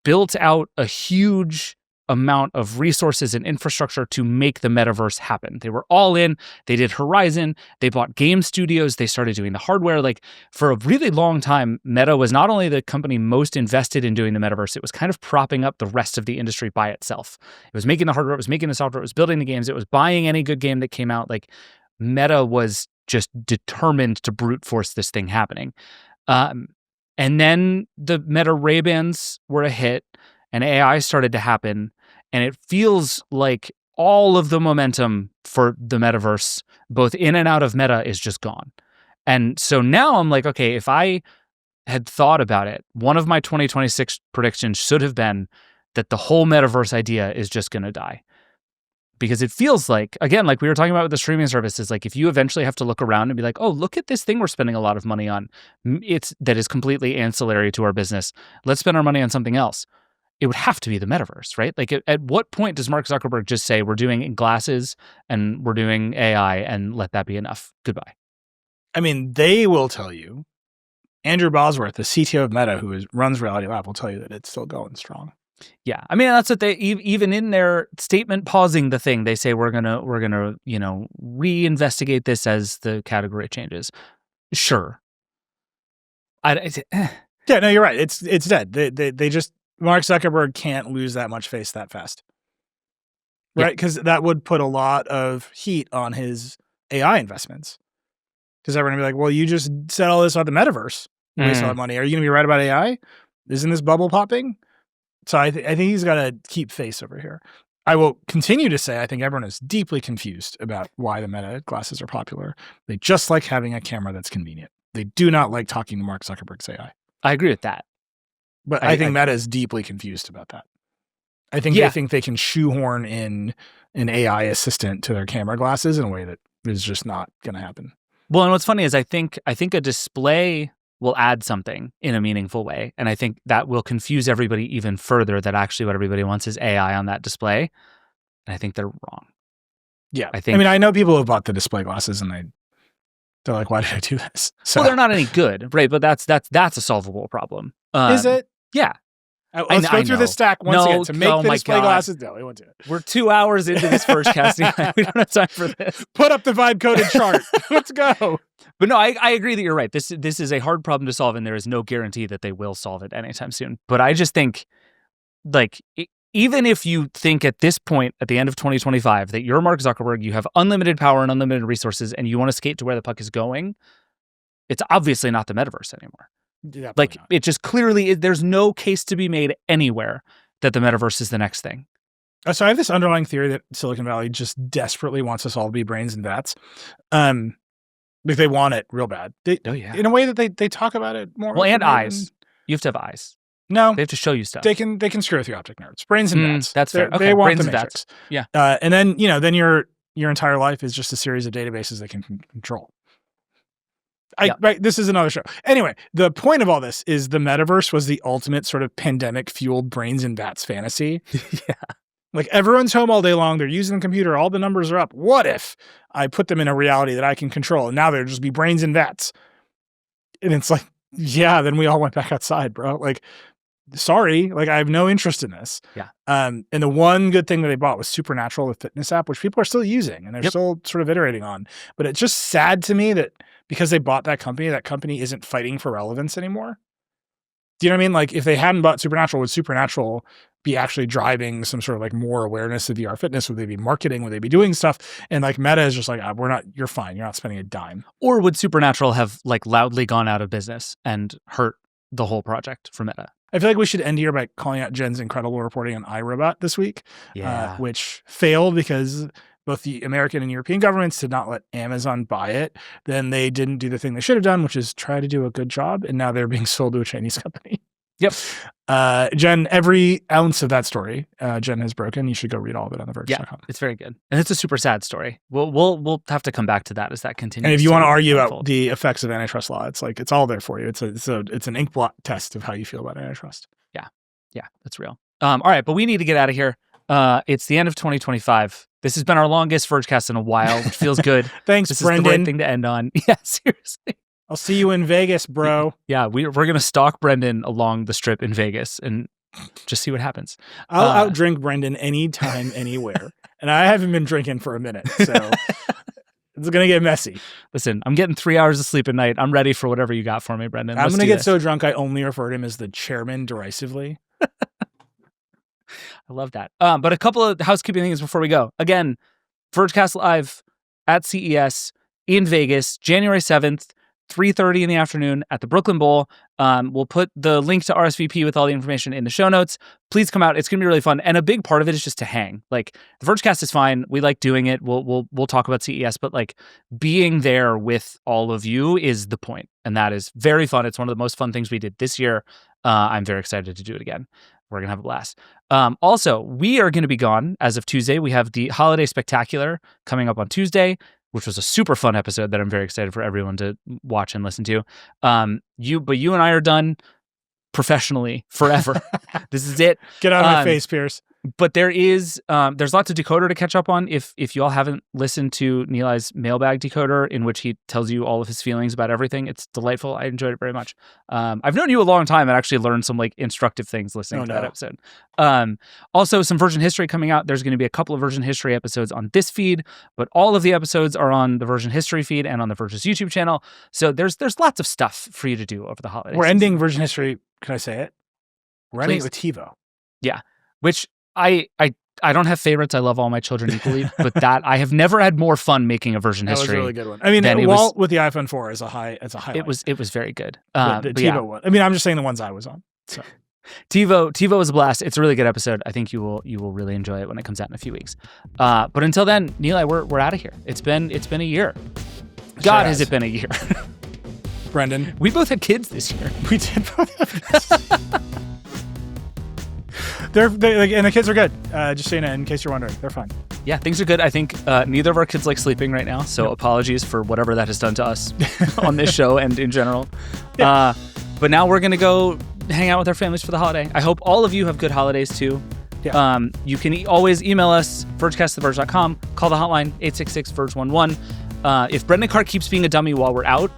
built out a huge amount of resources and infrastructure to make the Metaverse happen. They were all in. They did Horizon. They bought game studios. They started doing the hardware. Like, for a really long time, Meta was not only the company most invested in doing the Metaverse, it was kind of propping up the rest of the industry by itself. It was making the hardware, it was making the software, it was building the games, it was buying any good game that came out. Like, Meta was just determined to brute force this thing happening. And then the Meta Ray-Bans were a hit, and AI started to happen, and it feels like all of the momentum for the metaverse, both in and out of Meta, is just gone. And so now I'm like, okay, if I had thought about it, one of my 2026 predictions should have been that the whole metaverse idea is just going to die. Because it feels like, again, like we were talking about with the streaming services, like if you eventually have to look around and be like, oh, look at this thing we're spending a lot of money on, that is completely ancillary to our business. Let's spend our money on something else. It would have to be the metaverse, right? Like at what point does Mark Zuckerberg just say, we're doing glasses and we're doing AI and let that be enough? Goodbye. I mean, they will tell you, Andrew Bosworth, the CTO of Meta, who runs Reality Lab, will tell you that it's still going strong. Yeah, I mean that's what they even in their statement pausing the thing, they say we're gonna reinvestigate this as the category changes. Sure. Yeah, no, you're right. It's dead. They just Mark Zuckerberg can't lose that much face that fast, right? Because that would put a lot of heat on his AI investments. Because everyone would be like, well, you just said all this about the metaverse. You waste a lot of money. Are you going to be right about AI? Isn't this bubble popping? So I think he's got to keep face over here. I will continue to say I think everyone is deeply confused about why the Meta glasses are popular. They just like having a camera that's convenient. They do not like talking to Mark Zuckerberg's AI. I agree with that. But I think Meta is deeply confused about that. I think they think they can shoehorn in an AI assistant to their camera glasses in a way that is just not going to happen. Well, and what's funny is I think a display will add something in a meaningful way. And I think that will confuse everybody even further, that actually what everybody wants is AI on that display. And I think they're wrong. Yeah. I know people who have bought the display glasses and they're like, why did I do this? So, well, they're not any good, right? But that's a solvable problem. Is it? Yeah. Let's go through this stack once again to make the display glasses. No, we won't do it. We're 2 hours into this Vergecast. We don't have time for this. Put up the vibe coded chart. Let's go. But no, I agree that you're right. This is a hard problem to solve, and there is no guarantee that they will solve it anytime soon. But I just think, like, even if you think at this point, at the end of 2025, that you're Mark Zuckerberg, you have unlimited power and unlimited resources, and you want to skate to where the puck is going, it's obviously not the metaverse anymore. Like, it just clearly is. There's no case to be made anywhere that the metaverse is the next thing. So I have this underlying theory that Silicon Valley just desperately wants us all to be brains and vats. Like they want it real bad. In a way that they talk about it more. Well, and eyes. You have to have eyes. No, they have to show you stuff. They can screw with your optic nerds. Brains and vats. That's fair. Okay. They want brains the and matrix. vats. Yeah. And then then your entire life is just a series of databases they can control. Right, this is another show. Anyway, the point of all this is the metaverse was the ultimate sort of pandemic fueled brains and vats fantasy. Yeah. Like everyone's home all day long. They're using the computer. All the numbers are up. What if I put them in a reality that I can control? And now they'll just be brains and vats. And it's like, yeah, then we all went back outside, bro. Like, sorry, like I have no interest in this. Yeah. And the one good thing that they bought was Supernatural, the fitness app, which people are still using and they're still sort of iterating on. But it's just sad to me that because they bought that company isn't fighting for relevance anymore. Do you know what I mean? Like if they hadn't bought Supernatural, would Supernatural be actually driving some sort of like more awareness of VR fitness? Would they be marketing? Would they be doing stuff? And like Meta is just like, you're fine. You're not spending a dime. Or would Supernatural have like loudly gone out of business and hurt the whole project for Meta? I feel like we should end here by calling out Jen's incredible reporting on iRobot this week, which failed because both the American and European governments did not let Amazon buy it. Then they didn't do the thing they should have done, which is try to do a good job. And now they're being sold to a Chinese company. Yep. Jen, every ounce of that story, Jen has broken. You should go read all of it on the Verge.com. Yeah, it's very good. And it's a super sad story. We'll have to come back to that as that continues. And if you want to argue about the effects of antitrust law, it's all there for you. It's an ink blot test of how you feel about antitrust. Yeah, that's real. All right, but we need to get out of here. It's the end of 2025. This has been our longest Vergecast in a while, which feels good. Thanks, this Brendan. This is the right thing to end on. Yeah, seriously. I'll see you in Vegas, bro. Yeah, we're going to stalk Brendan along the strip in Vegas and just see what happens. I'll outdrink Brendan anytime, anywhere. And I haven't been drinking for a minute, so it's going to get messy. Listen, I'm getting 3 hours of sleep at night. I'm ready for whatever you got for me, Brendan. I'm going to get so drunk I only refer to him as the chairman derisively. I love that. But a couple of housekeeping things before we go. Again, Vergecast Live at CES in Vegas, January 7th, 3:30 in the afternoon at the Brooklyn Bowl. We'll put the link to RSVP with all the information in the show notes. Please come out. It's going to be really fun. And a big part of it is just to hang. Like, the Vergecast is fine. We like doing it. We'll talk about CES, but like being there with all of you is the point. And that is very fun. It's one of the most fun things we did this year. I'm very excited to do it again. We're going to have a blast. Also, we are going to be gone as of Tuesday. We have the Holiday Spectacular coming up on Tuesday, which was a super fun episode that I'm very excited for everyone to watch and listen to. You and I are done professionally forever. This is it. Get out of my face, Pierce. But there's lots of decoder to catch up on. If you all haven't listened to Nilay's mailbag decoder, in which he tells you all of his feelings about everything, it's delightful. I enjoyed it very much. I've known you a long time and actually learned some like instructive things listening to that episode. Also, some Version history coming out. There's going to be a couple of Version history episodes on this feed, but all of the episodes are on the Version history feed and on the Verge's YouTube channel. So there's lots of stuff for you to do over the holidays. We're ending Version history. Can I say it? We're ending it with TiVo. Yeah, which I don't have favorites. I love all my children equally, but that I have never had more fun making a Version history. That was a really good one. I mean, Walt with the iPhone 4 is a highlight. It was very good. The TiVo one. I mean, I'm just saying the ones I was on. So. TiVo was a blast. It's a really good episode. I think you will really enjoy it when it comes out in a few weeks. But until then, Nilay, we're out of here. It's been a year. God, has it been a year? Brendan, we both had kids this year. We did both have kids. They're like, and the kids are good. Just so you know, in case you're wondering, they're fine. Yeah, things are good. I think neither of our kids like sleeping right now, so apologies for whatever that has done to us on this show and in general. Yeah. But now we're gonna go hang out with our families for the holiday. I hope all of you have good holidays too. Yeah. You can always email us, vergecast@theverge.com. Call the hotline, 866-VERGE11. If Brendan Carr keeps being a dummy while we're out,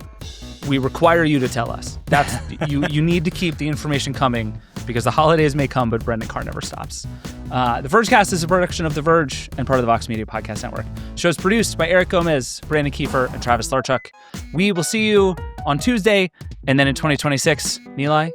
we require you to tell us. That's you need to keep the information coming, because the holidays may come, but Brendan Carr never stops. The Vergecast is a production of The Verge and part of the Vox Media Podcast Network. The show is produced by Eric Gomez, Brandon Kiefer, and Travis Larchuk. We will see you on Tuesday, and then in 2026, Nilay,